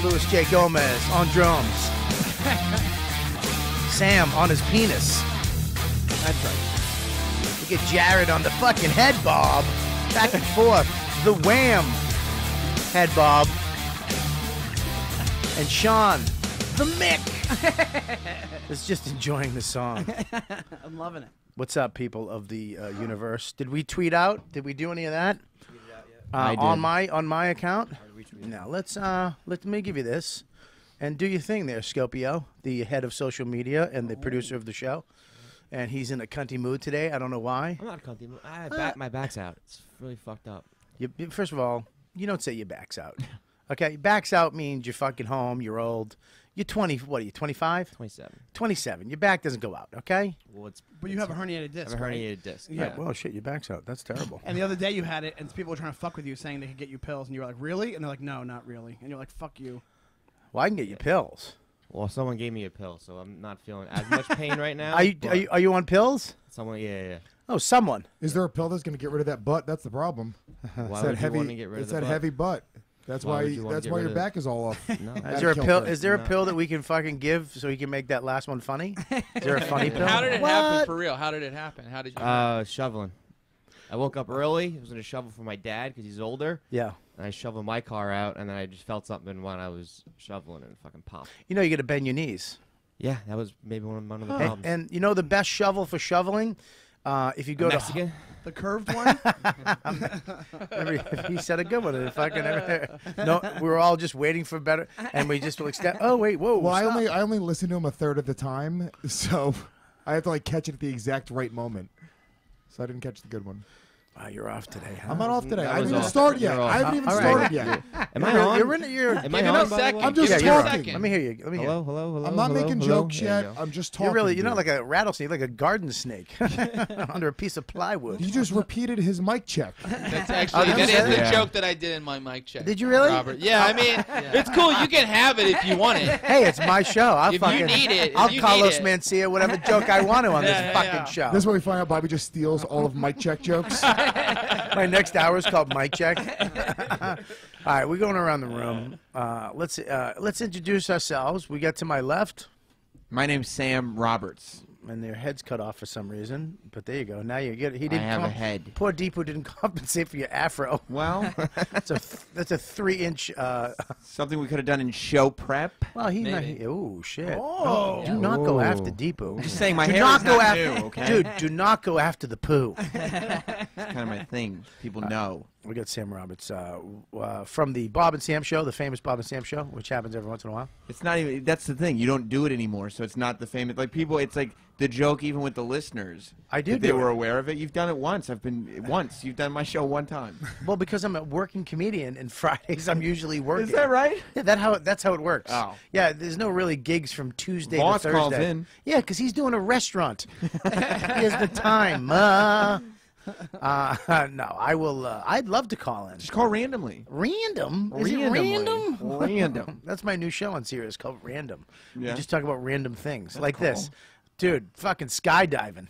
Louis J. Gomez on drums. Sam on his penis. That's right. We get Jared on the fucking head bob. Back and forth. The Wham head bob. And Sean, the Mick, is just enjoying the song. I'm loving it. What's up, people of the universe? Did we tweet out? Did we do any of that? I did. On my account? Now let me give you this, and do your thing there, Scopo, the head of social media and the producer of the show. And he's in a cunty mood today. I don't know why. I'm not cunty. My back's out. It's really fucked up. First of all, you don't say your back's out. Okay, backs out means you're fucking home, you're old. You're 20, what are you, 25? 27. 27. Your back doesn't go out, okay? Well, But you have a herniated disc, I have a herniated disc. Yeah, well, shit, your back's out. That's terrible. And the other day you had it, and people were trying to fuck with you, saying they could get you pills, and you were like, really? And they're like, no, not really. And you're like, fuck you. Well, I can get you pills. Well, someone gave me a pill, so I'm not feeling as much pain right now. Are you on pills? Someone, yeah. Oh, someone. Is there a pill that's going to get rid of that butt? That's the problem. Why would you want to get rid of It's the that butt? heavy butt. That's why your back is all off. No. Is there a pill that we can fucking give so he can make that last one funny? Is there a funny pill? How did it happen for real? How did it happen? How did you? Shoveling. I woke up early. I was going to shovel for my dad because he's older. Yeah. And I shoveled my car out, and then I just felt something when I was shoveling, and it fucking popped. You know you got to bend your knees. Yeah, that was maybe one of the problems. And you know the best shovel for shoveling? If you go Mexican? The curved one? He said a good one. No, we were all just waiting for better, and we just will extend. Oh wait, whoa! Well, stop. I only listen to him a third of the time, so I have to like catch it at the exact right moment. So I didn't catch the good one. Wow, you're off today, huh? I'm not off today. That I was haven't even off. started yet. You're off. I haven't even All right. started yet. Am I on? Am I on, by the way? I'm just you're talking. on. Let me hear you. Let me hear. Hello. I'm not making jokes There yet. you go. I'm just talking. You're not like a rattlesnake, like a garden snake under a piece of plywood. You just repeated his mic check. That's actually that that is is it? the joke that I did in my mic check. Did you really? Robert? Yeah, I mean, it's cool. You can have it if you want it. Hey, it's my show. I'll If you need it, if I'll you Carlos need it. Mencia whatever joke I want to on this fucking show. This is where we find out Bobby just steals all of mic check jokes. My next hour is called Mic Check. All right, we're going around the room. Let's introduce ourselves. We got to my left, My name's Sam Roberts. and their heads cut off for some reason. But there you go. Now you get it. He I didn't. have a head. Poor Deepu didn't compensate for your afro. Well, That's a 3-inch. something we could have done in show prep. Well, he. Maybe. Oh shit! Oh. Do not go after Deepu. Just saying, my Do hair not is go not after, new, okay? dude. Do not go after the poo. It's kind of my thing. People know. We got Sam Roberts from the Bob and Sam show, the famous Bob and Sam show, which happens every once in a while. It's not even. That's the thing. You don't do it anymore, so it's not the famous. Like people, it's like the joke even with the listeners. I do that they do were it. aware of it. You've done it once. You've done my show one time. Well, because I'm a working comedian, and Fridays I'm usually working. Is that right? Yeah, that's how it works. Oh. Yeah, there's no really gigs from Tuesday Boss to Thursday. calls in. Yeah, because he's doing a restaurant. He has the time. No, I will. I'd love to call in. Just call randomly. Random? Is Randomly. it random? Random. That's my new show on Sirius called Random. We Yeah. just talk about random things like this. Dude, fucking skydiving.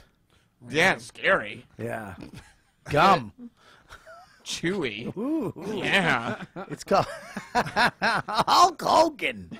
Yeah, it's scary. Yeah. Gum. Chewy. Ooh. Yeah. It's called Hulk Hogan.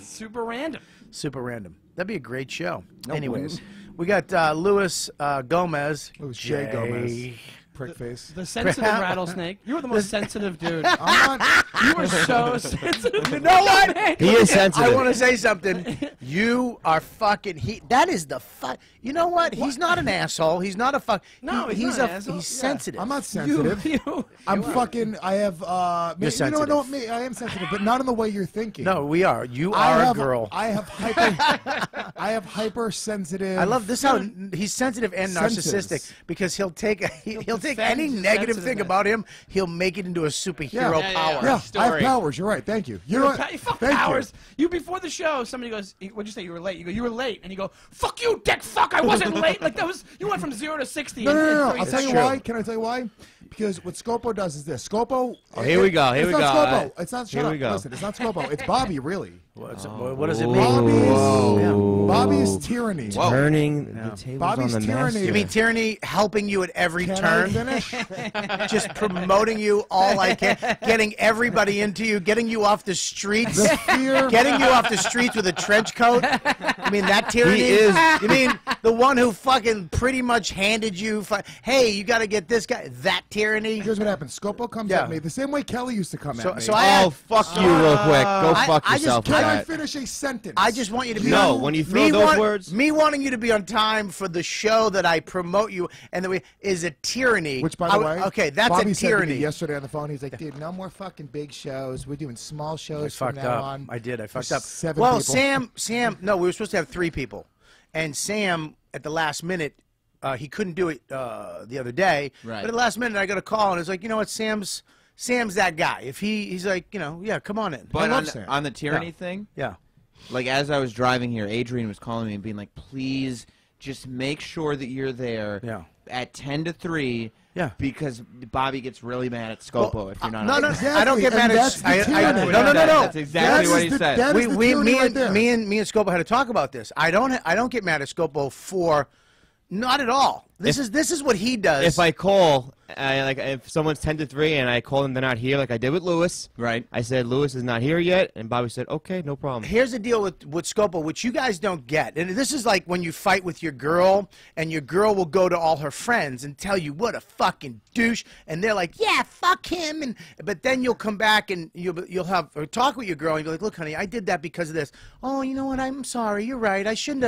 Super random. Super random. That'd be a great show. No Anyways, we got Louis Gomez. Louis J. Gomez. Prick face. The sensitive rattlesnake. You were the most sensitive dude. I'm not. You were so sensitive. You know what? He is sensitive. I want to say something. You are fucking. That is the fuck. You know what? He's not an asshole. He's not a fuck. No, he's not an asshole. He's Yeah. sensitive. I'm not sensitive. You. I'm fucking. I have. You're sensitive. No, I am sensitive, but not in the way you're thinking. No, we are. You I are have, a girl. I have hyper. I have hypersensitive. I love this how he's sensitive and Senses. narcissistic because he'll take he'll take defend any his negative thing sensitiveness. about him, he'll make it into a superhero Yeah, power. Yeah, I have Story. powers. You're right. Thank you. You know what? Fuck Thank powers. You before the show, somebody goes, "What'd you say? You were late." You go, "You were late," and you go, "Fuck you, dick fuck! I wasn't late." Like that was you went from 0 to 60. No, no, no, no. in I'll 3 tell you true. why. Can I tell you why? Because what Scopo does is this. Scopo. Oh, here we go. Here it's we not go. Scopo. It's not. Shut Here up. we go. Listen, it's not Scopo. It's Bobby, really. What does it mean? Bobby's tyranny. Turning the tables Bobby's on the tyranny. master. You mean tyranny helping you at every Can I turn? finish? Just promoting you all I can, getting everybody into you, getting you off the streets, The fear. getting you off the streets with a trench coat. You mean that tyranny? He is- You mean the one who fucking pretty much handed you, hey, you got to get this guy? That tyranny? Here's what happens. Scopo comes Yeah. at me the same way Kelly used to come at me. So I Oh, fuck you real quick. Go fuck I just yourself with Can I that. finish a sentence? I just want you to be No, on, when you throw those words- me wanting you to be on time for the show that I promote you and is a tyranny. Which, by the way, okay, that's Bobby a said to me tyranny. yesterday on the phone. He's like, "Dude, no more fucking big shows. We're doing small I shows from fucked now up. on." I did. I fucked There's up. 7 Well, people. Sam. No, we were supposed to have 3 people, and Sam at the last minute, he couldn't do it the other day. Right. But at the last minute, I got a call, and it's like, you know what, Sam's that guy. If he's like, yeah, come on in. But love Sam. on the tyranny Yeah. thing, Yeah. like as I was driving here, Adrian was calling me and being like, "Please, just make sure that you're there at 10 to 3." Yeah. Because Bobby gets really mad at Scopo if you're not. No, on no, time. Exactly, I don't get and mad that's at. the tyranny. No. That's exactly what he said. That is the tyranny right there. Me and Scopo had to talk about this. I don't get mad at Scopo for, not at all. This is what he does. If I call, if someone's 10 to 3 and I call them, they're not here, like I did with Lewis. Right. I said, Lewis is not here yet, and Bobby said, okay, no problem. Here's the deal with Scopo, which you guys don't get. And this is like when you fight with your girl, and your girl will go to all her friends and tell you what a fucking douche, and they're like, yeah, fuck him. But then you'll come back and you'll have a talk with your girl, and you'll be like, look, honey, I did that because of this. Oh, you know what? I'm sorry. You're right. I shouldn't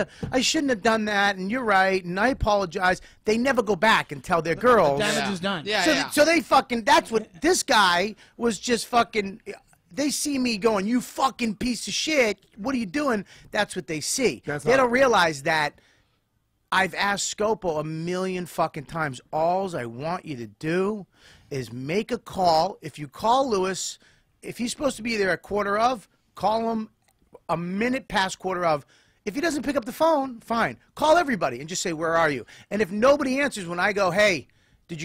have done that, and you're right, and I apologize. They never go back and tell their girls. Damage is done. Yeah, So they fucking, that's what, this guy was just fucking, they see me going, you fucking piece of shit, what are you doing? That's what they see. They don't realize that I've asked Scopo a million fucking times, alls I want you to do is make a call. If you call Lewis, if he's supposed to be there at 1:15, call him a minute past 1:15. If he doesn't pick up the phone, fine. Call everybody and just say, where are you? And if nobody answers when I go, hey,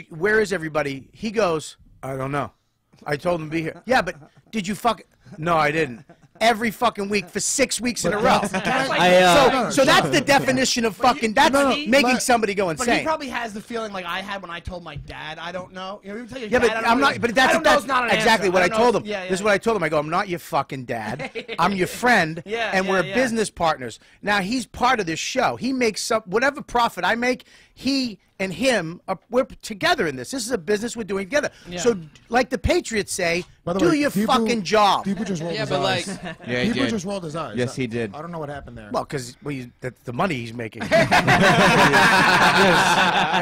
where is everybody? He goes, I don't know. I told him to be here. Yeah, but did you No, I didn't. Every fucking week for 6 weeks in a row. So that's the definition of fucking, making somebody go But insane. he probably has the feeling like I had when I told my dad, I don't know. You know, you tell your Yeah, dad, but I don't I'm know. not. But I that's don't know, it's not an exactly answer. what I don't know told if- him. Yeah, yeah. This is what I told him. I go, I'm not your fucking dad. I'm your friend, Yeah, and yeah, we're yeah. business partners. Now he's part of this show. He makes whatever profit I make. He and him we're together in this. This is a business we're doing together. Yeah. So, like the Patriots say, By the do way, your Deepu- fucking job. Deepu just rolled Yeah, his but eyes. Yeah, he Deepu did. just rolled his eyes. Yes, he did. I don't know what happened there. Well, because that's the money he's making. He has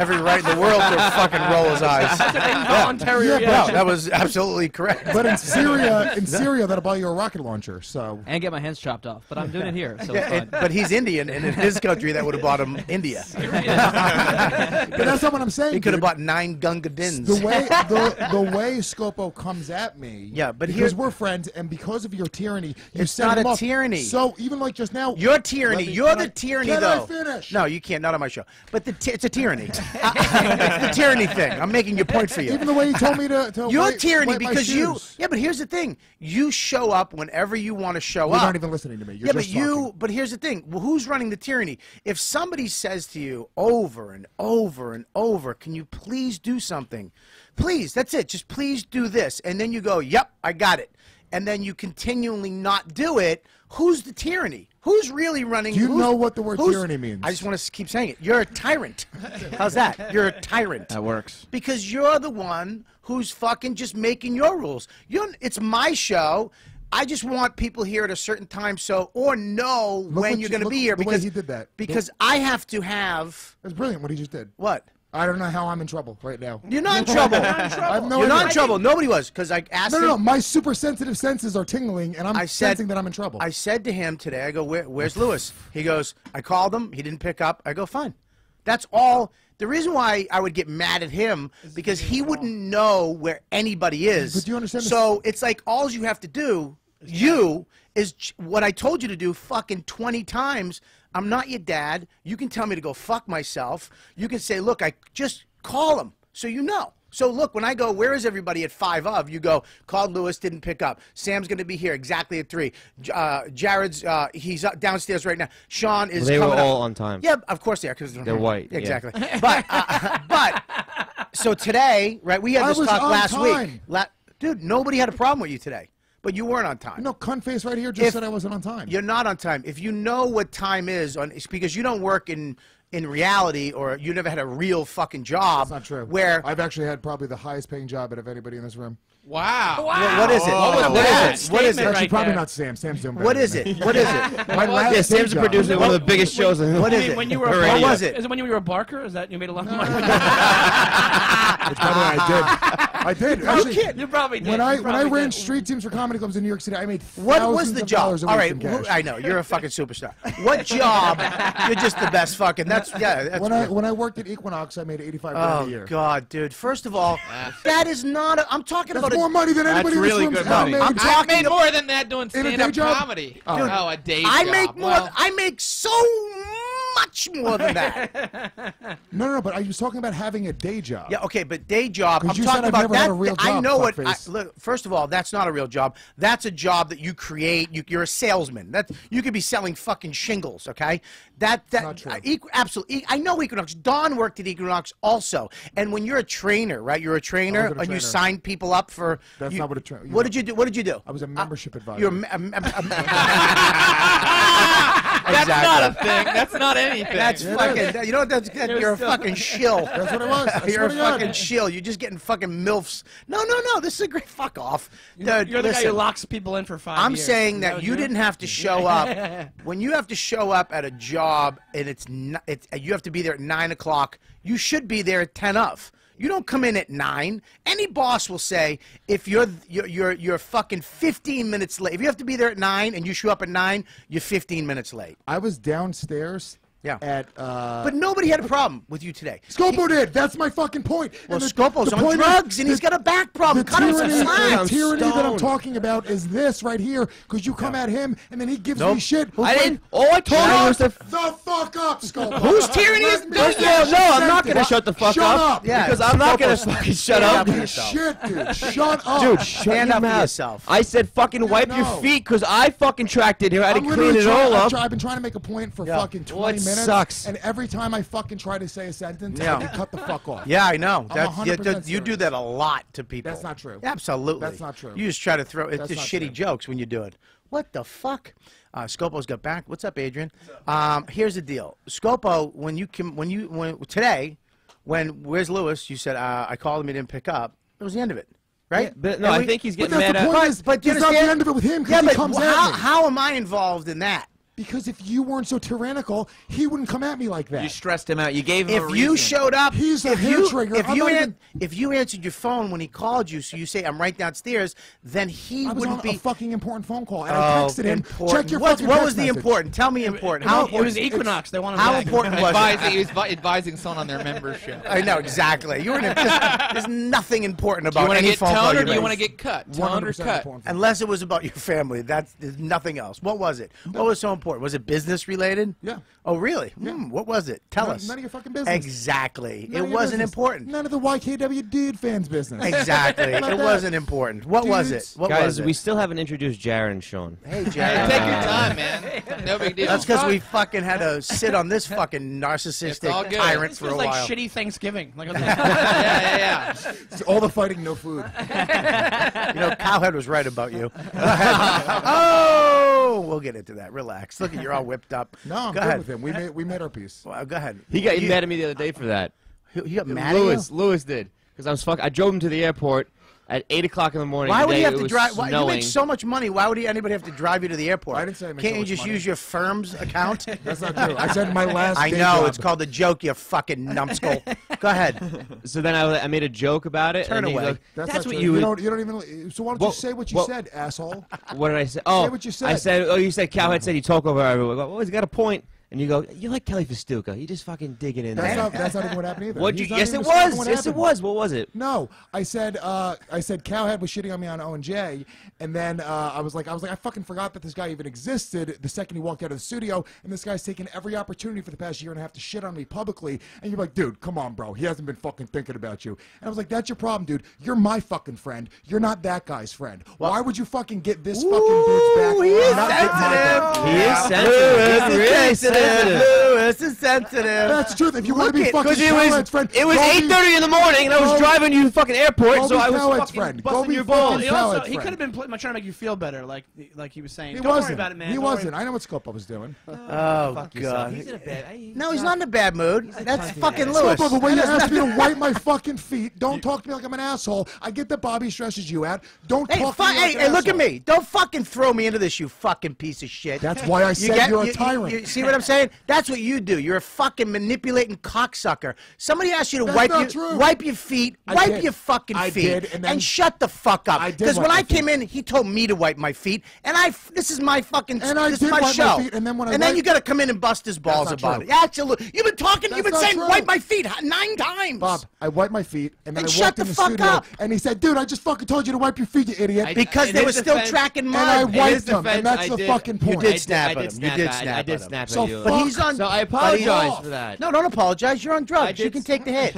every right in the world to fucking roll his eyes. That's an involuntary Yeah, reaction. No, that was absolutely correct. But in Syria, that'll buy you a rocket launcher. So And get my hands chopped off. But I'm doing it here, so Yeah, it's fine. but he's Indian, and in his country, that would have bought him India. but that's not what I'm saying. He could have dude. bought 9 Gunga Dins. The way Scopo comes at me. Yeah, but because here- we're friends, and because of your tyranny, you It's set not him a up. tyranny. So even like just now, Your tyranny. Let me- You're can the I- tyranny, can though. I finish? No, you can't. Not on my show. But it's a tyranny. It's the tyranny thing. I'm making your point for you. Even the way you told me to You're wipe- tyranny wipe my because you. shoes. Yeah, but here's the thing. You show up whenever you want to show You're up. not even listening to me. You're Yeah, but just talking. But here's the thing. Well, who's running the tyranny? If somebody says to you over and over and over, "Can you please do something?" Please, that's it. Just please do this, and then you go, "Yep, I got it," and then you continually not do it. Who's the tyranny? Who's really running? Do you who's- know what the word who's- tyranny means? I just want to keep saying it. You're a tyrant. How's that? You're a tyrant. That works. Because you're the one who's fucking just making your rules. It's my show. I just want people here at a certain time, or know when you're going to be here. The way Because he did that. Because I have to have That's brilliant what he just did. what? I don't know how I'm in trouble right now. You're not in trouble. I have no You're not in idea. trouble. Nobody was because I asked No, him. no, my super sensitive senses are tingling, and I'm I said- sensing that I'm in trouble. I said to him today, I go, where's Lewis? He goes, I called him. He didn't pick up. I go, fine. That's all. The reason why I would get mad at him because he wouldn't know where anybody is. But do you understand this- So it's like all you have to do, is what I told you to do fucking 20 times. I'm not your dad. You can tell me to go fuck myself. You can say, look, I just call him so you know. So look, when I go, where is everybody at 5 of? You go, called Lewis, didn't pick up. Sam's going to be here exactly at 3. Jared's, he's downstairs right now. Sean is They were coming all up. on time. Yeah, of course they are, because They're white. Yeah. Exactly. But so today, right, we had this talk last week. Dude, nobody had a problem with you today. But you weren't on time. No, cunt face right here just said I wasn't on time. You're not on time. If you know what time is, it's because you don't work in reality, or you never had a real fucking job. That's not true. Where I've actually had probably the highest paying job out of anybody in this room. Wow. What is it? What was that? What is it? Actually, right probably there. not Sam. Sam's doing better. What is than me. it? What is it? My last Yeah, Sam's a job. producer of one of the biggest shows. What is it? When you were What was it? Is it when you were a barker? Is that you made a lot of money? Which, by the way, I did. Actually, You probably did. when I You probably ran did. street teams for comedy clubs in New York City, I made What was thousands the of job? dollars a All week right, in cash. I know you're a fucking superstar. What job? You're just the best fucking. That's When I worked at Equinox, I made $85 grand a year. Oh God, dude! First of all, that is not. I'm talking That's about more money than anybody in this really room's good ever money. made. I'm I talking made more than that doing In a day stand-up job? comedy. Oh. Dude, Oh, a day I job. make more. Well, I make so much more than that. No, but I was talking about having a day job. Yeah, okay, but day job. 'Cause I'm you talking said I've about never that. had a real I job, know what. fuckface. Look, first of all, that's not a real job. That's a job that you create. You're a salesman. That you could be selling fucking shingles. Okay, that not true. Absolutely. I know Equinox. Don worked at Equinox also. And when you're a trainer, right? You're a trainer, wasn't a and you trainer. sign people up for. That's not what a trainer. What did you do? What did you do? I was a membership advisor. You're that's not a thing. That's not anything. That's fucking. You know what? You're a fucking shill. That's what it was. I You're a swear to God. fucking shill. You're just getting fucking milfs. No. This is a great fuck off. Dude, You're the guy listen, who locks people in for 5 I'm years. saying That that was you you? didn't have to show up. When you have to show up at a job and you have to be there at 9 o'clock, you should be there at 10 of. You don't come in at 9. Any boss will say if you're fucking 15 minutes late. If you have to be there at 9 and you show up at 9, you're 15 minutes late. I was downstairs at But nobody had a problem with you today. Scopo did. That's my fucking point. Well, And Scopo's the on point is drugs, and he's got a back problem. The Cut him some tyranny, slack. the tyranny that I'm Stoned. talking about is this right here, because you come at him and then he gives me shit. I didn't. All I told you was Shut to. the fuck up, Scopo. Whose tyranny is this? No, I'm not gonna shut the fuck Shut up. Yeah, because I'm not gonna Scopo's- fucking shut Stand up. up for yourself. Shit, dude. Shut up. Dude, shut Stand your up for mouth. yourself. I said fucking wipe your No. feet because I fucking tracked it here. I had I'm to clean literally it all up. I've been trying to make a point for Yeah. fucking 20 Well, it minutes. sucks. And every time I fucking try to say a sentence, Yeah. I get cut the fuck off. Yeah, I know. I'm That's, 100% you do serious. that a lot to people. That's not true. Absolutely. That's not true. You just try to throw it's That's just not shitty true. jokes when you do it. What the fuck? Scopo's got back. What's up, Adrian? Here's the deal. Scopo, today, where's Lewis? You said I called him, he didn't pick up. It was the end of it, right? Yeah, but no, And I think he's But getting that's mad the at. point is, But do you it's not the understand? end of it with him Yeah, because he but comes how, at me. how am I involved in that? Because if you weren't so tyrannical, he wouldn't come at me like that. You stressed him out. You gave him a If you reason. showed up, He's a if hair you, trigger. if I'm you, not an- even- if you answered your phone when he called you, so you say I'm right downstairs, then he I was wouldn't on be a fucking important phone call, and I texted him, important. check your what fucking what text was the message. important? Tell me important. No, How it was important? Equinox. They wanted How back. important was it? He was advising someone on their membership. I know exactly. You were in there's nothing important Do you about want to any get phone call toned or you do you make. want to get cut? Toned or 100% cut? important. Unless it was about your family. There's nothing else. What was it? What was so important? Was it business related? Yeah. Oh, really? What was it? Tell us. None of your fucking business. Exactly. None It of your wasn't business. important. None of the YKWD fans' business. Exactly. How about It that? wasn't important. What was it? Dudes. What Guys, was it? we still haven't introduced Jared and Sean. Hey, Hey, Jared. take your time, man. No big deal. That's because we fucking had to sit on this fucking narcissistic all good. tyrant This for a feels like while. shitty Thanksgiving. Like, yeah. It's all the fighting, no food. You know, Cowhead was right about you. Go ahead. Oh, we'll get into that. Relax. Look at you're all whipped up. No, I'm go good ahead. with him. We made our peace. Well, go ahead. He got mad at me the other day for that. He got mad at you? Lewis did because I drove him to the airport at 8 o'clock in the morning. Why would the he day have it to was drive? Why, you snowing. make so much money. Why would anybody have to drive you to the airport? I didn't say I make Can't so you much just money. use your firm's account? That's not true. I said my last I day know. job. It's called a joke, you fucking numbskull. Go ahead. So then I made a joke about it. Turn and he away. goes, That's, That's not what true. you. don't even. So why don't you Well- say what you well- said, asshole? What did I say? Oh, what you I said. said. Oh, you said Cowhead said he talked over everyone. Well, he's got a point. And you go, you like Kelly Festuca. You just fucking dig it in That's there. not even what happened either. What'd you? He's not Yes, even it describing was. what Yes, it happened. was. What was it? No, I said Cowhead was shitting on me on O&J, and then I was like, I fucking forgot that this guy even existed the second he walked out of the studio, and this guy's taken every opportunity for the past year and a half to shit on me publicly, and you're like, dude, come on, bro, he hasn't been fucking thinking about you. And I was like, that's your problem, dude. You're my fucking friend. You're not that guy's friend. Why would you fucking get this fucking dude's back? He is Not get my back? sensitive. He is sensitive. He's really sensitive. Lewis is sensitive. That's the truth. If you want to be Look it, fucking 'cause Cowhead's friend, It was go be- 8:30 in the morning, and I was Go- driving you to fucking airport, go so be I was Cowhead's fucking friend. Go busting be your fucking balls. He Cowhead's could friend. have been trying to make you feel better, like he was saying. He Don't worry wasn't. about it, man. He Don't worry wasn't. I know what Scopo was doing. Oh, Fuck yourself. God. He's in a bad. No, he's not in a bad mood. That's fucking man. Lewis. Scopo, the way you That has asked me nothing- to wipe my fucking feet, don't talk to me like I'm an asshole. I get that Bobby stresses you out. Don't Hey, talk to me like an hey, look at asshole. me. Don't fucking throw me into this, you fucking piece of shit. That's why I said you're a tyrant. You see what I'm saying? That's what you do. You're a fucking manipulating cocksucker. Somebody asked you to That's not true. wipe your feet, I wipe did. your fucking I feet, did, and then- shut the fuck up. I did Because wipe when my I came feet. in, he told me to wipe my feet, and this is my fucking And I this did is my wipe my show. feet, and then when I and then wiped- you got to come in and bust his balls That's not about true. it. Absolutely. You've been talking. You've That's been not saying true. wipe my feet 9 times. Bob, I wiped my feet, and then And I shut walked the in the fuck studio, up. and he said, dude, I just fucking told you to wipe your feet, you idiot. Because in they were his still defense- tracking and I mud. wiped his them, defense, and that's I the did- fucking You point. did snap I at did him. snap You did at- snap I did at him. snap So at you. fuck But he's on. So I but he's apologize off. for that. No, don't apologize. You're on drugs. You did can take the hit.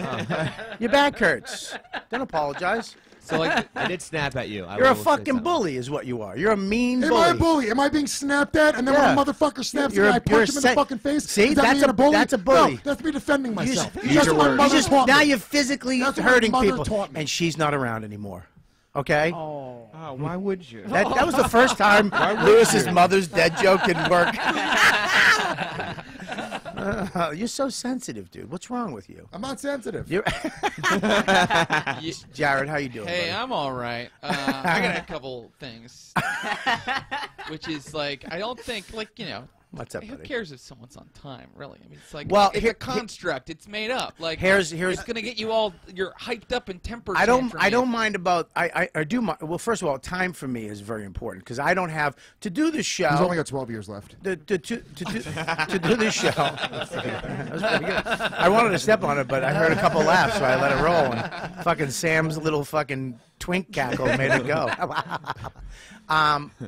Your back hurts. Don't apologize. So like, I did snap at you. You're a fucking bully, is what you are. You're a mean Am bully. I a bully? Am I being snapped at? And then Yeah. when a motherfucker snaps You're at me, I a- you're punch a him in sen- the fucking face? See, Is that that's being a- a bully? that's a bully. No, that's me defending myself. You That's what my mother just, taught me. now you're physically That's what my hurting mother people, taught me. and she's not around anymore. Okay? Oh. Oh, why would you? That was the first time Lewis's mother's dead joke didn't work. You're so sensitive, dude. What's wrong with you? I'm not sensitive. You're Jared, how you doing? Hey, buddy? I'm all right. I got a couple things, which is like I don't think What's up, who buddy? cares if someone's on time? Really, I mean, it's like Well, it's here- a construct. It's made up. Like Here's- it's gonna get you all. You're hyped up and temper. I don't tantruming. mind about I do mind. Well, first of all, time for me is very important because I don't have to do the show. He's only got 12 years left. to do this show. That was pretty good. I wanted to step on it, but I heard a couple laughs, so I let it roll. And fucking Sam's little fucking twink cackle made it go.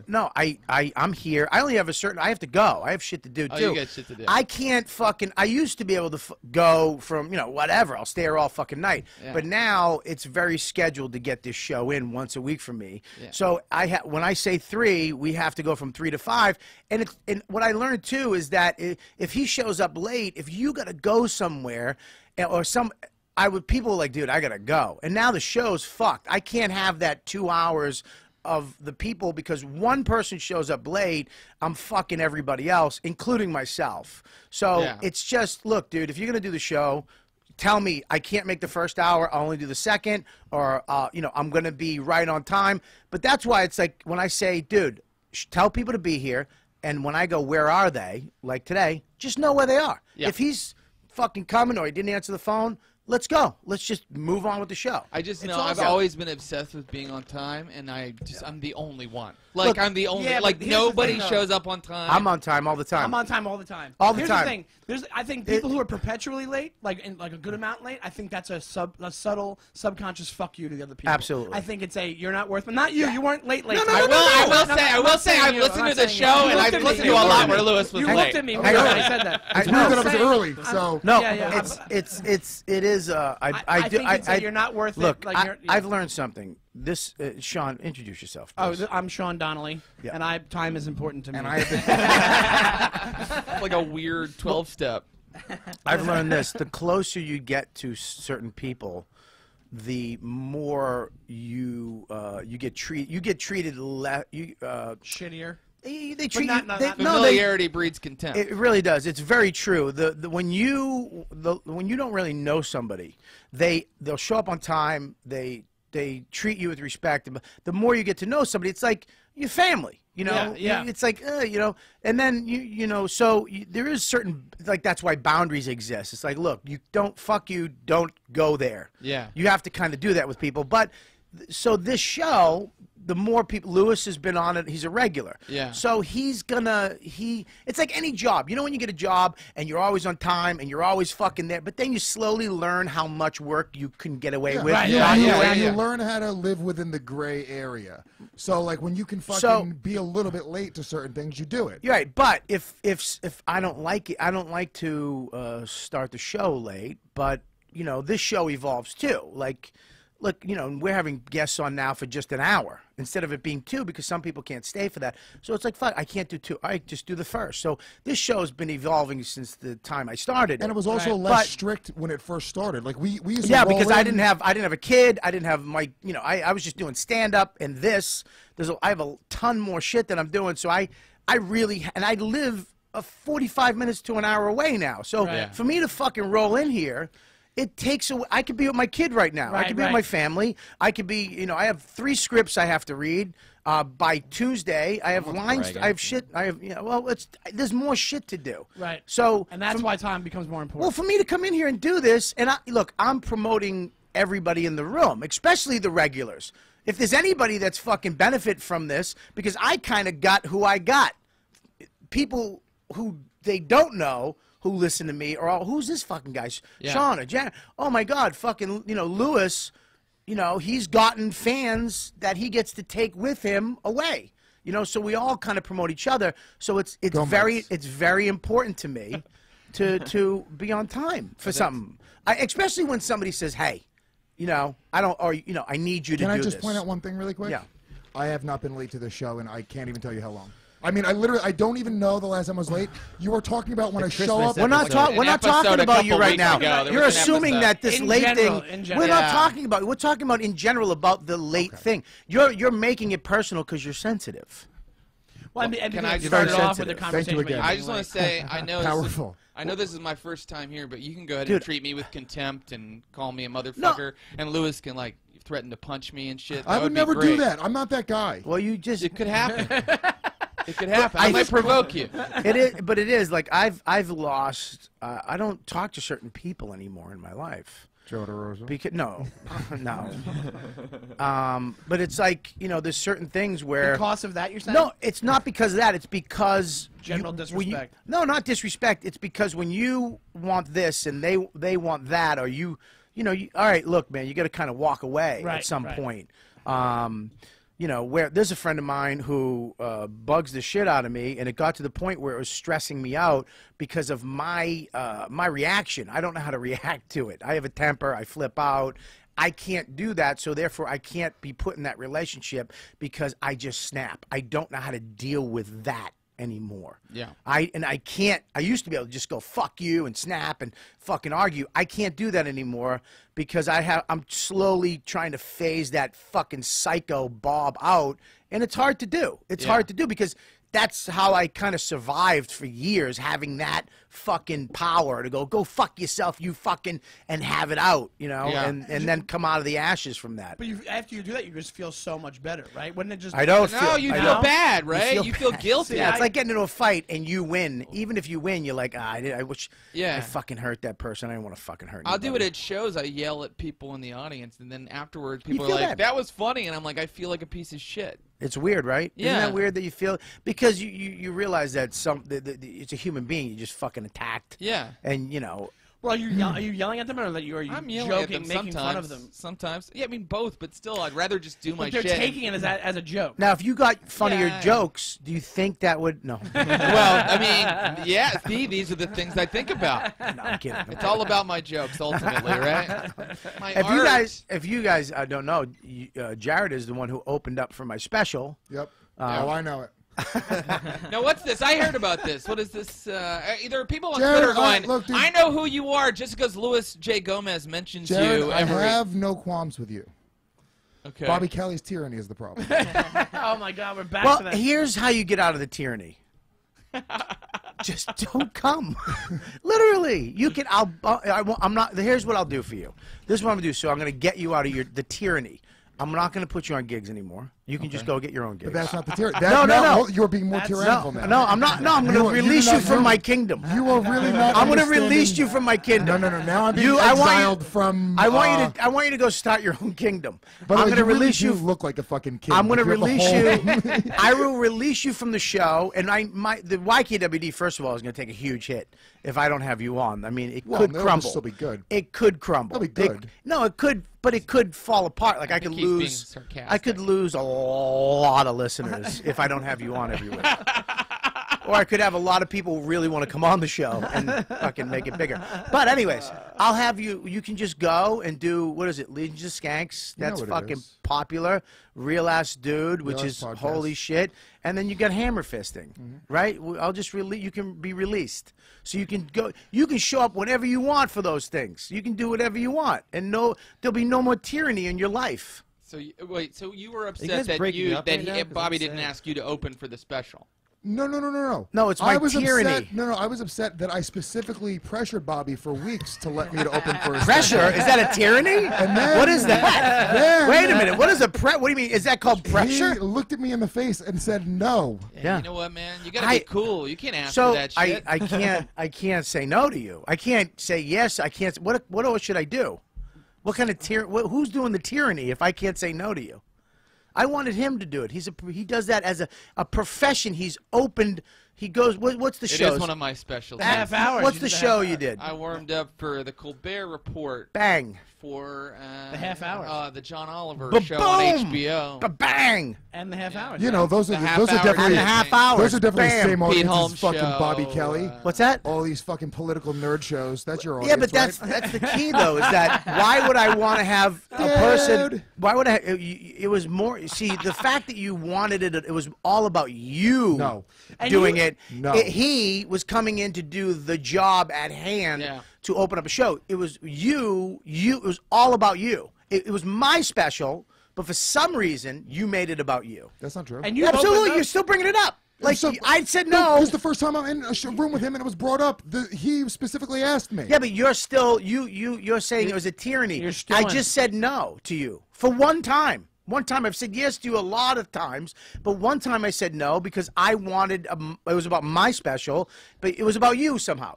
No, I'm here. I only have I have to go. I have shit to do too. Oh, you got shit to do. I can't fucking. I used to be able to go from whatever. I'll stay here all fucking night. Yeah. But now it's very scheduled to get this show in once a week for me. Yeah. So when I say 3, we have to go from 3 to 5. And what I learned too is that if he shows up late, if you got to go somewhere or people are like, dude, I gotta go. And now the show's fucked. I can't have that 2 hours of the people because one person shows up late, I'm fucking everybody else, including myself. So Yeah. it's just, look, dude, if you're gonna do the show, tell me I can't make the first hour, I'll only do the second, or I'm gonna be right on time. But that's why it's like when I say, dude, tell people to be here, and when I go, where are they? Like today, just know where they are. Yeah. If he's fucking coming or he didn't answer the phone, let's go. Let's just move on with the show. I just It's know I've awesome. always been obsessed with being on time, and I'm the only one. Like Look, I'm the only. yeah, but like here's the nobody thing, though. shows up on time. I'm on time all the time. I'm on time all the time. All the Here's time. The thing. I think people who are perpetually late, like a good amount late, I think that's a subtle, subconscious fuck you to the other people. Absolutely. I think it's you're not worth. But not you. You weren't late. No, I will say I've listened to the show and I've listened to a lot where Lewis was You late. looked at me when Hang on. I said that. It's weird that I was early, so. No, Yeah, yeah. it is. I think it's you're not worth look, it. Like I've learned something. This, Sean, introduce yourself. Please. I'm Sean Donnelly, Yeah. and time is important to me. And I have been. like a weird 12-step. I've learned this: the closer you get to certain people, the more you get treated. You get treated shittier. They treat not- you. not- They, not- no, they, Familiarity breeds contempt. It really does. It's very true. When you don't really know somebody, they'll show up on time. They treat you with respect. The more you get to know somebody, it's like your family. Yeah. It's like and then so there is certain, like, that's why boundaries exist. It's like, look, don't go there. Yeah. You have to kind of do that with people, but so this show, the more people, Lewis has been on it, he's a regular. Yeah. So it's like any job. You know when you get a job and you're always on time and you're always fucking there, but then you slowly learn how much work you can get away with. Right, You learn how to live within the gray area. So like when you can fucking be a little bit late to certain things, you do it. You're right, but if I don't like it, I don't like to start the show late, but you know, this show evolves too. Like, look, you know, we're having guests on now for just an hour instead of it being 2 because some people can't stay for that. So it's like, fuck, I can't do 2. I just do the first. So this show has been evolving since the time I started. And it was also less strict when it first started. Like we used to because I didn't have a kid. I didn't have my, you know, I was just doing stand up and this. I have a ton more shit that I'm doing. So I really, and I live 45 minutes to an hour away now. So for me to fucking roll in here, it takes away. I could be with my kid right now. I could be with my family. I could be, you know, I have 3 scripts I have to read by Tuesday. I have lines. I have shit. I have, you know, well, there's more shit to do. Right. So, and that's why time becomes more important. Well, for me to come in here and do this, and look, I'm promoting everybody in the room, especially the regulars. If there's anybody that's fucking benefit from this, because I kind of got who I got. People who they don't know who listen to me, or all, who's this fucking guy? Sean or Jan. Oh my God, fucking, you know, Lewis, you know, he's gotten fans that he gets to take with him away. You know, so we all kind of promote each other. So it's very important to me to be on time for something. Especially when somebody says, hey, you know, I need you to do this. Can I just point out one thing really quick? Yeah. I have not been late to this show, and I can't even tell you how long. I mean, I don't even know the last time I was late. You were talking about when I show up. We're not talking about you right now. You're assuming that this late thing. We're not talking about. We're talking about in general about the late thing. You're making it personal because you're sensitive. Well, I mean, can I start just off with a conversation? I just want to say, I know Powerful. I know this is my first time here, but you can go ahead and treat me with contempt and call me a motherfucker, and Lewis can like threaten to punch me and shit. I would never do that. I'm not that guy. Well, it could happen. It could happen. I might provoke you. It is, but it is like I've lost. I don't talk to certain people anymore in my life. Joe DeRosa. Because no. But it's like, you know, there's certain things where because of that you're saying? No, it's not because of that. It's because general disrespect. No, not disrespect. It's because when you want this and they want that, or you know, all right, look, man, you got to kind of walk away at some point. You know, where there's a friend of mine who bugs the shit out of me, and it got to the point where it was stressing me out because of my reaction. I don't know how to react to it. I have a temper. I flip out. I can't do that, so therefore I can't be put in that relationship because I just snap. I don't know how to deal with that anymore. Yeah. I can't. I used to be able to just go fuck you and snap and fucking argue. I can't do that anymore because I'm slowly trying to phase that fucking psycho Bob out, and it's hard to do. It's hard to do because that's how I kind of survived for years, having that fucking power to go fuck yourself, you fucking, and have it out, you know, and then come out of the ashes from that. But after you do that, you just feel so much better, right? Wouldn't it just? I don't. No, you feel bad, right? You feel guilty. Yeah, it's like getting into a fight and you win. Even if you win, you're like, I wish I fucking hurt that person. I didn't want to fucking hurt. I'll do it at shows. I yell at people in the audience, and then afterwards, people are like, "That was funny," and I'm like, "I feel like a piece of shit." It's weird, right? Yeah. Isn't that weird that you feel because you realize that it's a human being you just fucking attacked. Yeah. And you know. Well, are you yelling at them, or are you I'm yelling joking, at them making sometimes, fun of them? Sometimes. Yeah, I mean both, but still, I'd rather just do my shit. They're taking it as a joke. Now, if you got funnier jokes, do you think that would no? Well, I mean, yeah. See, these are the things I think about. No, I'm kidding. It's all about my jokes, ultimately, right? My If you guys don't know, Jared is the one who opened up for my special. Yep. Oh, I know it. Now, what's this? I heard about this. What is this? Either people on Jared, Twitter going, look, dude, I know who you are just because Louis J. Gomez mentions Jared, you I every... have no qualms with you. Okay. Bobby Kelly's tyranny is the problem. Oh, my God, we're back to that. Well, here's how you get out of the tyranny. Just don't come. Literally, you can. I'm not. Here's what I'll do for you. This is what I'm gonna do. So I'm gonna get you out of the tyranny. I'm not gonna put you on gigs anymore. You can just go get your own gigs. But that's not the tyranny. No. You're being more tyrannical now. No, I'm not. No, I'm going to release you from my kingdom. You are really not. I'm going to release you from my kingdom. No. Now I'm being exiled from. I want you to go start your own kingdom. But I'm going to release you. You look like a fucking king. I'm going to release you. I will release you from the show, and the YKWD first of all is going to take a huge hit if I don't have you on. I mean, it could crumble. Still be good. It could crumble. It'll be good. No, it could, but it could fall apart. Like I could he's being lose. sarcastic. I could lose a lot of listeners if I don't have you on every week. Or I could have a lot of people who really want to come on the show and fucking make it bigger. But anyways, I'll have you. You can just go and do, what is it, Legions of Skanks? That's fucking popular. Real Ass Dude, which is podcast. Holy shit. And then you got Hammer Fisting, right? I'll just you can be released. So you can go. You can show up whenever you want for those things. You can do whatever you want, and there'll be no more tyranny in your life. So wait, so you were upset that Bobby didn't ask you to open for the special? No. No, it's my tyranny. Upset, no, I was upset that I specifically pressured Bobby for weeks to let me to open for a pressure. Is that a tyranny? And then, what is that? Wait a minute. What is What do you mean? Is that called pressure? He looked at me in the face and said no. Yeah. You know what, man? You gotta be cool. You can't ask for that shit. I can't say no to you. I can't say yes. I can't. What else should I do? What kind of who's doing the tyranny if I can't say no to you? I wanted him to do it. He does that as a profession. He's opened. He goes. What's the show? It is one of my specialties. Half hour. What's the show you did? I warmed up for the Colbert Report. Bang. For the half hour. The John Oliver show on HBO. Bang. And the half hour. You know, those are the definitely half hours. Those are definitely the same Pete audience Holmes as fucking show, Bobby Kelly. What's that? All these fucking political nerd shows. That's your audience. Yeah, but right? that's the key though. Is that why would I want to have a person? Why would I? It was more. See, the fact that you wanted it. It was all about you. No. Doing it. No. He was coming in to do the job at hand to open up a show. It was you. It was all about you. It was my special, but for some reason you made it about you. That's not true. And you absolutely, you're still bringing it up. Like I said no. Because the first time I'm in a room with him and it was brought up, he specifically asked me. Yeah, but you're still you're saying it was a tyranny. I just said no to you for one time. One time I've said yes to you a lot of times, but one time I said no because I wanted. It was about my special, but it was about you somehow.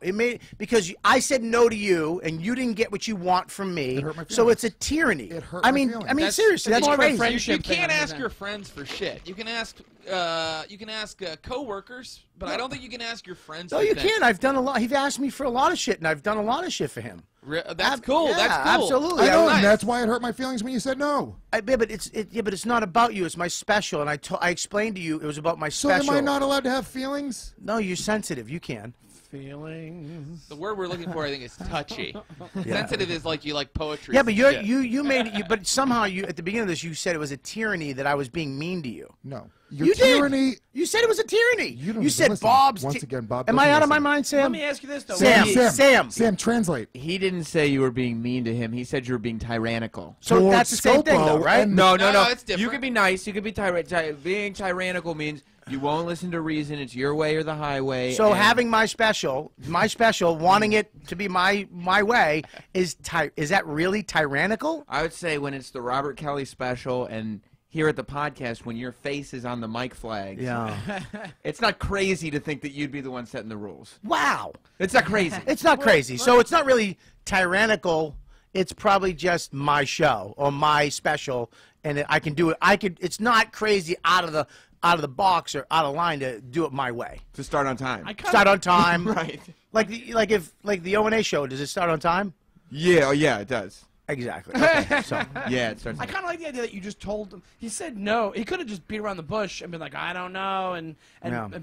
Because I said no to you and you didn't get what you want from me. It hurt my feelings. So it's a tyranny. It hurt I my mean, feelings. Seriously, that's crazy. You can't ask your friends for shit. You can ask coworkers, but I don't think you can ask your friends. No, you can. I've done a lot. He's asked me for a lot of shit, and I've done a lot of shit for him. That's cool. Yeah, that's cool. Absolutely. I know, nice. and that's why it hurt my feelings when you said no. But it's not about you. It's my special, and I explained to you it was about my special. So am I not allowed to have feelings? No, you're sensitive. You can. Feelings. The word we're looking for, I think, is touchy. Sensitive is like you like poetry. Yeah, but you made it. But somehow at the beginning of this, you said it was a tyranny that I was being mean to you. No, you tyranny. Did. You said it was a tyranny. You said listen. Bob's. Once again, Bob. Am I out of my mind, Sam? Let me ask you this though. Sam, translate. He didn't say you were being mean to him. He said you were being tyrannical. So that's the same thing, though, right? No. It's different. You can be nice. You can be being tyrannical means you won't listen to reason. It's your way or the highway. So having my special, wanting it to be my way, is that really tyrannical? I would say when it's the Robert Kelly special and here at the podcast when your face is on the mic flag. Yeah. It's not crazy to think that you'd be the one setting the rules. Wow. It's not crazy. It's not crazy. So it's not really tyrannical. It's probably just my show or my special, and I can do it. It's not crazy out of the box or out of line to do it my way. To start on time. Start on time. Right. Like the O&A show, does it start on time? Yeah, it does. Exactly. Okay, so yeah, it starts. I kind of like the idea that you just told him. He said no. He could have just beat around the bush and been like, I don't know, and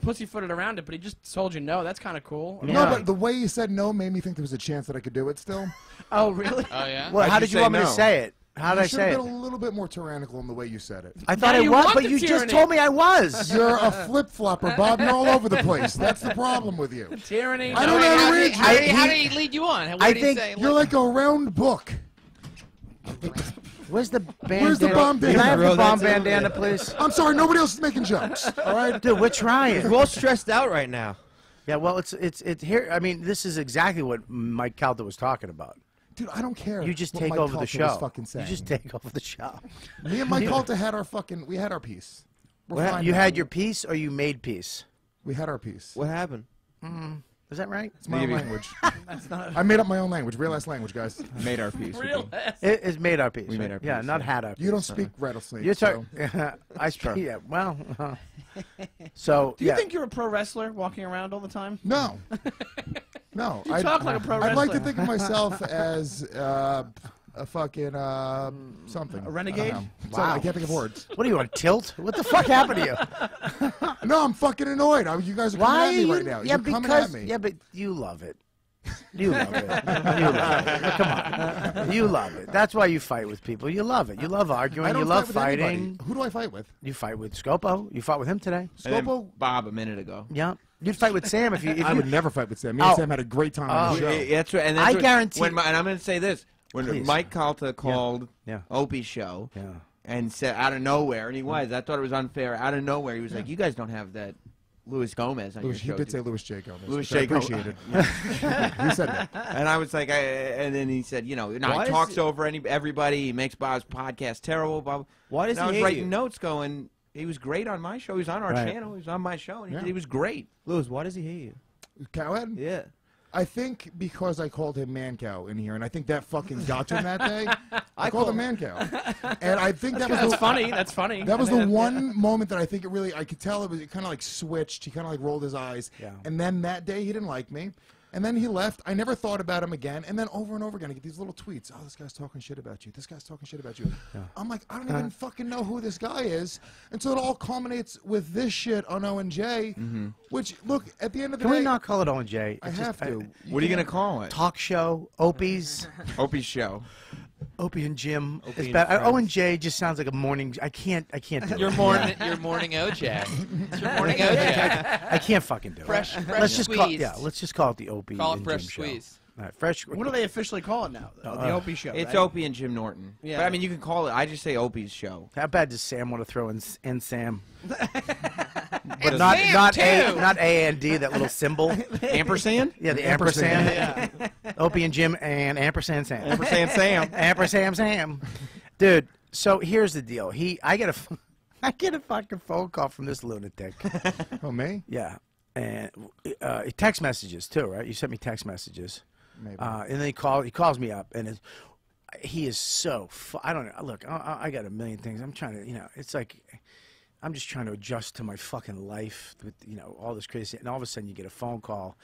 pussyfooted around it. But he just told you no. That's kind of cool. Yeah. No, but the way you said no made me think there was a chance that I could do it still. Oh, really? Oh, yeah? Well, how did you want me to say it? How did I say it? You should have been a little bit more tyrannical in the way you said it. I thought I was, but you just told me I was. You're a flip-flopper, Bob. You're all over the place. That's the problem with you. Tyranny. I don't know how to read you. How did he lead you on? I think you're like a round book. Where's the bandana? Where's the bomb bandana? Can I have the bomb bandana, please? I'm sorry, nobody else is making jokes. All right, dude, we're trying. We're all stressed out right now. Yeah, well, it's here. I mean, this is exactly what Mike Calta was talking about. Dude, I don't care. You just what take Mike over the Calta was show. fucking You saying. just take over the show. Me and Mike Calta had our fucking. We had our piece. We're fine You now. had your piece, or you made peace? We had our piece. What happened? Is that right? It's my own language. That's not. I made up my own language. Real ass language, guys. Made our peace. Real ass. It's made our piece. We made right? our Yeah, peace, not yeah. had our piece. You don't speak rattlesnake. You're so. talking. I speak. Yeah. Well. So. Do you yeah. think you're a pro wrestler walking around all the time? No. No. You talk like a pro I'd like to wrestler. think of myself as a fucking something. A renegade? I don't know. So, Wow. I can't think of words. What are you on tilt? What the fuck happened to you? No, I'm fucking annoyed. You guys are Why coming at me are right you? now. Yeah, You're coming because at me. yeah, but you love it. You love it. You love it. Come on. You love it. That's why you fight with people. You love it. You love I arguing. don't You love fight with fighting. anybody. Who do I fight with? You fight with Scopo. You fought with him today. And then Scopo? Bob a minute ago. Yeah. You'd fight with Sam if you. If I you would never fight with Sam. Me and Oh. Sam had a great time on the show. Yeah, that's right. And I that's what- guarantee- and I'm going to say this: when Please. Mike Calta called Yeah. Opie's show Yeah. and said out of nowhere, and he was, I thought it was unfair. Out of nowhere, he was like, "You guys don't have that Luis Gomez on Louis, he your show." did say Louis J. Gomez. Louis which I J. Gomez. appreciated. He said that. And I was like, and then he said, you know, no, Why he is talks he- over everybody. He makes Bob's podcast terrible. Bob. Why does And I he was hate writing you? notes going, he was great on my show. He was on our Right. channel. He was on my show. And Yeah. he was great. Lewis, why does he hate you? Cowhead? Yeah. I think because I called him Man Cow in here, and I think that fucking got to him that day. I called him Man Cow. And I think that was That's the, funny. That's funny. That was I the mean, one moment that I think it really, I could tell it kind of like switched. He kind of like rolled his eyes. Yeah. And then that day he didn't like me. And then he left. I never thought about him again. And then over and over again, I get these little tweets. Oh, this guy's talking shit about you. This guy's talking shit about you. I'm like, I don't even fucking know who this guy is. And so it all culminates with this shit on O&J, which, look, at the end of the Can day, we not call it Owen J? I It's have just, to. What are you going to call it? Talk show, Opie's, Opie's show. Opie and Jim. Opie It's and bad. Friends. Owen J just sounds like a morning. I can't do Your it. morning OJ. It's your morning OJ. I can't fucking do Fresh, it. fresh Let's just squeezed. let's just call it the Opie Call it and fresh Jim show. squeeze. All right, fresh. What do they officially call it now? The Opie Show. It's right? Opie and Jim Norton. Yeah. But I mean, you can call it, I just say Opie's show. How bad does Sam want to throw in Sam? And not Sam, not too. not A and D, that little symbol. Ampersand? Yeah, the ampersand. Yeah. Opie and Jim and ampersand Sam. Ampersand Sam. Ampersand Sam. Dude, so here's the deal. I get a fucking phone call from this lunatic. Oh, me? Yeah. And text messages too, right? You sent me text messages. Maybe. And then he calls me up, and he is so. I don't know. Look, I got a million things. I'm trying to, it's like I'm just trying to adjust to my fucking life with, all this crazy. And all of a sudden, you get a phone call,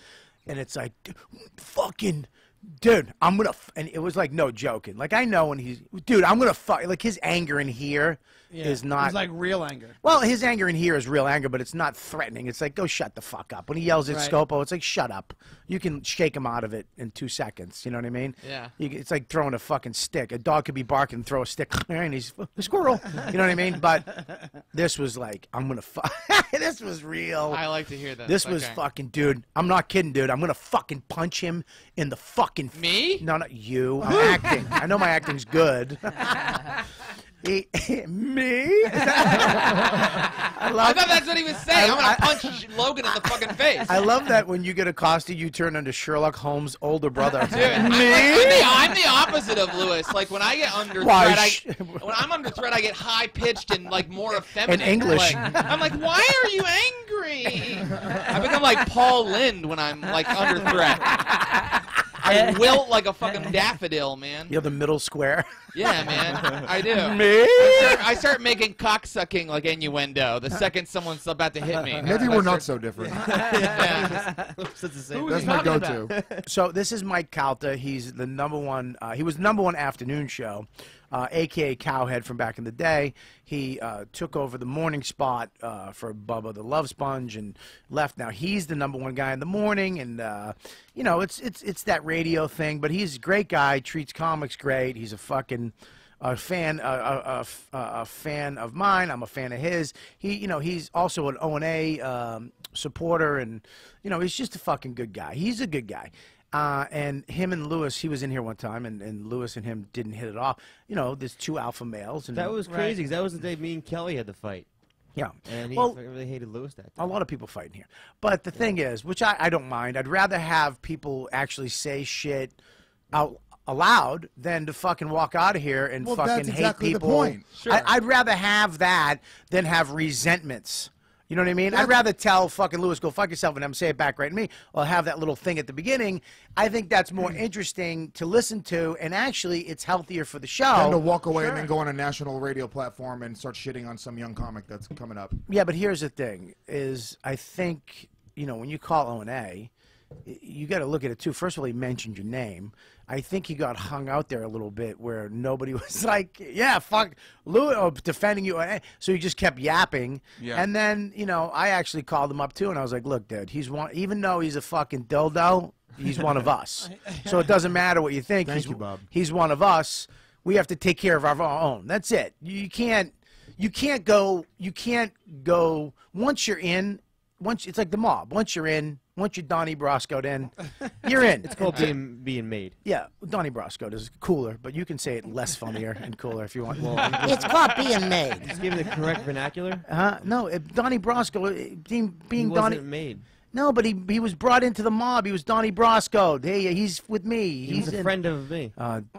and it's like, fucking. Dude, I'm gonna, and it was like no joking. Like I know when dude, I'm gonna fuck. Like his anger in here is not. It's like real anger. Well, his anger in here is real anger, but it's not threatening. It's like, go shut the fuck up. When he yells at Right. Scopo, it's like, shut up. You can shake him out of it in 2 seconds. You know what I mean? Yeah. It's like throwing a fucking stick. A dog could be barking and throw a stick, and he's a squirrel. You know what I mean? But this was like, I'm going to fuck. This was real. I like to hear that. This was Okay. fucking, dude. I'm not kidding, dude. I'm going to fucking punch him in the fucking. Me? No, not you. I'm acting. I know my acting's good. Me? I thought that's what he was saying. I'm gonna punch Logan in the fucking face. I love that when you get accosted, you turn into Sherlock Holmes' older brother. Dude, I'm the opposite of Lewis. Like when I get under Why, threat, when I'm under threat, I get high pitched and like more effeminate. In English. Like, I'm like, why are you angry? I become like Paul Lind when I'm like under threat. I wilt like a fucking daffodil, man. You're the middle square. Yeah, man, I do. Me? I start making cocksucking like innuendo the second someone's about to hit me. Maybe we're not so different. Yeah. It's the same. Who was That's he my talking go-to. about? So this is Mike Calta. He's the number one. He was the number one afternoon show, a.k.a. Cowhead from back in the day. He took over the morning spot for Bubba the Love Sponge and left. Now he's the number one guy in the morning, and it's that radio thing. But he's a great guy. Treats comics great. He's a fucking fan of mine. I'm a fan of his. He's also an O&A supporter, and he's just a fucking good guy. He's a good guy. And him and Lewis, he was in here one time, and Lewis and him didn't hit it off. There's 2 alpha males. And That was crazy because that was the day me and Kelly had to fight. yeah. And he Well, really hated Lewis that day. a lot of people fighting here. But the thing is, which I don't mind, I'd rather have people actually say shit out allowed than to fucking walk out of here and fucking that's exactly hate the people. point. Sure. I'd rather have that than have resentments. You know what I mean? I'd rather tell fucking Lewis, go fuck yourself, and have him say it back right to me, or have that little thing at the beginning. I think that's more interesting to listen to, and actually, it's healthier for the show. And to walk away and then go on a national radio platform and start shitting on some young comic that's coming up. Yeah, but here's the thing: is I think when you call O&A, you got to look at it too. First of all, he mentioned your name. I think he got hung out there a little bit where nobody was like, yeah, fuck, Lou, defending you. So he just kept yapping. Yeah. And then, I actually called him up too, and I was like, look, dude, even though he's a fucking dildo, he's one of us. So it doesn't matter what you think. Thank you, Bob. He's one of us. We have to take care of our own. That's it. You can't go, once you're in, it's like the mob. Once you're Donnie Brasco'd in, you're in. It's called being made. Yeah, Donnie Brasco is cooler, but you can say it less funnier and cooler if you want. Well, It's called being made. just give it the correct vernacular. No, Donnie Brasco being He Donnie. wasn't made. No, but he was brought into the mob. He was Donnie Brasco. Hey, he's with me. He's a friend of me.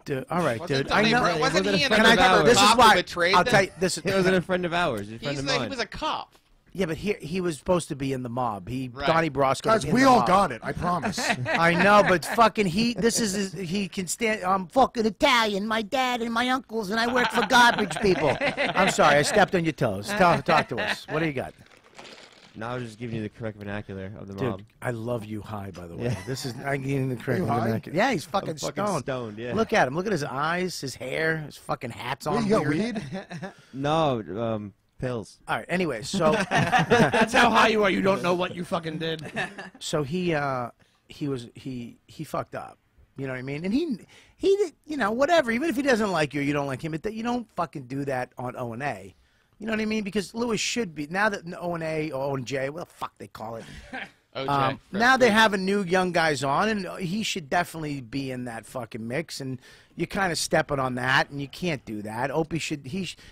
Dude, all right, Wasn't dude. I Donnie know. Bra- wasn't he in a Can I- cover This is cop why. who betrayed I'll them? tell you this. He wasn't a friend of ours. He's a friend of He mine. was a cop. Yeah, but he was supposed to be in the mob. Right. Donnie Brasco. Guys, was in we the all mob. got it. I promise. I know, but fucking he can stand. I'm fucking Italian. My dad and my uncles, and I work for garbage people. I'm sorry, I stepped on your toes. Talk to us. What do you got? Now I was just giving you the correct vernacular of the Dude, mob. I love you high, by the way. Yeah. I'm getting the correct You high? vernacular. Yeah, he's fucking I'm fucking stoned. stoned, yeah. Look at him. Look at his eyes, his hair, his fucking hat's on. You got weird. weed? No, pills. All right. Anyway, so That's how high you are. You don't know what you fucking did. so he fucked up. You know what I mean? And he whatever. Even if he doesn't like you, you don't like him. You don't fucking do that on O&A. You know what I mean? Because Lewis should be now that O&A or O&J, what the fuck they call it. OJ. Now they're having new young guys on, and he should definitely be in that fucking mix. And you're kind of stepping on that, and you can't do that. Opie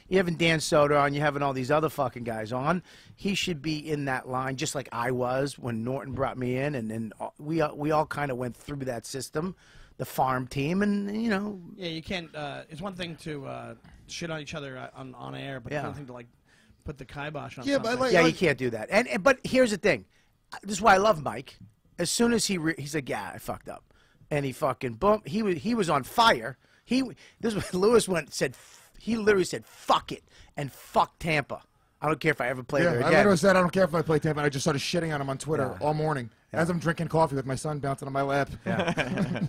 you're having Dan Soder on, you're having all these other fucking guys on. He should be in that line, just like I was when Norton brought me in, and then we all kind of went through that system, the farm team, and Yeah, you can't. It's one thing to shit on each other on air, but it's Yeah. another thing to put the kibosh on. Yeah, but something. yeah, you can't do that. But here's the thing. This is why I love Mike. As soon as he's like, yeah, I fucked up, and he fucking boom. He was on fire. Lewis he literally said fuck it and fuck Tampa. I don't care if I ever play there Yeah, I again. literally said I don't care if I play Tampa. I just started shitting on him on Twitter all morning as I'm drinking coffee with my son bouncing on my lap. Yeah.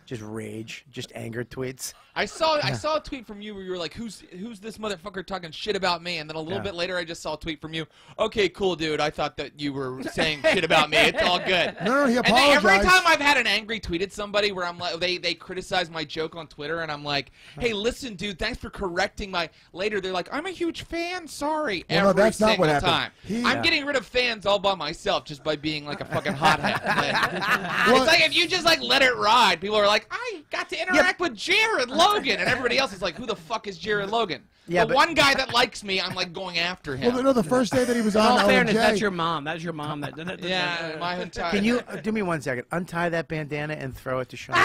Just rage, just anger tweets. I saw a tweet from you where you were like, "Who's this motherfucker talking shit about me?" And then a little bit later, I just saw a tweet from you. Okay, cool, dude. I thought that you were saying shit about me. It's all good. No, he And then apologized. every time I've had an angry tweet at somebody where I'm like, they criticize my joke on Twitter, and I'm like, "Hey, listen, dude, thanks for correcting my." Later, they're like, "I'm a huge fan. Sorry." Well, no, every that's not what single happened. time. I'm getting rid of fans all by myself just by being like a fucking hothead. It's like if you just let it ride, people are like, "I got to interact with Jared Logan," and everybody else is like, "Who the fuck is Jared Logan?" Yeah, the but- one guy that likes me, I'm going after him. Well, no, the first day that he was In on all fairness, O&J, that's your mom. That's your mom. Yeah, my entire. Can you do me 1 second? Untie that bandana and throw it to Sean.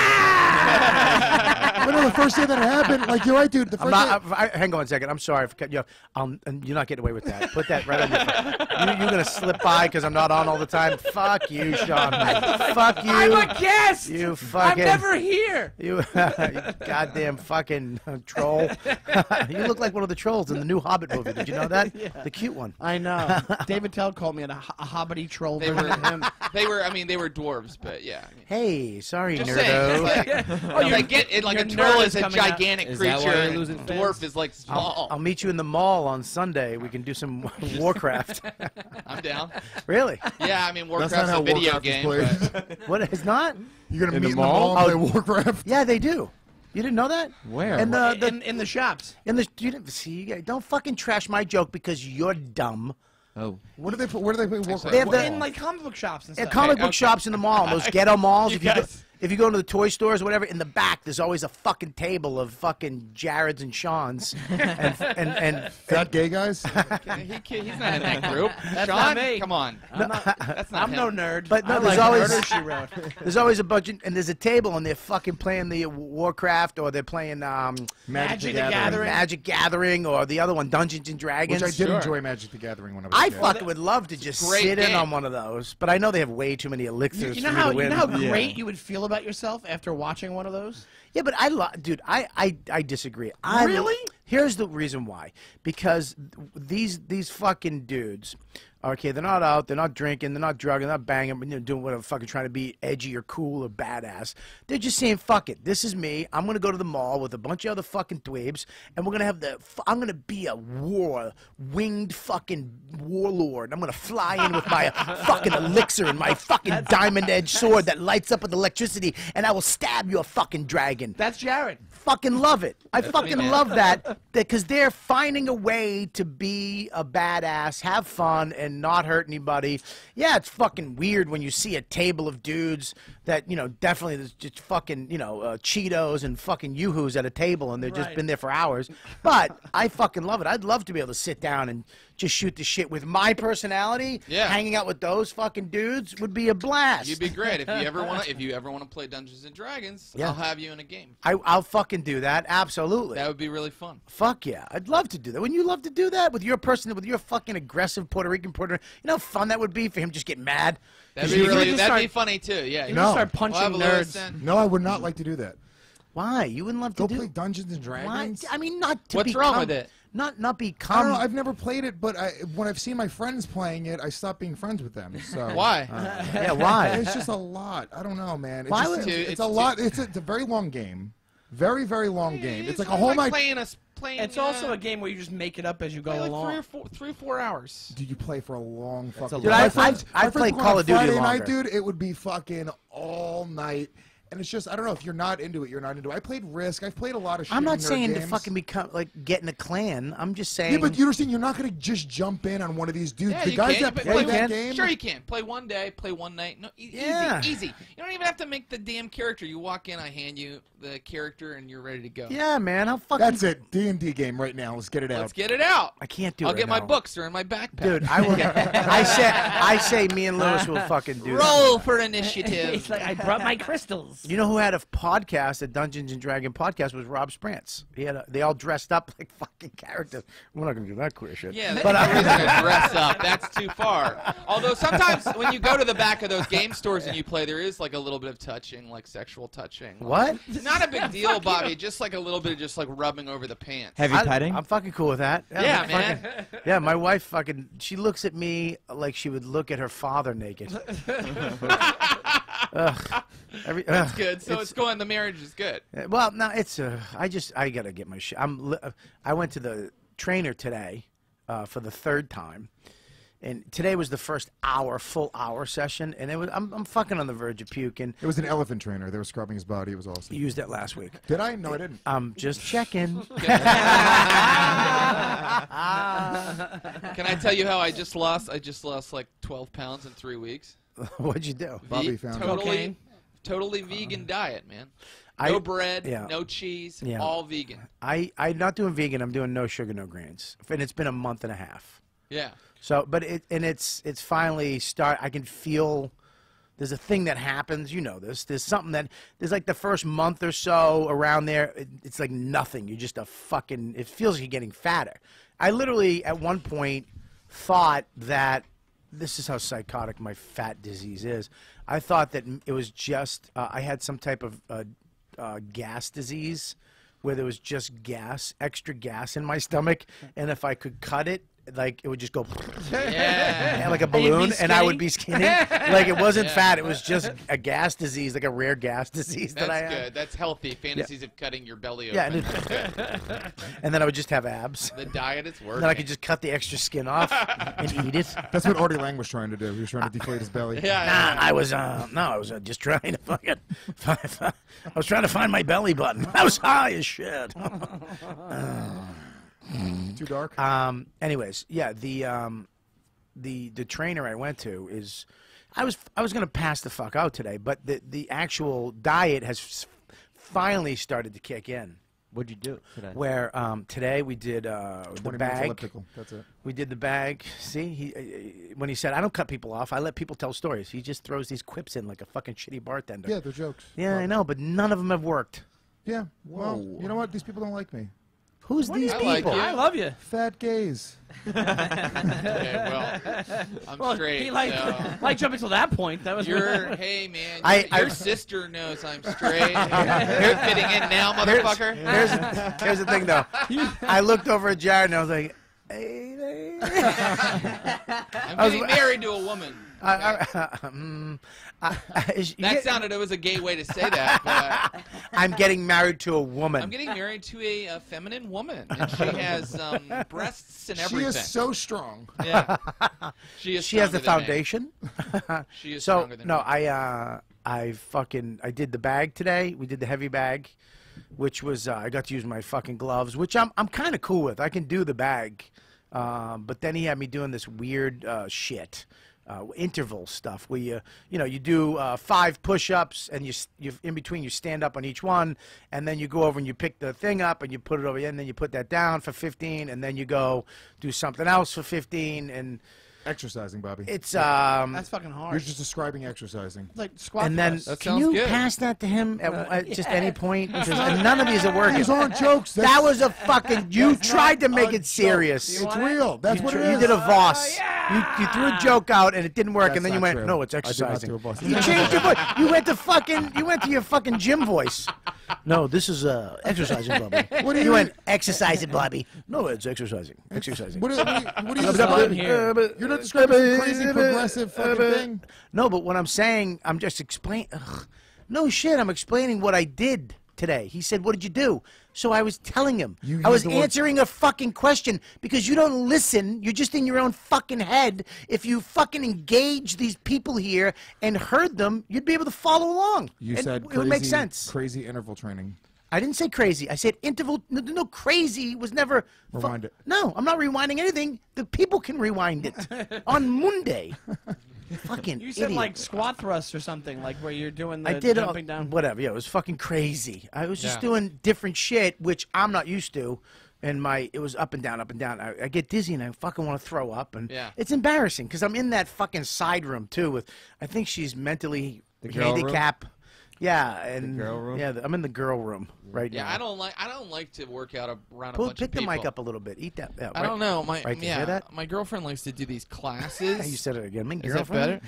but no, the first day that it happened, you're right, dude. The I'm first not, hang on 1 second. I'm sorry for cutting you off. And you're not getting away with that. Put that right on your phone. You're going to slip by because I'm not on all the time. Fuck you, Sean. Fuck you. I'm a guest. You fucking. I'm never here. You goddamn fucking troll. You look like one of the trolls in the new Hobbit movie. Did you know that? The cute one. I know. David Tell called me a hobbity troll. They version of him. were. I mean, they were dwarves, but yeah. Hey, sorry, Just nerdo. saying. A troll is a nerd's coming out. gigantic Is that creature. why you're And losing dwarf fans? is like small. I'll meet you in the mall on Sunday. We can do some Warcraft. I'm down. Really? Yeah, I mean, That's Warcraft's not how a video Warcraft is game. played. But What? It's not? You're gonna In meet the in the mall mall? and play Warcraft. Yeah, they do. You didn't know that? Where? And in the shops. you didn't see. Don't fucking trash my joke because you're dumb. Oh. Where do they play Warcraft? They have the- In comic book shops and At stuff. comic book okay. shops in the mall, those ghetto malls. You If you go, guys- if you go into the toy stores or whatever, in the back there's always a fucking table of fucking Jareds and Sean's and Fat gay guys. He's not in that group. That's Sean, not me. come on. That's not I'm him. no nerd. But no, I there's like always Murder, She Wrote. there's always a bunch, and there's a table, and they're fucking playing the Warcraft, or they're playing Magic the Gathering. Magic Gathering, or the other one, Dungeons and Dragons. Which I did enjoy Magic the Gathering when I was I a kid. fucking would love to just Great sit in game. on one of those, but I know they have way too many elixirs You know for me how to win. great you would feel about yourself after watching one of those? Yeah, but dude, I disagree. Really? Here's the reason why. Because these fucking dudes, okay, they're not out, they're not drinking, they're not drugging, they're not banging, doing whatever, fucking trying to be edgy or cool or badass. They're just saying, fuck it, this is me. I'm gonna go to the mall with a bunch of other fucking dweebs, and we're gonna have I'm gonna be a winged fucking warlord. I'm gonna fly in with my fucking elixir and my fucking diamond-edged sword that lights up with electricity, and I will stab your fucking dragon. That's Jared. Fucking love it. I fucking love that because they're finding a way to be a badass, have fun, and not hurt anybody. Yeah, it's fucking weird when you see a table of dudes that, definitely there's just fucking, Cheetos and fucking Yoo-Hoos at a table and they've just been there for hours. But I fucking love it. I'd love to be able to sit down and just shoot the shit with my personality. Yeah. Hanging out with those fucking dudes would be a blast. You'd be great if you ever want to play Dungeons and Dragons. Yeah. I'll have you in a game. I'll fucking do that. Absolutely. That would be really fun. Fuck yeah. I'd love to do that. Wouldn't you love to do that with your person, with your fucking aggressive Puerto Rican? You know how fun that would be for him to just get mad? That'd You be could just be funny too. Yeah. You No. just start punching We'll have a nerds. listen. No, I would not like to do that. Why? You wouldn't love to Go do play Dungeons and Why? Dragons. I mean, not to What's become, wrong with it? Not become. I don't know. I've never played it, but when I've seen my friends playing it, I stopped being friends with them. So Why? Yeah, why? It's just a lot. I don't know, man. Why It's, would- just, Dude, it's it's a lot. It's a very long game. Very, very long game. It's like a whole night. Playing, It's also a game where you just make it up as you go like along. 3 or 4 hours. Dude, you play for a long fucking. Dude, My I friends played would go Call on of Duty Friday longer. night, dude. It would be fucking all night. And it's just, I don't know, if you're not into it, you're not into it. I played Risk. I've played a lot of shit. I'm not nerd saying to games. fucking become get in a clan. I'm just saying. Yeah, but you understand, you're not going to just jump in on one of these dudes. Yeah, The you guys can. that You play can. that game. Sure, you can. Play one day, play one night. No, Yeah. easy. You don't even have to make the damn character. You walk in, I hand you the character, and you're ready to go. Yeah, man. How fucking. That's it. D&D game right now. Let's get it out. Let's get it out. I can't do it. I'll get right my now. books. They're in my backpack. Dude, I will. I say, me and Lewis will fucking do Roll that. for initiative. It's like I brought my crystals. You know who had a podcast, a Dungeons and Dragon podcast, was Rob Sprance. They all dressed up like fucking characters. We're not gonna do that queer shit. Yeah, but but gonna dress up. That's too far. Although sometimes when you go to the back of those game stores and you play, there is like a little bit of touching, like sexual touching. what? Not a big deal, Bobby. Just like a little bit of just like rubbing over the pants. Heavy petting? I'm fucking cool with that. Yeah, I'm man. fucking- yeah, my wife fucking. She looks at me like she would look at her father naked. Ugh. That's good. So it's going. The marriage is good. Well, no, it's. I gotta get my shit. I went to the trainer today, for the third time, and today was the first full hour session, and I'm fucking on the verge of puking. It was an elephant trainer. They were scrubbing his body. It was You awesome. used that last week. Did I? No, I didn't. I'm just checking. Can I tell you how I just lost? I just lost like 12 pounds in 3 weeks. What'd you do? Bobby found it. Totally vegan diet, man. I- No bread, yeah. no cheese, Yeah. all vegan. I'm not doing vegan. I'm doing no sugar, no grains, and it's been a month and a half. Yeah. So, but it's finally start. I can feel there's a thing that happens. You know this. There's something there's like the first month or so around there. It's like nothing. You're just a fucking. It feels like you're getting fatter. I literally at one point thought that this is how psychotic my fat disease is. I thought that it was just I had some type of gas disease where there was just extra gas in my stomach, and if I could cut it, like it would just go Yeah. like a And you'd be balloon, and I would be skinny. Like it wasn't Yeah. fat; it was just a gas disease, like a rare gas disease that I That's had. good. That's healthy. Fantasies of cutting your belly Yeah, open. and then I would just have abs. The diet is working. Then I could just cut the extra skin off and eat it. That's what Artie Lang was trying to do. He was trying to deflate his belly. Yeah. I was just trying to fucking. I was trying to find my belly button. I was high as shit. Too dark. Anyways, yeah, the trainer I went to is, I was gonna pass the fuck out today, but the actual diet has finally started to kick in. What'd you do today? Where today we did the 20 minutes bag. elliptical. That's it. We did the bag. See, when he said I don't cut people off, I let people tell stories. He just throws these quips in like a fucking shitty bartender. Yeah, they're jokes. Yeah, I know, but none of them have worked. Yeah. Well, you know what? These people don't like me. Who's these I people? like you. I love you. Fat gays. Yeah, well, I'm straight. He like jumping to that point. That was Hey man, your sister knows I'm straight. You're fitting in now, motherfucker. Here's the thing, though. I looked over at Jared and I was like, hey, I'm getting married to a woman. It was a gay way to say that. But I'm getting married to a woman. I'm getting married to a feminine woman, and she has breasts and everything. She is so strong. Yeah, she is. She has the stronger than me. foundation. She is So stronger than no, me. I did the bag today. We did the heavy bag, which was I got to use my fucking gloves, which I'm kind of cool with. I can do the bag, but then he had me doing this weird shit. Interval stuff where you do 5 push-ups and you in between you stand up on each one and then you go over and you pick the thing up and you put it over and then you put that down for 15 and then you go do something else for 15 and Exercising, Bobby. it's That's fucking hard. You're just describing exercising. It's like squat and then thrust. That can sounds you good. pass that to him at just any point because none of these are working. These aren't jokes. That was a fucking. You tried to make it serious. It's real. That's what it You is. did a Voss. You threw a joke out and it didn't work, That's and then you not went, true. "No, it's I did not exercising." do a Voss. You changed your voice. You went to your fucking gym voice. No, this is exercising, Bobby. What do You you went exercising, Bobby. No, it's exercising. Exercising. What are you describing? You're not describing some crazy progressive fucking thing. No, but what I'm saying, I'm just explaining. No shit, I'm explaining what I did today. He said, "What did you do?" So I was telling him. I was answering a fucking question because you don't listen. You're just in your own fucking head. If you fucking engage these people here and heard them, you'd be able to follow along. You And said it would make sense. Crazy interval training. I didn't say crazy. I said interval. No, crazy was never. Rewind it. No, I'm not rewinding anything. The people can rewind it on Monday. Fucking You said idiot. like squat thrusts or something, like where you're doing the I did jumping down. whatever. Yeah, it was fucking crazy. I was just Yeah. doing different shit, which I'm not used to. And it was up and down, up and down. I get dizzy and I fucking want to throw up, and Yeah. it's embarrassing because I'm in that fucking side room too. With I think she's mentally girl room? handicapped. Yeah, and girl room? yeah, I'm in the girl room right Yeah, now. I don't like to work out around a bunch Pick of the people. mic up a little bit. Eat that. Yeah, I don't know. Right, did you hear that? My girlfriend likes to do these classes. You said it again. My Is that girlfriend.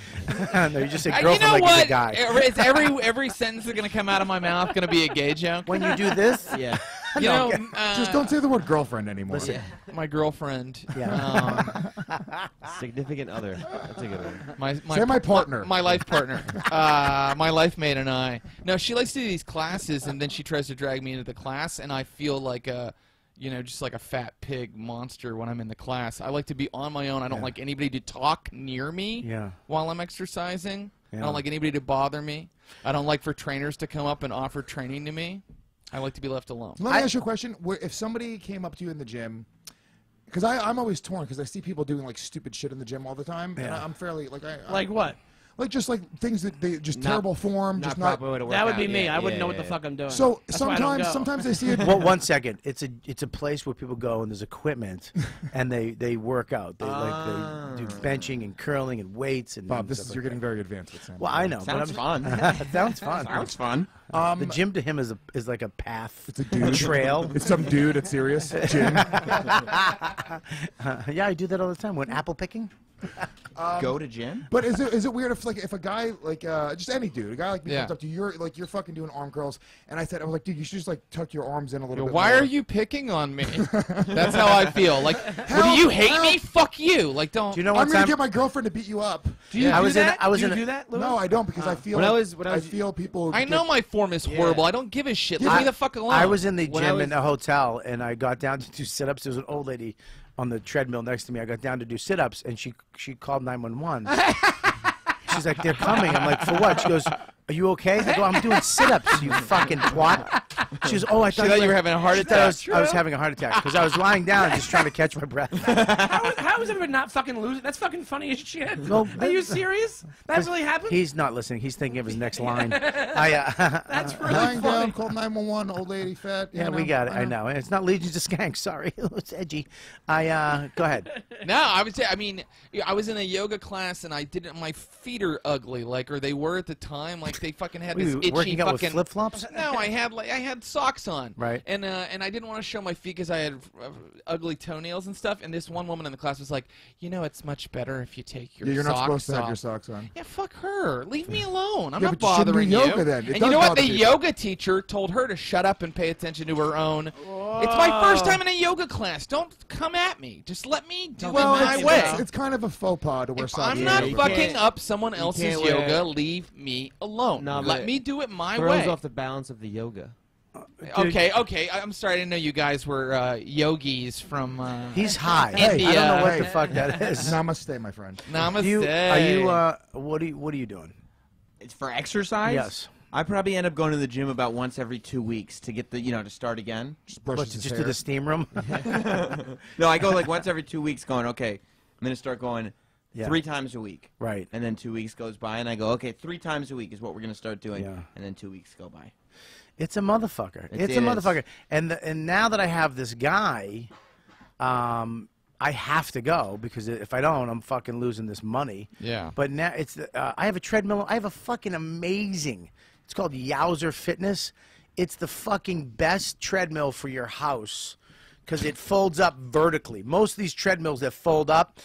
no, you just said You girlfriend know like what? you said guy. Is every sentence that's gonna come out of my mouth gonna be a gay joke? When you do this, Yeah. You know, Just don't say the word girlfriend anymore. Listen. my girlfriend. Yeah. Significant other. That's a good one. My partner. My life partner. My life mate and I. No, she likes to do these classes, and then she tries to drag me into the class, and I feel like just like a fat pig monster when I'm in the class. I like to be on my own. I don't like anybody to talk near me Yeah. while I'm exercising. I Yeah. don't like anybody to bother me. I don't like for trainers to come up and offer training to me. I like to be left alone. Let me ask you a question. If somebody came up to you in the gym, because I'm always torn because I see people doing like stupid shit in the gym all the time, and I'm fairly like Like what? like just like things that they just Not- terrible form, Not just not. proper way to work That would out. be me. Yeah, I wouldn't yeah, know what the yeah. fuck I'm doing. So That's why I don't go. sometimes I see it. Well, 1 second. It's a place where people go and there's equipment, and they work out. They do benching and curling and weights and. Bob, stuff you're like getting that. very advanced with Sam. Well, I know. Sounds but fun. It sounds fun. Sounds fun. The gym to him is like a path. It's a dude. trail. It's some dude at Sirius gym. Yeah, I do that all the time. When apple picking. Go to gym? But is it weird if a guy like just any dude, a guy like me Yeah. comes up to you, you're fucking doing arm curls, and I was like, dude, you should just like tuck your arms in a little bit. Why more. are you picking on me? That's how I feel. Like, well, do you hate me? Fuck you. Like, don't. Do you know I'm what gonna time? get my girlfriend to beat you up. Do you I do was in- that? I was do you in a- do that, Louis? No, I don't because I feel When I like, was- when I was- feel people. I know my form is horrible. I don't give a shit. Leave me the fuck alone. I was in the When I gym was- in a hotel, and I got down to do sit-ups. There was an old lady on the treadmill next to me. I got down to do sit-ups, and she called 911. She's like, "They're coming." I'm like, "For what?" She goes, "Are you okay?" I go, "I'm doing sit-ups, you fucking twat." She goes, oh, I thought, you were having a heart attack. I was having a heart attack because I was lying down just trying to catch my breath. How is everyone not fucking losing? That's fucking funny as shit. Well, Are you serious? That really happened? He's not listening. He's thinking of his next line. That's really Lying funny. down, called 911, old lady, fat. Yeah, we got it. I know. It's not Legions to Skanks. Sorry, it's edgy. Go ahead. No, I was in a yoga class and I didn't. My feet are ugly, or they were at the time. Like they fucking had this itchy working out fucking with flip flops. No, I had socks on. Right. And I didn't want to show my feet because I had ugly toenails and stuff. And this one woman in the class was like, it's much better if you take your You're socks not supposed to have off. your socks on. Yeah, fuck her. Leave me alone. I'm Yeah, not but you shouldn't do bothering yoga you. then. It And does you know what? bother The people. yoga teacher told her to shut up and pay attention to her own. It's my first time in a yoga class. Don't come at me. Just let me do it my way. It's kind of a faux pas to wear If socks. I'm not you fucking can't- up someone else's can't wear- yoga, leave me alone. No, Let but me do it my throws way. off the balance of the yoga. Okay. I'm sorry. I didn't know you guys were yogis from. He's high. India. I don't know what Hey. the fuck that is. Namaste, my friend. Namaste. What are you doing? It's for exercise. Yes. I probably end up going to the gym about once every 2 weeks to get the to start again. Just brushes What, his just hair. to the steam room? No, I go like once every 2 weeks. Going okay, I'm gonna start going Yeah. 3 times a week. Right. And then 2 weeks goes by, and I go okay, 3 times a week is what we're gonna start doing. Yeah. And then 2 weeks go by. It's a motherfucker. It It's a is. motherfucker. And now that I have this guy, I have to go because if I don't, I'm fucking losing this money. Yeah. But now I have a treadmill. I have a fucking amazing. It's called Yowzer Fitness. It's the fucking best treadmill for your house because it folds up vertically. Most of these treadmills that fold up,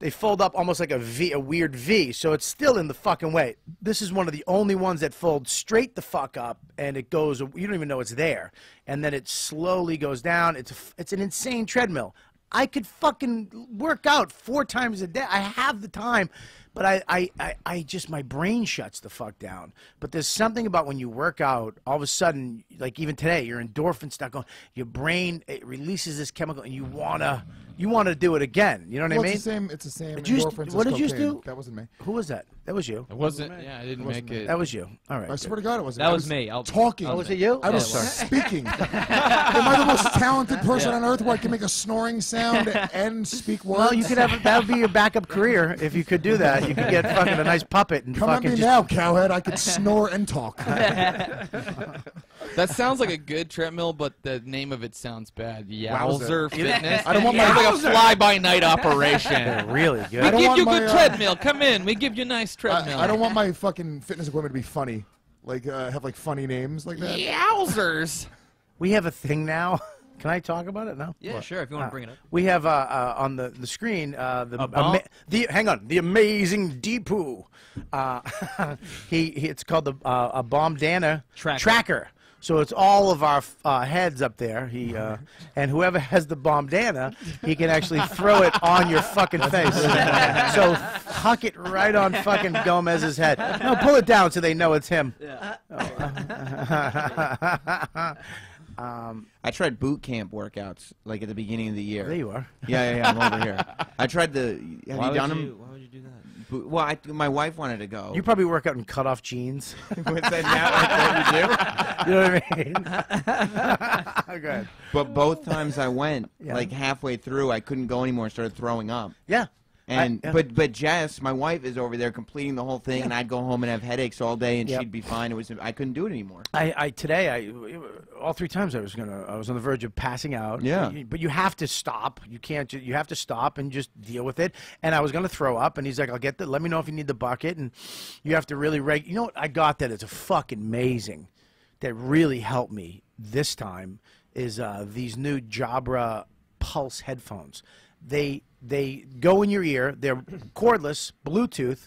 they fold up almost like a V, a weird V. So it's still in the fucking way. This is one of the only ones that fold straight the fuck up, and it goes. You don't even know it's there, and then it slowly goes down. It's an insane treadmill. I could fucking work out 4 times a day. I have the time, but I just, my brain shuts the fuck down. But there's something about when you work out, all of a sudden, like even today, your endorphins start going, your brain, it releases this chemical, and you wanna do it again. You know what I mean? It's the same. Did you just- endorphins what as did you just cocaine. do? That wasn't me. Who was that? That was you. It wasn't. Yeah, I didn't make it. That was you. All right. I swear to God, it wasn't. That I was me. I'll- talking. Oh, was it you? I was Yeah, it was. speaking. Am I the most talented person on earth where I can make a snoring sound and speak words? Well, you could have that would be your backup career if you could do that. You could get fucking a nice puppet and Come at fucking me just now, cowhead. I could snore and talk. That sounds like a good treadmill, but the name of it sounds bad. Wowzer. Yowzer Fitness. I don't want my- Sounds like a fly-by-night operation. They're really good. We don't give want you my, good treadmill. Come in. We give you nice treadmill. I don't want my fucking fitness equipment to be funny. Like, have like funny names like that. Yowzers. We have a thing now. Can I talk about it now? Yeah, sure, if you want to bring it up. We have on the screen bomb? the amazing Deepu. It's called the a Bombdana tracker. So it's all of our heads up there. And whoever has the Bombdana, he can actually throw it on your fucking face. So huck it right on fucking Gomez's head. No, pull it down so they know it's him. Yeah. I tried boot camp workouts like at the beginning of the year. There you are. Yeah, I'm over here. I tried the. Have you done them? Why would you do that? Well, my wife wanted to go. You probably work out in cut-off jeans. What's that now? You know what I mean? Go ahead. But both times I went, Yeah. like halfway through, I couldn't go anymore and started throwing up. Yeah. And yeah. but Jess, my wife, is over there completing the whole thing, and I'd go home and have headaches all day, and Yep. she'd be fine. I couldn't do it anymore. Today all 3 times I was on the verge of passing out. Yeah. But you have to stop. You can't. You have to stop and just deal with it. And I was gonna throw up, and he's like, "I'll get let me know if you need the bucket." And you have to really You know what? I got that. It's a fucking amazing. That really helped me this time is these new Jabra Pulse headphones. They go in your ear. They're cordless, Bluetooth,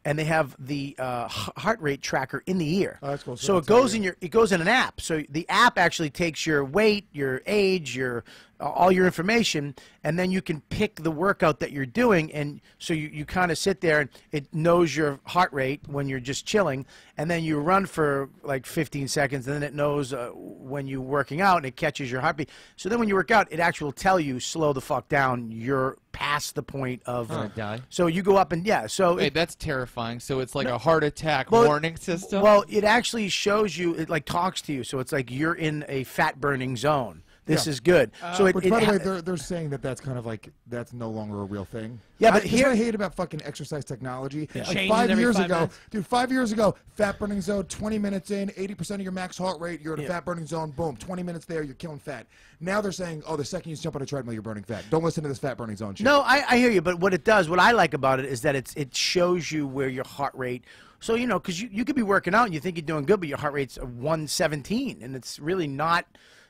and they have the heart rate tracker in the ear. Oh, that's cool. So it goes in it goes in an app. So the app actually takes your weight, your age, your all your information, and then you can pick the workout that you're doing. And so you kind of sit there, and it knows your heart rate when you're just chilling, and then you run for like 15 seconds, and then it knows when you're working out, and it catches your heartbeat. So then when you work out, it actually will tell you, slow the fuck down. You're past the point of Die. So you go up and so Hey, that's terrifying. terrifying. So it's like a heart attack warning system. Well, it actually shows you. It like talks to you, so it's like you're in a fat burning zone. This is good. So Which, by the way, they're saying that that's kind of like that's no longer a real thing. Yeah, but here's what I hate about fucking exercise technology. Yeah. Like Changes 5 every years 5 ago, minutes. dude, 5 years ago, fat burning zone, 20 minutes in, 80% of your max heart rate, you're in a fat burning zone. Boom, 20 minutes there, you're killing fat. Now they're saying, oh, the second you jump on a treadmill, you're burning fat. Don't listen to this fat burning zone shit. No, I hear you, but what it does, what I like about it is that it shows you where your heart rate. So you know, because you could be working out and you think you're doing good, but your heart rate's 117, and it's really not.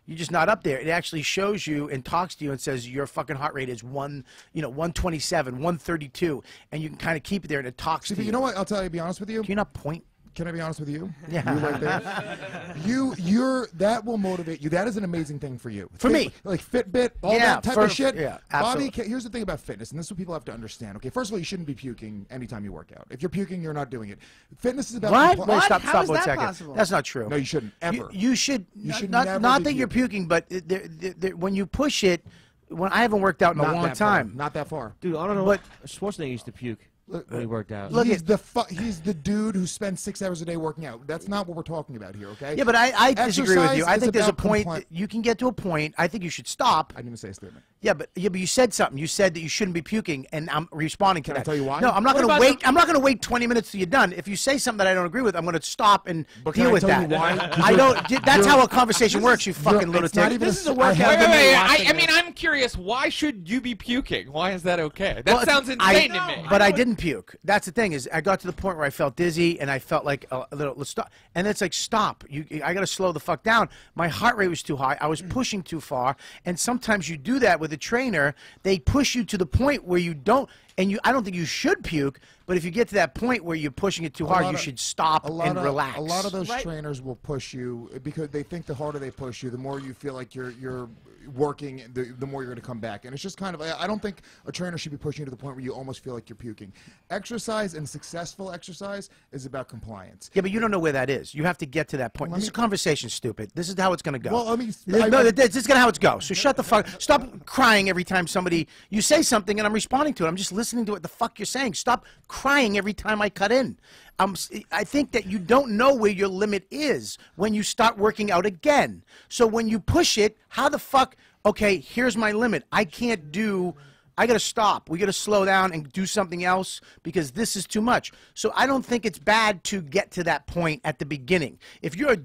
You're just not up there. It actually shows you and talks to you and says your fucking heart rate is 127, 132, and you can kind of keep it there, and it talks to you. You know what? I'll tell you, to be honest with you. Can you not point? Can I be honest with you? Yeah. You right there. You're that will motivate you. That is an amazing thing for you. For me. Like Fitbit, all that type of shit. Yeah, Bobby, absolutely. here's the thing about fitness, and this is what people have to understand. Okay, first of all, you shouldn't be puking anytime you work out. If you're puking, you're not doing it. Fitness is about What? compli- Wait, stop, How stop is 1 that second. possible? That's not true. No, you shouldn't ever. You should. should not never not be that you're puking, but when you push it, when I haven't worked out in a Not long that far. time. Not that far. Dude, I don't know. But- Schwarzenegger used to puke when he worked out. Look he's at- he's the dude who spends 6 hours a day working out. That's not what we're talking about here, okay? Yeah, but I disagree with you. Exercise I is think there's a about point compli- that you can get to a point. I think you should stop. I didn't even say a statement. Yeah, but you said something. You said that you shouldn't be puking, and I'm responding to Can I that. tell you why? No, I'm not What going to about wait. I'm not going to wait 20 minutes till you're done. If you say something that I don't agree with, I'm going to stop and But can deal I with tell that. you why? 'Cause I you're- don't. That's how a conversation works. You You're- fucking it's not lunatic. even This is a I workout. have Wait, been- wait, wait. watching I mean, this. I'm curious. Why should you be puking? Why is that okay? That Well, sounds insane to me. But I didn't puke. That's the thing is, I got to the point where I felt dizzy and I felt like a little. Let's stop. And it's like stop. I got to slow the fuck down. My heart rate was too high. I was pushing too far. And sometimes you do that with a trainer. They push you to the point where you don't. And I don't think you should puke. But if you get to that point where you're pushing it too hard, you should stop and relax. A lot of those trainers will push you because they think the harder they push you, the more you feel like you're working, the more you're going to come back. And it's just kind of, I don't think a trainer should be pushing you to the point where you almost feel like you're puking. Exercise and successful exercise is about compliance. Yeah, but you don't know where that is. You have to get to that point. This conversation stupid. This is how it's going to go. Well, I mean, no, this is how it's go. So shut the fuck. Stop crying every time you say something and I'm responding to it. I'm just listening to what the fuck you're saying. Stop crying every time I cut in. I think that you don't know where your limit is when you start working out again. So when you push it, how the fuck? Okay, here's my limit. I can't do. I got to stop. We got to slow down and do something else because this is too much. So I don't think it's bad to get to that point at the beginning. If you're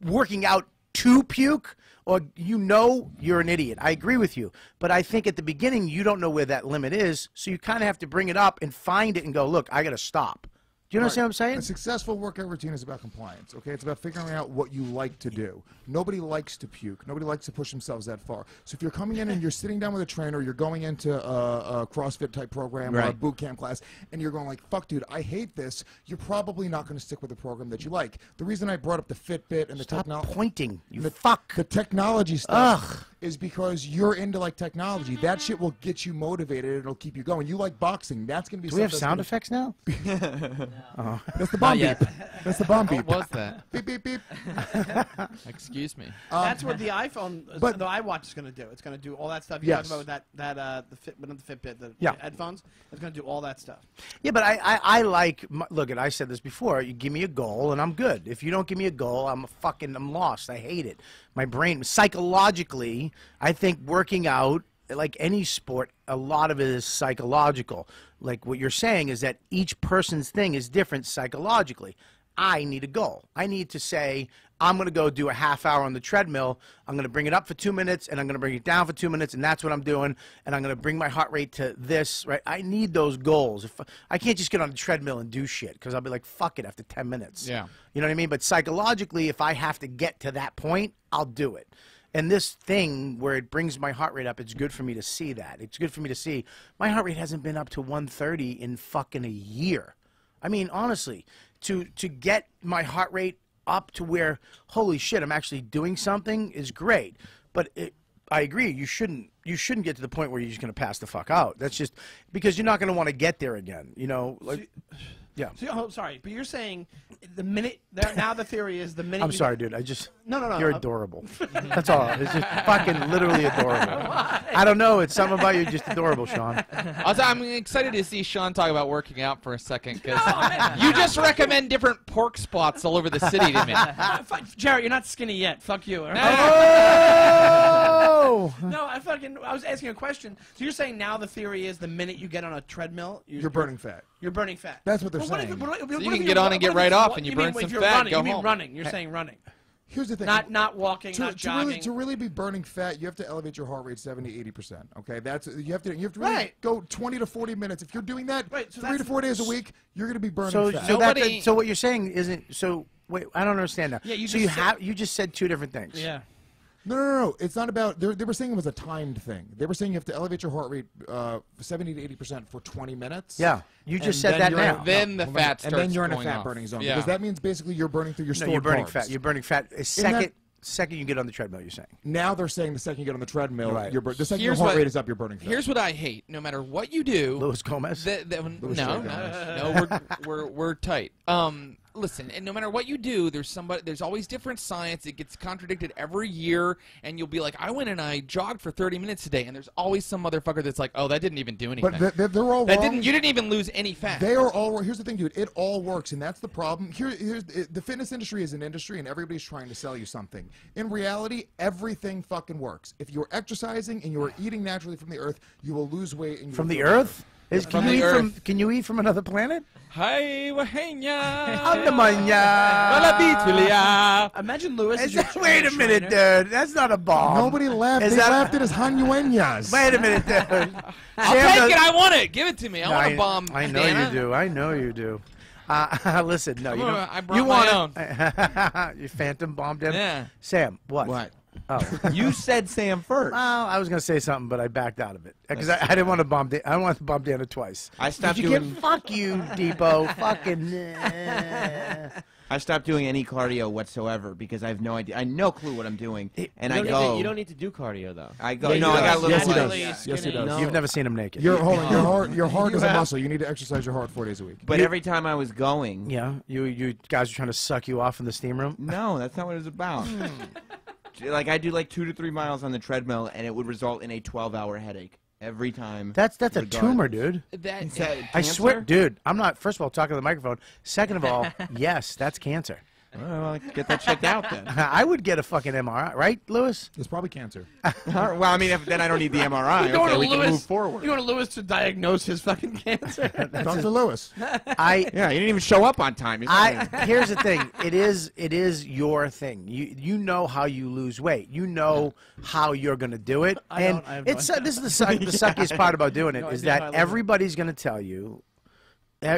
working out to puke, or you're an idiot. I agree with you. But I think at the beginning, you don't know where that limit is. So you kind of have to bring it up and find it and go, look, I got to stop. Do you understand what I'm saying? A successful workout routine is about compliance, okay? It's about figuring out what you like to do. Nobody likes to puke. Nobody likes to push themselves that far. So if you're coming in and you're sitting down with a trainer, you're going into a CrossFit type program or a boot camp class, and you're going like, fuck, dude, I hate this, you're probably not going to stick with the program that you like. The reason I brought up the Fitbit and the technology... pointing, you fuck. The technology stuff is because you're into like technology. That shit will get you motivated. It'll keep you going. You like boxing. That's going to be Do we have sound effects now? That's the bomb beep. That's the bomb beep. What was that? Beep, beep, beep. Excuse me. That's what the iPhone, but- the iWatch is going to do. It's going to do all that stuff you Yes. talked about with the Fitbit, the Yeah. headphones. It's going to do all that stuff. Yeah, but I like, look, I said this before, you give me a goal and I'm good. If you don't give me a goal, I'm lost. I hate it. My brain, psychologically, I think working out, like any sport, a lot of it is psychological. Like what you're saying is that each person's thing is different psychologically. I need a goal. I need to say, I'm going to go do a half hour on the treadmill. I'm going to bring it up for 2 minutes, and I'm going to bring it down for 2 minutes, and that's what I'm doing. And I'm going to bring my heart rate to this, right? I need those goals. I can't just get on the treadmill and do shit because I'll be like, fuck it after 10 minutes. Yeah. You know what I mean? But psychologically, if I have to get to that point, I'll do it. And this thing where it brings my heart rate up, it's good for me to see that. It's good for me to see my heart rate hasn't been up to 130 in fucking a year. I mean, honestly, to get my heart rate up to where, holy shit, I'm actually doing something is great. But I agree, you shouldn't get to the point where you're just going to pass the fuck out. That's just because you're not going to want to get there again. You know, like Yeah. So, oh, sorry, but you're saying the minute now the theory is the minute. I'm sorry, dude. I just no. You're adorable. That's all. It's just fucking literally adorable. I don't know. It's something about you just adorable, Sean. Also, I'm excited to see Sean talk about working out for a second because you just recommend different pork spots all over the city to me. Jared, you're not skinny yet. Fuck you. Oh! No, I was asking a question. So you're saying now the theory is the minute you get on a treadmill, You're burning fat. You're burning fat. That's what they're Well, saying. So you can get on and get right off, and you burn some fat. Go You mean home. running? You're saying running, Here's the thing. not walking, not jogging. To really be burning fat, you have to elevate your heart rate 70-80%. Okay, you have to really Right. go 20 to 40 minutes. If you're doing that Right, so 3 to 4 days a week, you're going to be burning So, fat. so what you're saying isn't so. Wait, I don't understand now. Yeah, so you just said two different things. Yeah. No. It's not about. They were saying it was a timed thing. They were saying you have to elevate your heart rate 70 to 80% for 20 minutes. Yeah, you just said that now. Then the fat starts and then you're in a going fat off. burning zone Yeah. because that means basically you're burning through your No, stored you're burning carbs. fat. You're burning fat. Second you get on the treadmill, you're saying. Now they're saying the second you get on the treadmill, Right. the second Here's your heart what- rate is up, you're burning fat. Here's what I hate. No matter what you do, Louis Gomez. We're tight. Listen, and no matter what you do, there's always different science. It gets contradicted every year, and you'll be like, I went and I jogged for 30 minutes today, and there's always some motherfucker that's like, oh, that didn't even do anything. But they're all wrong. You didn't even lose any fat. They are all. Here's the thing, dude. It all works, and that's the problem. The fitness industry is an industry, and everybody's trying to sell you something. In reality, everything fucking works. If you're exercising and you're eating naturally from the earth, you will lose weight. And you From will the feel earth? Can you eat from another planet? Hi, wahenya. Imagine Lewis. as your Wait a minute, dude. That's not a bomb. Nobody laughed. They laughed at his Hanueñas. Wait a minute, dude. I'll take it. I want it. Give it to me. I want a bomb. I know Dana. you do. I know you do. Listen, no, you don't. I brought you my own. You phantom bombed him. Yeah. Sam, what? What? Oh. You said Sam first. Well, I was gonna say something, but I backed out of it because I didn't want to bomb. I don't want to bomb Dana twice. I stopped Did you doing. fuck you, Deepu. Fucking. I stopped doing any cardio whatsoever because I have no idea. I have no clue what I'm doing, and You don't need to do cardio though. I go. Yeah, No, he I got a does. little. Yes, he more- does. Yes, Yes, he does. No. You've never seen him naked. Your heart is a muscle. You need to exercise your heart 4 days a week. But every time I was going, Yeah, you guys are trying to suck you off in the steam room. no, that's not what it was about. Like I do like 2 to 3 miles on the treadmill, and it would result in a 12-hour headache every time. That's a tumor, dude. I swear, dude. I'm not. First of all, talking to the microphone. Second of all, yes, that's cancer. Well, get that checked out then. I would get a fucking MRI, right, Lewis? It's probably cancer. Well, I mean, then I don't need the MRI. You're going Okay, to we can Lewis. move forward. You're going to Lewis to diagnose his fucking cancer. Dr. Lewis. Yeah, you didn't even show up on time. Here's the thing. It is your thing. You know how you lose weight. You know how you're going to do it. I don't. I have no this is the suckiest part about doing it No is idea how I that live it. everybody's going to tell you.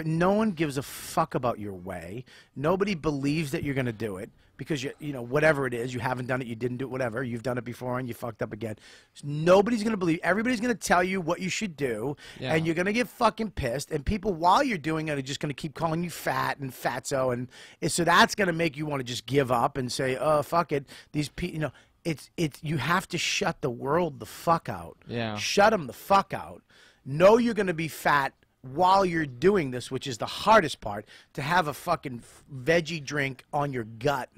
No one gives a fuck about your way. Nobody believes that you're going to do it because you know whatever it is, you haven't done it, you didn't do it, whatever. You've done it before and you fucked up again. Nobody's going to believe. Everybody's going to tell you what you should do, and you're going to get fucking pissed. And people, while you're doing it, are just going to keep calling you fat and fatso, and so that's going to make you want to just give up and say, "Oh, fuck it." These people, you know, it's you have to shut the world the fuck out. Yeah. Shut them the fuck out. Know you're going to be fat while you're doing this, which is the hardest part, to have a fucking veggie drink on your gut,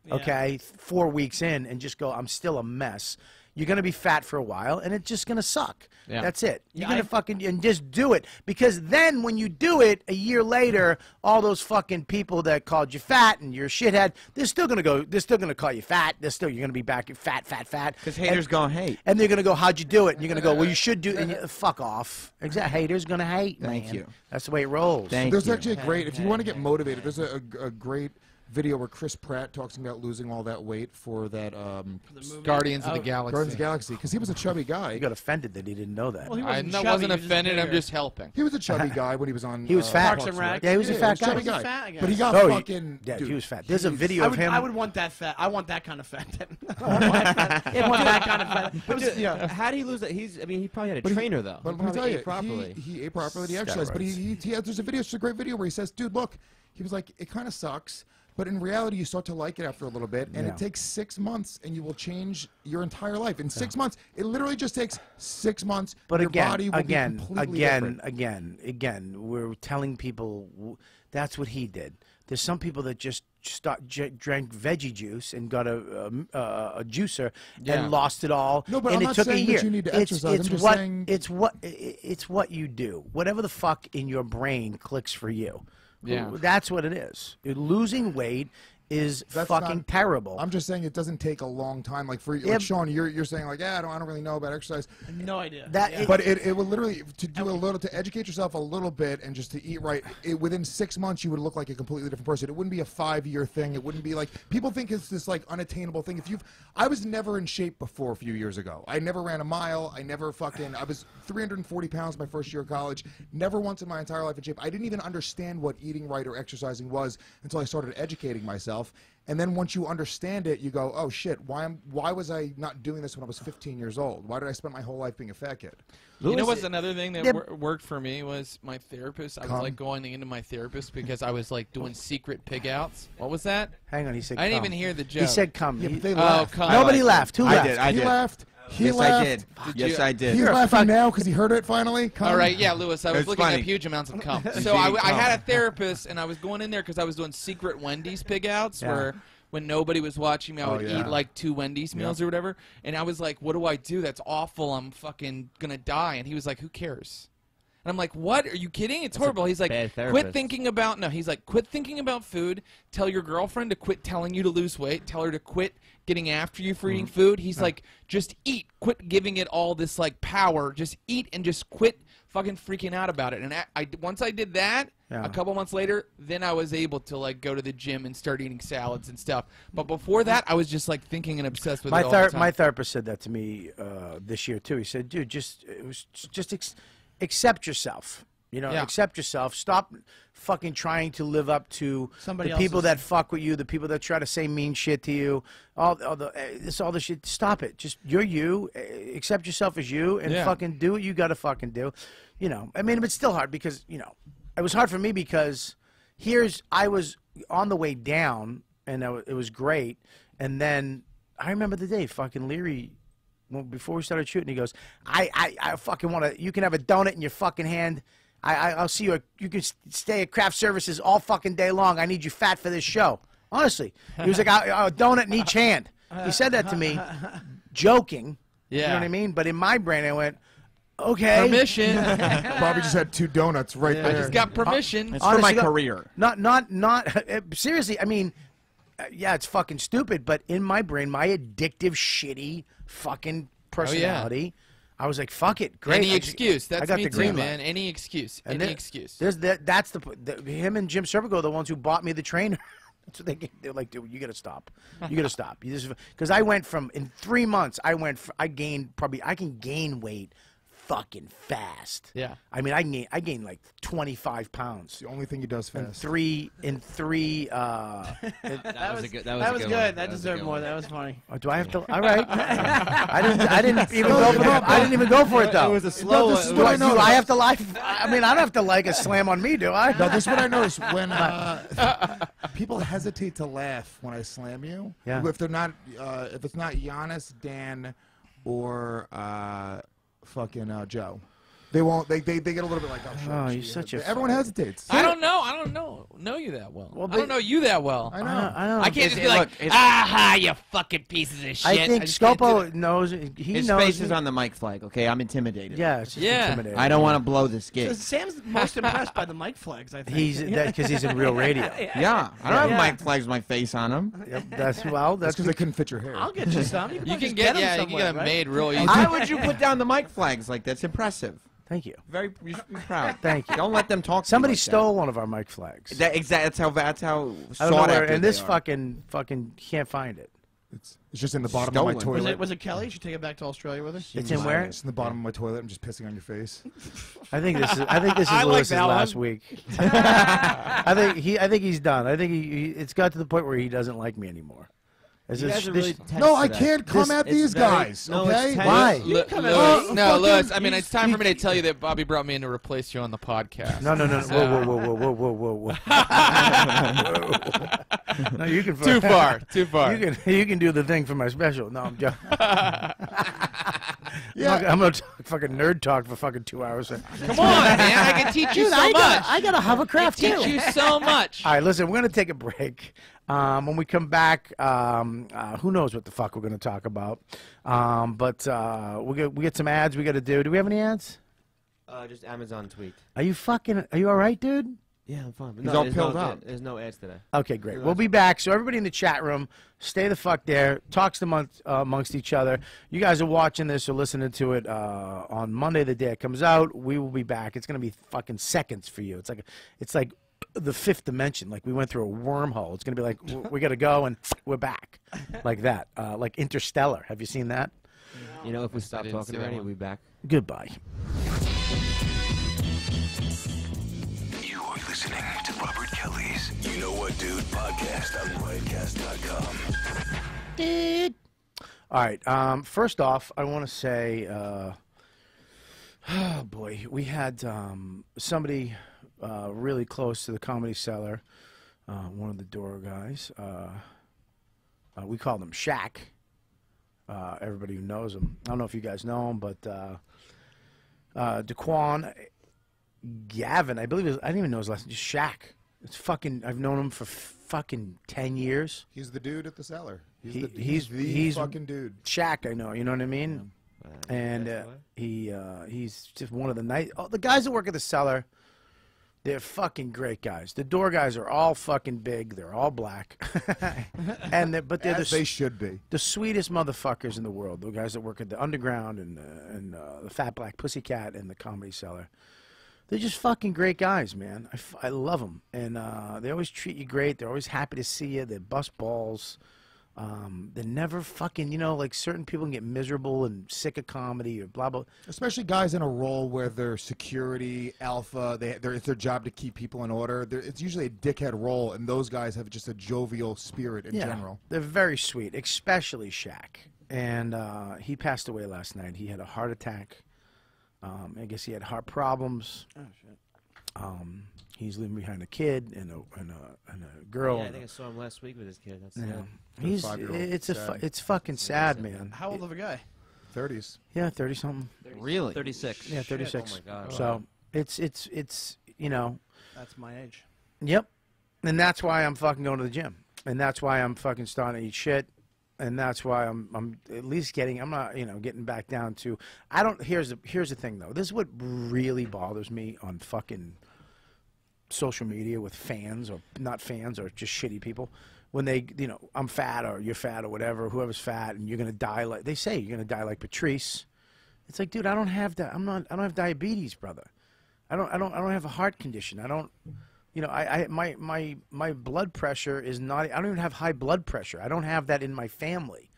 okay, 4 weeks in, and just go, I'm still a mess. You're going to be fat for a while, and it's just going to suck. Yeah. That's it. You're going to fucking, and just do it. Because then when you do it, a year later, all those fucking people that called you fat and you're a shithead, they're still going to call you fat. You're going to be back fat. Because haters gonna hate. And they're going to go, how'd you do it? And you're going to go, well, you should do it. And you, fuck off. Exactly. Haters going to hate, Thank man. you. That's the way it rolls. There's actually a great, if you want to get motivated, there's a great video where Chris Pratt talks about losing all that weight for that Guardians of the Galaxy. Guardians of the Galaxy, because he was a chubby guy. He got offended that he didn't know that. Well, he I wasn't wasn't chubby, he was just offended. I'm bigger. just helping. He was a chubby guy when he was on. He was fat. Parks and Rec. Yeah, he was a fat guy. chubby He was guy. fat, I guess. But he got Oh, fucking. Yeah, dude, he was fat. There's a video of him. I would want that fat. I want that kind of fat. I want that kind of fat. But how do you lose that? He probably had a trainer though. But He let me probably tell you, ate properly. he ate properly, he exercised. But there's a video, it's a great video where he says, dude, look, he was like, it kind of sucks, But in reality, you start to like it after a little bit, and it takes 6 months, and you will change your entire life. In 6 months, it literally just takes 6 months. But your body will be completely different. again, we're telling people that's what he did. There's some people that just drank veggie juice and got a juicer and lost it all. No, but and I'm it not took saying a year. that you need to exercise. I'm just saying it's what you do. Whatever the fuck in your brain clicks for you. Yeah. That's what it is. Losing weight is fucking terrible. I'm just saying it doesn't take a long time. Like for like Sean, you're saying like, yeah, I don't really know about exercise. No idea. But it would literally to educate yourself a little bit and just to eat right. Within 6 months, you would look like a completely different person. It wouldn't be a 5-year thing. It wouldn't be like people think it's this like unattainable thing. I was never in shape before a few years ago. I never ran a mile. I was 340 pounds my first year of college. Never once in my entire life in shape. I didn't even understand what eating right or exercising was until I started educating myself. And then once you understand it, you go, oh shit, why was I not doing this when I was 15 years old? Why did I spend my whole life being a fat kid? You know what's another thing that worked for me was my therapist. I was like going into my therapist because I was like doing secret pig outs. What was that? Hang on, he said I didn't come. even hear the joke. He said come. Yeah, but they laughed. come. Nobody laughed. Who laughed? I did. He laughed. He Yes, laughed. I did. Yes, I did. He's laughing now because he heard it finally. Come. All right, yeah, Lewis. I was It's looking funny. at huge amounts of cum. So I had a therapist, and I was going in there because I was doing secret Wendy's pig outs where when nobody was watching me, I would eat like 2 Wendy's meals or whatever. And I was like, what do I do? That's awful. I'm fucking going to die. And he was like, who cares? And I'm like, what? Are you kidding? It's horrible. He's like, quit thinking about, no, he's like, quit thinking about food. Tell your girlfriend to quit telling you to lose weight. Tell her to quit getting after you for eating food. He's like, just eat. Quit giving it all this like power. Just eat and just quit fucking freaking out about it. And once I did that, a couple months later, then I was able to like go to the gym and start eating salads and stuff. But before that, I was just like thinking and obsessed with it all the time. My therapist said that to me this year too. He said, dude, just accept yourself. You know, accept yourself. Stop fucking trying to live up to Somebody the people else's. that fuck with you, the people that try to say mean shit to you, all the shit. Stop it. Just you're you. Accept yourself as you, and fucking do what you got to fucking do. You know, I mean, it's still hard because it was hard for me because I was on the way down, and it was great, and then I remember the day fucking Leary. Before we started shooting, he goes, I fucking want to. You can have a donut in your fucking hand. I'll see you. You can stay at craft services all fucking day long. I need you fat for this show. Honestly, he was like, a donut in each hand. He said that to me, joking. Yeah. You know what I mean? But in my brain, I went, okay. Permission. Bobby just had 2 donuts right there. I just got permission. It's for my career. Not seriously. I mean, yeah, it's fucking stupid. But in my brain, my addictive, shitty, fucking personality. I was like, fuck it, great. Any excuse. That's got me the too, green man. light. Any excuse. And Any excuse. That's him and Jim Serpico are the ones who bought me the trainer. That's what they're like, dude, you got to stop. You got to stop. Because I went from, in 3 months, I can gain weight fucking fast. Yeah. I mean, I gained like 25 pounds. It's the only thing he does fast. In three. That was good. That was good. That deserved more. That was funny. Oh, do I have to? All right. I didn't even go for it. I didn't even go for it though. It was a slow this is one. what I know. I have to like. I mean, I don't have to like a slam on me, do I? No, this is what I notice when people hesitate to laugh when I slam you. Yeah. If they're not, if it's not Giannis, Dan, or fucking Joe, they won't. They get a little bit like, oh, shit, Oh, gee, you're such a everyone hesitates. I don't know you that well. I don't know you that well. I know. I don't. I can't just be look, like, aha, you fucking pieces of shit. I think just can't do Scopo it. knows. He His knows. face is on the mic flag. Okay, I'm intimidated. Yeah, it's just Yeah. intimidating. I don't want to blow this gig. Sam's most impressed by the mic flags, I think. He's because he's in real radio. Yeah, I don't have mic flags with my face on them. Yep, that's That's that's because they couldn't fit your hair. I'll get you some. You You can can get, yeah, you can somewhere, get them right? made real easy. Why would you put down the mic flags like that's impressive? Thank you. You should be proud. Thank you. Don't let them talk. Somebody to you stole one of our mic flags. like that. That's how I don't know sought where, after and this they are. fucking can't find it. It's just in the bottom of my Stolen. toilet. Was it Kelly? Should take it back to Australia with her? It's in where? It's in the bottom of my toilet. I'm just pissing on your face. I think this is I like Lewis's that last one. week. I think he's done. I think it's got to the point where he doesn't like me anymore. You guys are really tense No, I today. can't come at It's these very- guys. no, it's Okay? tense. Why? Lewis, fucking- Lewis. I mean, it's time for me to tell you that Bobby brought me in to replace you on the podcast. No. So- Whoa. No, you can. Too far. Too far. You can do the thing for my special. No, I'm joking. Yeah. I'm gonna talk fucking nerd talk for fucking 2 hours. Come on, man. I can teach you so much. I got a hovercraft teach you so much. All right, listen, we're gonna take a break. When we come back, who knows what the fuck we're gonna talk about? But we get some ads we got to do. Do we have any ads? Just Amazon tweet. Are you all right, dude? Yeah, I'm fine. He's all pilled out. There's no ads today. Okay, great. We'll be back. So everybody in the chat room, stay the fuck there. Talks amongst each other. You guys are watching this or listening to it on Monday, the day it comes out. We will be back. It's gonna be fucking seconds for you. It's like the fifth dimension. Like we went through a wormhole. It's gonna be like we gotta go and we're back, like that. Like Interstellar. Have you seen that? You know, if we stop talking already, we'll be back. Goodbye. Listening to Robert Kelly's You Know What Dude podcast on riotcast.com. Dude. All right. First off, I want to say, oh boy, we had somebody really close to the Comedy Cellar, one of the door guys. We called him Shaq. Everybody who knows him. I don't know if you guys know him, but Daquan Gavin, I believe I didn't even know his last name. Just Shaq. It's fucking. I've known him for fucking 10 years. He's the dude at the cellar. He's the fucking dude. Shaq, I know. You know what I mean? Yeah. And he's just one of the nice. Oh, the guys that work at the cellar, they're fucking great guys. The door guys are all fucking big. They're all black, but they're they should be the sweetest motherfuckers in the world. The guys that work at the Underground and the Fat Black Pussycat and the Comedy Cellar. They're just fucking great guys, man. I love them. And they always treat you great. They're always happy to see you. They bust balls. They're never fucking, like certain people can get miserable and sick of comedy or blah, blah. Especially guys in a role where they're security, alpha, it's their job to keep people in order. It's usually a dickhead role, and those guys have just a jovial spirit in general. They're very sweet, especially Shaq. And he passed away last night. He had a heart attack. I guess he had heart problems. Oh shit. He's leaving behind a kid and a girl. Yeah, I think I saw him last week with his kid. That's it's fucking sad, man. How old of a guy? 30s. Yeah, 30 something. Really? 36. Yeah, 36. Oh my god. So it's That's my age. Yep. And that's why I'm fucking going to the gym. And that's why I'm fucking starting to eat shit. And that's why I'm at least I'm not, getting back down to, here's the thing though. This is what really bothers me on fucking social media with fans or not fans or just shitty people. When they, I'm fat or you're fat or whatever, whoever's fat and you're going to die like, they say you're going to die like Patrice. It's like, dude, I don't have that. I don't have diabetes, brother. I don't have a heart condition. I don't, my blood pressure is not. I don't even have high blood pressure. I don't have that in my family.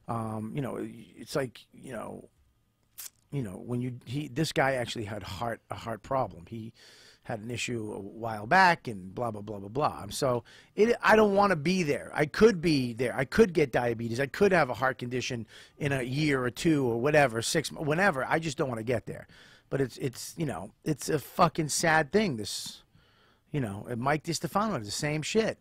It's like when this guy actually had a heart problem. He had an issue a while back and blah blah blah blah blah. So I don't want to be there. I could be there. I could get diabetes. I could have a heart condition in a year or two or whatever, 6 months, whenever. I just don't want to get there. But it's a fucking sad thing. This. And Mike DiStefano did the same shit.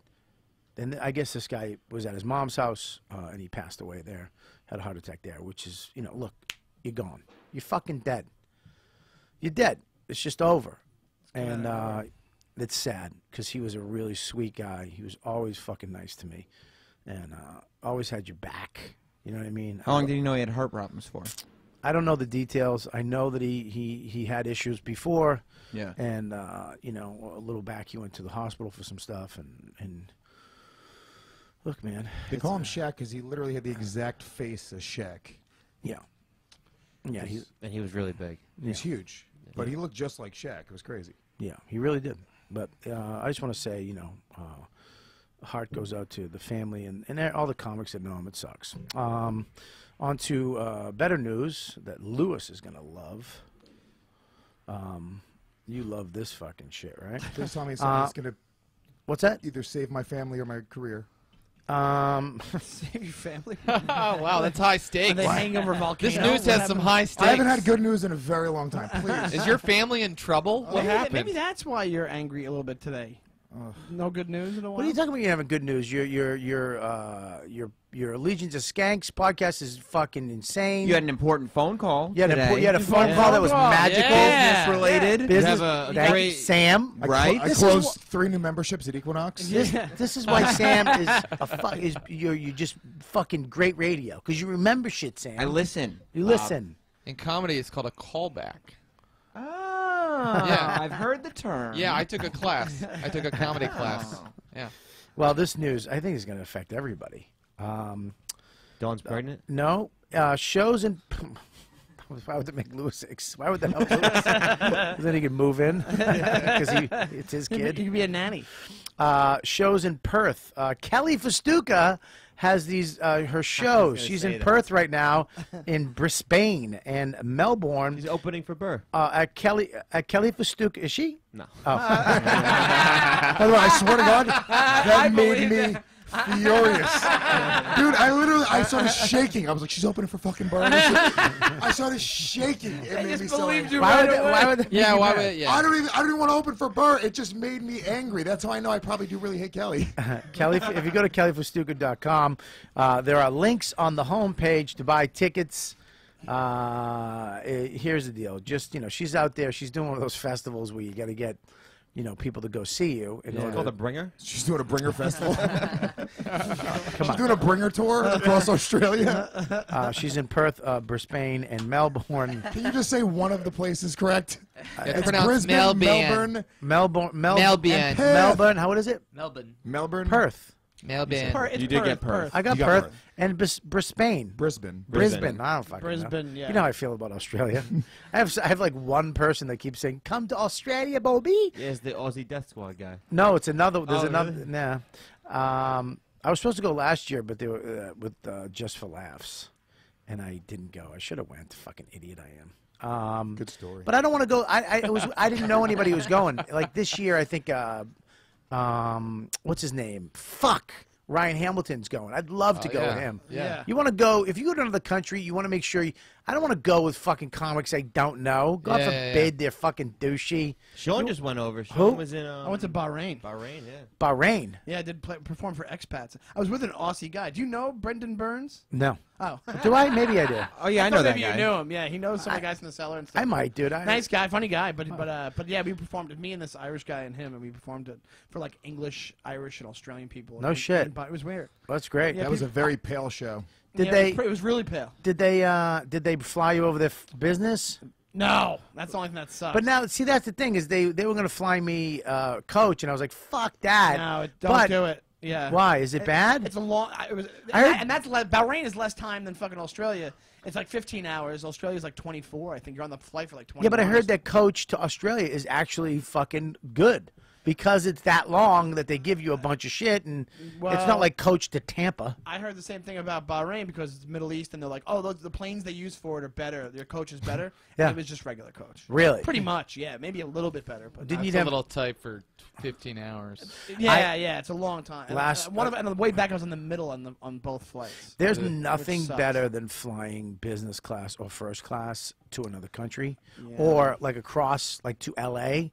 Then I guess this guy was at his mom's house, and he passed away there. Had a heart attack there, which is, look, you're gone. You're fucking dead. You're dead. It's just over. And it's sad, because he was a really sweet guy. He was always fucking nice to me. And always had your back. You know what I mean? How long did you know he had heart problems for? I don't know the details. I know that he had issues before. Yeah. And, a little back he went to the hospital for some stuff. And look, man. They call him Shaq because he literally had the exact face of Shaq. Yeah. Yeah. And he was really big. He was huge. But he looked just like Shaq. It was crazy. Yeah, he really did. But I just want to say, heart goes out to the family and all the comics that know him. It sucks. On to better news that Lewis is going to love. You love this fucking shit, right? Please tell me somebody's going to what's that? Either save my family or my career. Save your family? Oh, wow, that's high stakes. Are they hanging over volcanoes? This news has some high stakes. I haven't had good news in a very long time. Please. Is your family in trouble? What happened? Maybe that's why you're angry a little bit today. No good news in a while. What are you talking about? You having good news? Your Allegiance to Skanks podcast is fucking insane. You had an important phone call. You had today. a phone call that was magical, Yeah. business related. You business. have a Thank great- Sam. Right? I This closed 3 new memberships at Equinox. This is why Sam is you're just fucking great radio because you remember shit, Sam. I listen. You listen. In comedy, it's called a callback. Oh, Yeah. I've heard the term. Yeah, I took a class. I took a comedy class. Yeah. Well, this news I think is going to affect everybody. Dawn's pregnant. No shows and. Why would they make Lewis? Why would they help Lewis? Then he could move in because it's his kid. You could be a nanny. Shows in Perth. Kelly Festuca has these her shows. She's in Perth right now, in Brisbane and Melbourne. He's opening for Burr. At Kelly Festuca, is she? No. Oh. By the way, I swear to God, that made me furious. Dude, I started shaking. I was like, she's opening for fucking Burn. I started shaking. It made me so angry. Why would they Yeah, make you why mad? would, yeah. I don't even want to open for Burr. It just made me angry. That's how I know I probably do really hate Kelly. Kelly, if you go to kellyfestuca.com, there are links on the homepage to buy tickets. Here's the deal. Just, she's out there. She's doing one of those festivals where you got to get, people to go see you. It's called a bringer. She's doing a Bringer Festival. She's doing a Bringer tour across Australia. She's in Perth, Brisbane, and Melbourne. Can you just say one of the places correct? It's It's pronounced Brisbane, Melbourne. Melbourne, Melbourne. Melbourne. How what is it? Melbourne. Melbourne, Perth. Melbourne. You did get Perth. I got You got Perth Perth. and Brisbane. Brisbane. Brisbane. I don't fucking know. Brisbane, yeah. You know how I feel about Australia. I have like one person that keeps saying, "Come to Australia, Bobby." Yeah, it's the Aussie Death Squad guy. No, it's another. There's Oh, another. really? Nah. I was supposed to go last year, but they were with Just for Laughs, and I didn't go. I should have went. Fucking idiot I am. Good story. But I don't want to go. I didn't know anybody who was going. Like this year, I think. What's his name? Fuck. Ryan Hamilton's going. I'd love to go yeah. with him. Yeah. You want to go, if you go to another country, you want to make sure, I don't want to go with fucking comics I don't know. God forbid they're fucking douchey. Sean just went over. Who? Sean was in. I went to Bahrain. Bahrain, yeah. Bahrain. Yeah, I did perform for expats. I was with an Aussie guy. Do you know Brendan Burns? No. Oh. Do I? Maybe I do. Oh yeah, I thought know that maybe guy. you knew him. Yeah, he knows some of the guys in the cellar and stuff. I might, dude. Nice guy, funny guy, but yeah, we performed. Me and this Irish guy and him, and we performed it for like English, Irish, and Australian people. No shit. It was weird. That's great. Yeah, That was a very pale show. Did Yeah, they? It was really pale. Did they fly you over their business? No, that's the only thing that sucks. But now, see, that's the thing is they were gonna fly me coach, and I was like, fuck that. no, don't But do it. Yeah. Why? Is it bad? It's a long. It was, I heard- and that's Bahrain is less time than fucking Australia. It's like 15 hours. Australia's like 24. I think you're on the flight for like 20. Yeah, but I hours. heard that coach to Australia is actually fucking good because it's that long that they give you a bunch of shit, and it's Well- not like coach to Tampa. I heard the same thing about Bahrain because it's Middle East, and they're like, oh, the planes they use for it are better. Their coach is better. Yeah. And it was just regular coach. Really? Pretty much, yeah. Maybe a little bit better. But Didn't not you It's a have little tight for 15 hours. Yeah, it's a long time. And, Last- one of and on the way back, I was in the middle on both flights. There's Which nothing sucks. better than flying business class or first class to another country, Yeah. or like across, like to LA,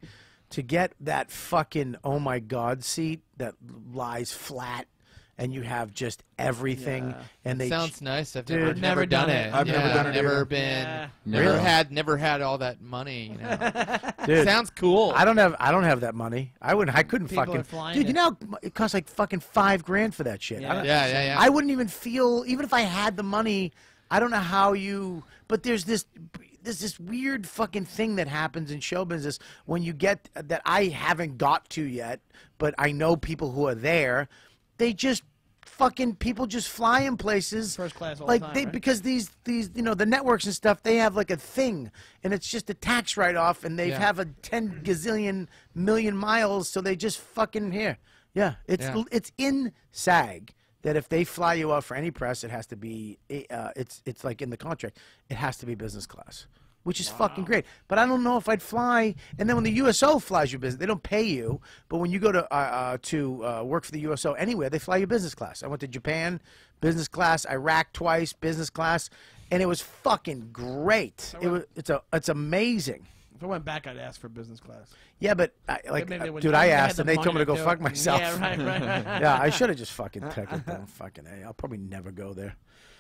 to get that fucking oh my god seat that lies flat, and you have just everything, Yeah. and they Sounds nice. I've Dude, never done it. I've never done it Never either. been. Yeah. Never had all that money. You know. Dude, Sounds cool. I don't have that money. I couldn't People fucking are flying dude. You it. know it costs like fucking $5,000 for that shit. Yeah. Yeah. I wouldn't even feel, even if I had the money, I don't know how you, but there's this weird fucking thing that happens in show business when you get, that I haven't got to yet, but I know people who are there, they just fucking, people just fly in places. First class all like the time, they, right? because these, the networks and stuff, they have like a thing, and it's just a tax write-off, and they Yeah. have a 10 gazillion million miles, so they just fucking, here. Yeah, it's in SAG that if they fly you out for any press, it has to be, it's like in the contract, it has to be business class, which is fucking great. But I don't know if I'd fly. And then when the USO flies you business, they don't pay you. But when you go to work for the USO anywhere, they fly you business class. I went to Japan, business class. Iraq twice, business class, and it was fucking great. It's amazing. If I went back, I'd ask for business class. Yeah, but dude, I asked and they told me to go fuck myself. Yeah, right. Yeah, I should have just fucking taken it down. Fucking A. I'll probably never go there.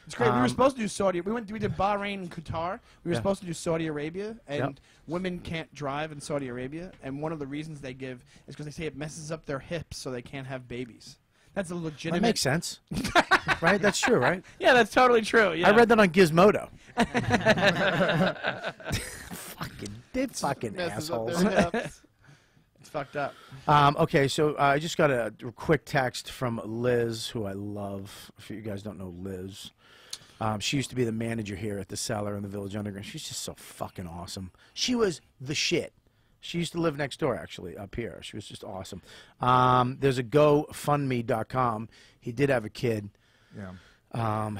It's great. We were supposed to do Saudi. We did Bahrain and Qatar. We were supposed to do Saudi Arabia, and women can't drive in Saudi Arabia. And one of the reasons they give is because they say it messes up their hips, so they can't have babies. That's a legitimate. That makes sense, right? That's true, right? Yeah, that's totally true. Yeah. I read that on Gizmodo. fucking assholes. It's fucked up. Okay, so I just got a quick text from Liz, who I love. If you guys don't know Liz. She used to be the manager here at the Cellar in the Village Underground. She's just so fucking awesome. She was the shit. She used to live next door, actually, up here. She was just awesome. There's a GoFundMe.com. He did have a kid. Yeah.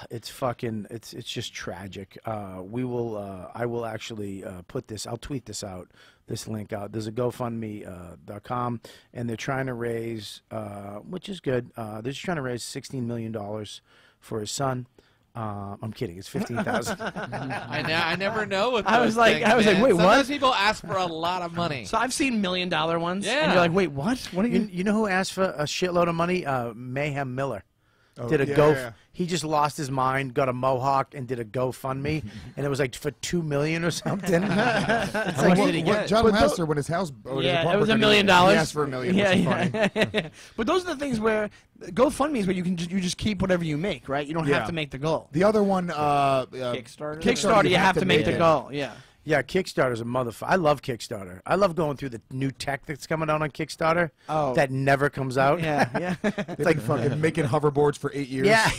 It's fucking. It's just tragic. I will actually put this. I'll tweet this out. This link out. There's a GoFundMe.com, and they're trying to raise, which is good. They're just trying to raise $16 million for his son. I'm kidding. It's 15,000. I never know. With I was those like, things, I was like, man. wait, Sometimes what? people ask for a lot of money. So I've seen $1 million ones. Yeah. And you're like, wait, what? What are you? You know who asked for a shitload of money? Mayhem Miller. Oh, Did a yeah. He just lost his mind, got a mohawk, and did a GoFundMe, and it was like for $2 million or something. How much did he get? John Lester, when his house, Yeah, it was $1 million. He asked for $1 million. Yeah, which is yeah. funny. But those are the things where GoFundMe is where you just keep whatever you make, right? You don't have to make the goal. The other one, Kickstarter, you have to make the goal. Yeah. Yeah, Kickstarter's a motherfucker. I love Kickstarter. I love going through the new tech that's coming out on Kickstarter. Oh. That never comes out. Yeah, yeah. It's like fucking making hoverboards for 8 years. Yeah,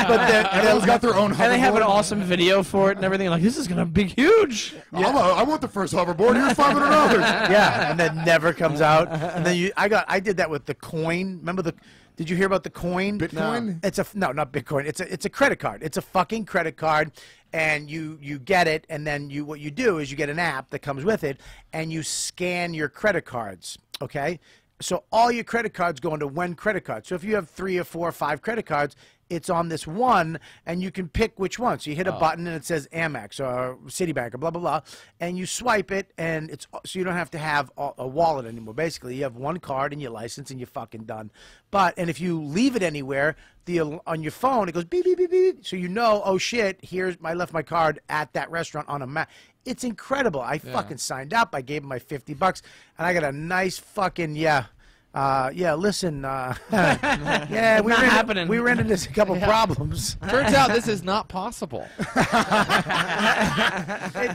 but everyone's got their own hoverboard. And they have an awesome video for it and everything. Like, this is gonna be huge. I want the first hoverboard. Here's $500. Yeah, and that never comes out. And then I did that with the coin. Remember the? Did you hear about the coin? Bitcoin? No, not Bitcoin. It's a credit card. It's a fucking credit card, and you get it, and then what you do is you get an app that comes with it, and you scan your credit cards. Okay, so all your credit cards go into one credit card. So if you have 3 or 4 or 5 credit cards, it's on this one, and you can pick which one. So you hit a button, and it says Amex or Citibank or blah, blah, blah, and you swipe it, and so you don't have to have a wallet anymore. Basically, you have one card and your license, and you're fucking done. And if you leave it anywhere, on your phone, it goes beep, beep, beep, beep. So you know, oh, shit, I left my card at that restaurant on a map. It's incredible. I fucking signed up. I gave him my $50, and I got a nice fucking, listen. Yeah, we ran into a couple problems. Turns out this is not possible.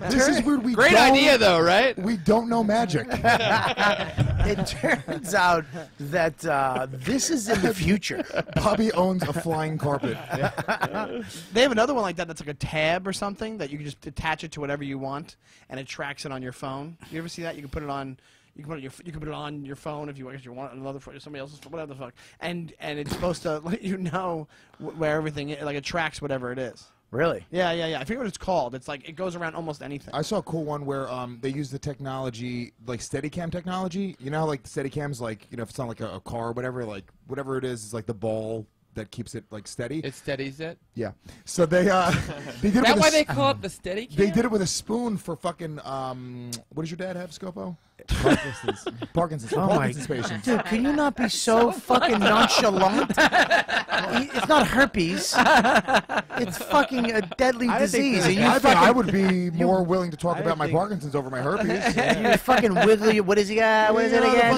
This is weird. Great idea, though, right? We don't know magic. It turns out that this is in the future. Bobby owns a flying carpet. They have another one like that that's like a tab or something that you can just attach it to whatever you want, and it tracks it on your phone. You ever see that? You can put it on. You can put it on your phone if you want another phone, somebody else's, whatever the fuck, and it's supposed to let you know where everything is, like it tracks whatever it is. Really? Yeah. I forget what it's called. It's like it goes around almost anything. I saw a cool one where they use the technology, like Steadicam technology. You know how like the Steadicam's like, if it's on like a car or whatever, like whatever it is like the ball that keeps it like steady. It steadies it. Yeah. So they did it. That's why they call it the steady cam? They did it with a spoon for fucking what does your dad have, Scopo? Parkinson's. Oh Parkinson's my patients. Dude, can you not be so fucking nonchalant? It's not herpes. It's fucking a deadly disease. I think I would be more willing to talk about my Parkinson's over my herpes. You fucking wiggly. What is he? What is it again?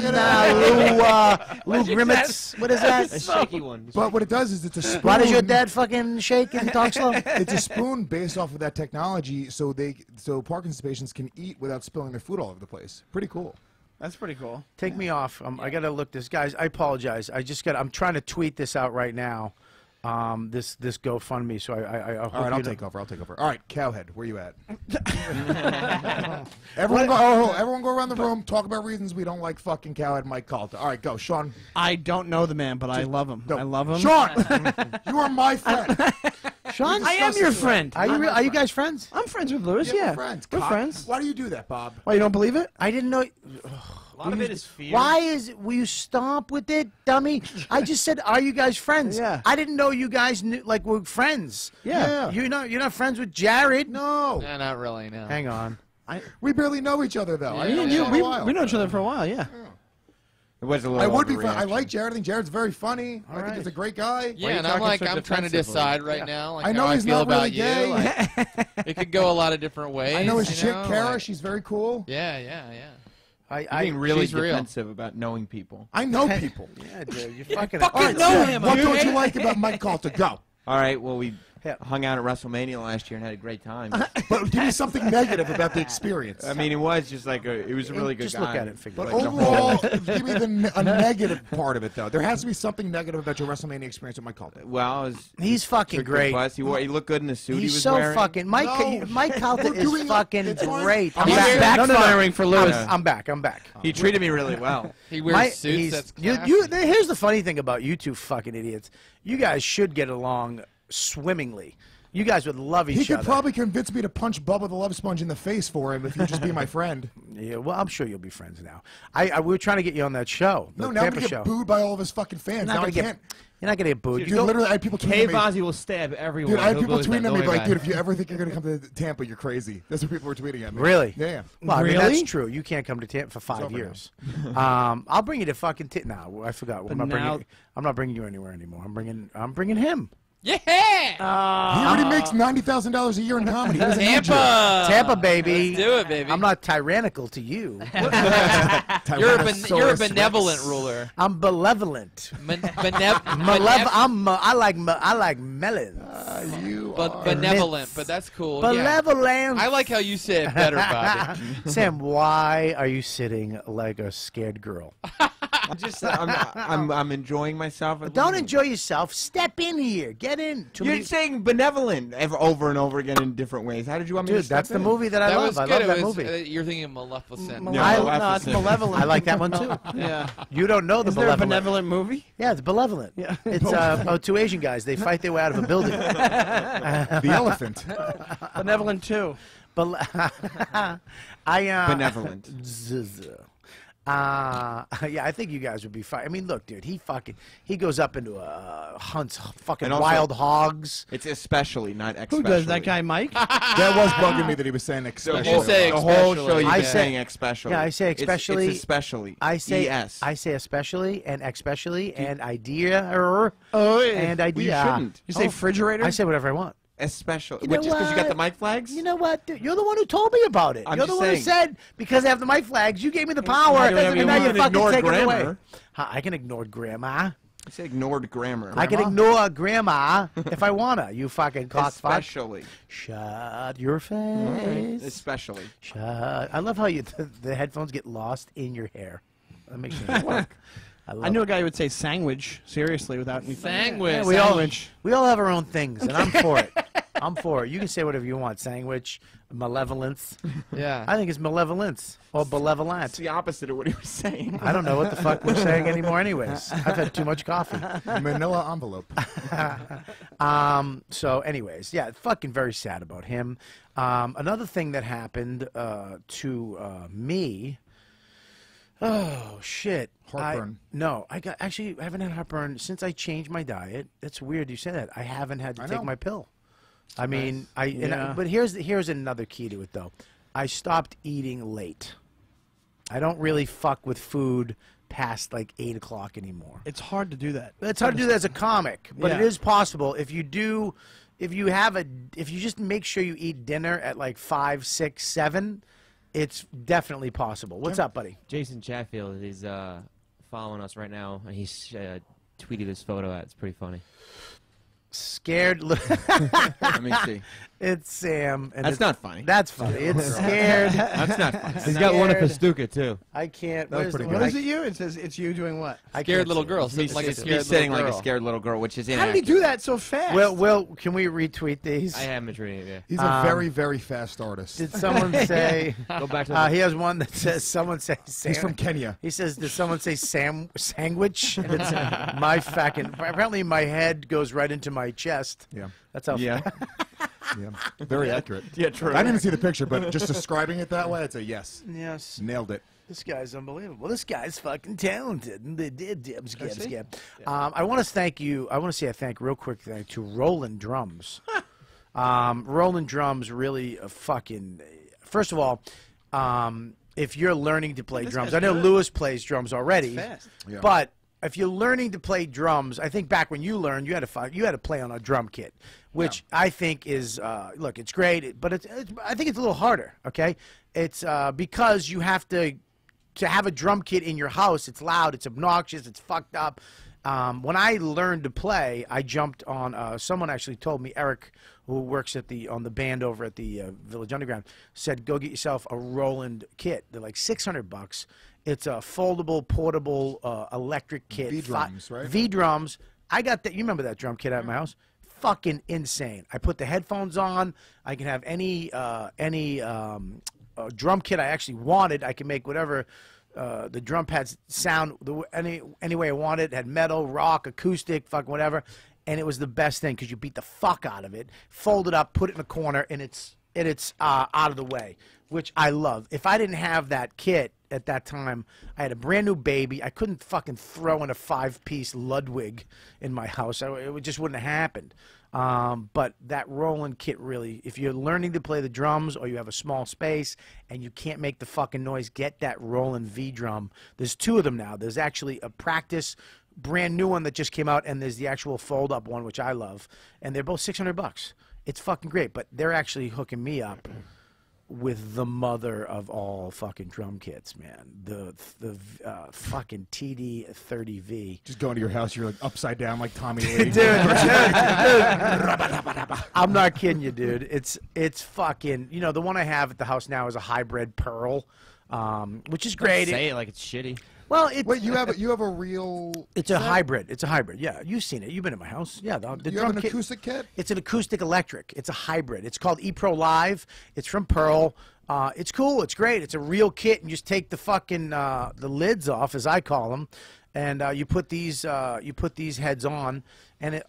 Lou Grimmets. What is that? A shaky one. But what it does is it's a spoon. Why does your dad fucking shake and talk slow? It's a spoon based off of that technology, so Parkinson's patients can eat without spilling their food all over the place. Pretty cool. That's pretty cool. Take me off. I gotta look this, guys. I apologize. I'm trying to tweet this out right now. This GoFundMe. So I all right, I'll take over. All right, Cowhead, where you at? Everyone go around the room. Talk about reasons we don't like fucking Cowhead Mike Calta. All right, go, Sean. I don't know the man, but I love him. I love him. Sean, you are my friend. Sean, I am your friend. Are you guys friends? I'm friends with Lewis. Yeah, Yeah, we're friends. We're Cock. friends. Why do you do that, Bob? Why, you don't believe it? I didn't know. A lot of it is fear. Why will you stop with it, dummy? I just said, are you guys friends? Yeah. I didn't know you guys were friends. Yeah. You're not friends with Jared? No. No, not really, no. Hang on. We barely know each other though. I Me know and you you, for a while. we know each other for a while, yeah. It was a little. I would be fun. I overreaction. like Jared. I think Jared's very funny. I think he's a great guy. Yeah, and I'm like, I'm trying to decide right now. Like, I know how he's I feel not about really gay. you. Like, it could go a lot of different ways. I know his chick, know? Kara. Like, she's very cool. yeah. You're being really she's real. defensive about knowing people. I know people. Yeah, dude, you fucking. fucking All right, know so- him. What don't okay? you like about Mike Calter? Go. All right. Well, we Yeah. hung out at WrestleMania last year and had a great time. But give me something negative about the experience. I mean, it was just like it was a really good Just guy. look at it and figure But it out. overall, give me a negative part of it, though. There has to be something negative about your WrestleMania experience with Mike Calter. Well, it was, He's fucking took the great. bus. He looked good in the suit he He's was so wearing. fucking Mike Calta we're is doing it. fucking It's fine. great. I'm He's back. backfiring for Lewis. I'm back. He treated me really well. He wears suits. That's Here's the funny thing about you two fucking idiots. You guys should get along swimmingly. You guys would love each He other. could probably convince me to punch Bubba the Love Sponge in the face for him if you'd just be my friend. Yeah, well, I'm sure you'll be friends now. We were trying to get you on that show. The No, now I'm Tampa going to show. get booed by all of his fucking fans. You're Now not I gonna get. can't. You're not gonna get booed. Dude, You go- literally, I had people K tweeting me. Bozzy will stab everyone. Dude, I had He'll people lose that. tweeting at Don't me worry like, about dude, it. if you ever think you're going to come to Tampa, you're crazy. That's what people were tweeting at me. Really? Yeah. Well, I mean, Really? that's true. You can't come to Tampa for 5 over years. I'll bring you to fucking. No, I forgot. I'm not bringing you anywhere anymore. I'm bringing him. Yeah. He already makes $90,000 a year in comedy. He doesn't need you. Tampa, baby. Let's do it, baby. I'm not tyrannical to you. You're a benevolent ruler. I'm benevolent. I like melons. But benevolent, but that's cool. Yeah. Benevolent. I like how you say it better, Bobby. Sam, why are you sitting like a scared girl? I'm enjoying myself. Don't enjoy yourself. Step in here. Get in. You're saying benevolent over and over again in different ways. How did you want me to Dude, step that's the in? movie that I That love. was I good. love that It was, movie. you're thinking Maleficent. No, No, it's malevolent. I like that one too. Yeah. You don't know the Is there a benevolent. benevolent movie? Yeah, it's benevolent. Yeah. It's two Asian guys. They fight their way out of a building. The elephant. Benevolent too. Benevolent. Yeah, I think you guys would be fine. I mean, look, dude, he goes up into hunts fucking And also- wild hogs. It's especially, not Who especially. does that guy, Mike? That was bugging me that he was saying The especially. whole, say the whole especially. show you've I been say- saying especially. Yeah, I say especially. It's especially. I say ES. I say especially and especially and idea Oh, and Well, idea. you shouldn't. You say refrigerator? I say whatever I want. Especially. You know Just because you got what? the mic flags? You know what? Dude? You're the one who told me about it. I'm You're the just one who saying. said because I have the mic flags, you gave me the power, you do whatever you and now want. you're You can fucking ignore taking it away. grammar. I can ignore grammar. I say ignored grammar. I can ignore grammar if I wanna. You fucking cockfuck. Especially. Shut your face. Especially. Shut. I love how the headphones get lost in your hair. That makes me work. I knew a guy who would say sandwich, seriously, without any Sandwich. Yeah, we all have our own things, and I'm for it. I'm for it. You can say whatever you want. Sandwich, malevolence. Yeah. I think it's malevolence or It's malevolent. the opposite of what he was saying. I don't know what the fuck we're saying anymore anyways. I've had too much coffee. Manila envelope. So anyways, yeah, fucking very sad about him. Another thing that happened to me. Oh shit. Heartburn. I haven't had heartburn since I changed my diet. It's weird you say that. I haven't had to take know. my pill. I mean, but here's another key to it though. I stopped eating late. I don't really fuck with food past like 8 o'clock anymore. It's hard to do that. It's hard to do that as a comic, but it Yeah. is possible if you do. If you just make sure you eat dinner at like 5, 6, 7, it's definitely possible. What's up, buddy? Jason Chatfield is following us right now, and he's tweeted this photo out. It's pretty funny. Scared. Let me see. It's Sam. And That's not funny. That's funny. It's scared. That's not funny. He's got one of Scared. Pastuca, too. I can't. That was where's pretty the- good. What is it you? It says it's you doing what? I Scared can't little see it. girl. Sitting like a He's scared sitting little like girl. a scared little girl, which is How inaccurate. did he do that so fast? Will, can we retweet these? I haven't been reading it yet. He's a very, very fast artist. Did someone say? Go back to the He has one that says someone say Sam. He's from Kenya. He says, "Did someone say sandwich?" And it's my fucking. Apparently, my head goes right into my chest. Yeah. That's how. Yeah. Yeah. Very accurate. Yeah, true. I didn't see the picture, but just describing it that way, I'd say yes. Yes. Nailed it. This guy's unbelievable. This guy's fucking talented. And they did. I want to thank you. I want to say a real quick thank to Roland Drums. Roland Drums really fucking first of all, if you're learning to play drums, I know Lewis plays drums already, Fast. Yeah. but if you're learning to play drums, I think back when you learned, you had to play on a drum kit, which I think is look, it's great, but I think it's a little harder. Okay, it's because you have to have a drum kit in your house. It's loud, it's obnoxious, it's fucked up. When I learned to play, I jumped on. Someone actually told me, Eric, who works on the band over at the Village Underground, said go get yourself a Roland kit. They're like $600. It's a foldable, portable, electric kit. V-drums, right? V-drums. I got that. You remember that drum kit at my house? Fucking insane. I put the headphones on. I can have any drum kit I actually wanted. I can make whatever the drum pads sound any way I wanted. It had metal, rock, acoustic, fucking whatever. And it was the best thing because you beat the fuck out of it, fold it up, put it in a corner, and it's out of the way, which I love. If I didn't have that kit at that time, I had a brand new baby. I couldn't fucking throw in a 5-piece Ludwig in my house. It just wouldn't have happened. But that Roland kit really, if you're learning to play the drums or you have a small space and you can't make the fucking noise, get that Roland V drum. There's 2 of them now. There's actually a practice brand new one that just came out, and there's the actual fold up one, which I love. And they're both $600. It's fucking great, but they're actually hooking me up with the mother of all fucking drum kits, man. The fucking TD30V. Just going to your house, you're like upside down like Tommy Lee. dude. I'm not kidding you, dude. It's fucking, the one I have at the house now is a hybrid Pearl, which is great. Say it like it's shitty. Well, it's Wait, you have a real? It's a hybrid. It's a hybrid. Yeah, you've seen it. You've been in my house. Yeah, the You drum have an kit. acoustic kit? It's an acoustic electric. It's a hybrid. It's called ePro Live. It's from Pearl. It's cool. It's great. It's a real kit, and you just take the fucking the lids off, as I call them, and you put these heads on, and it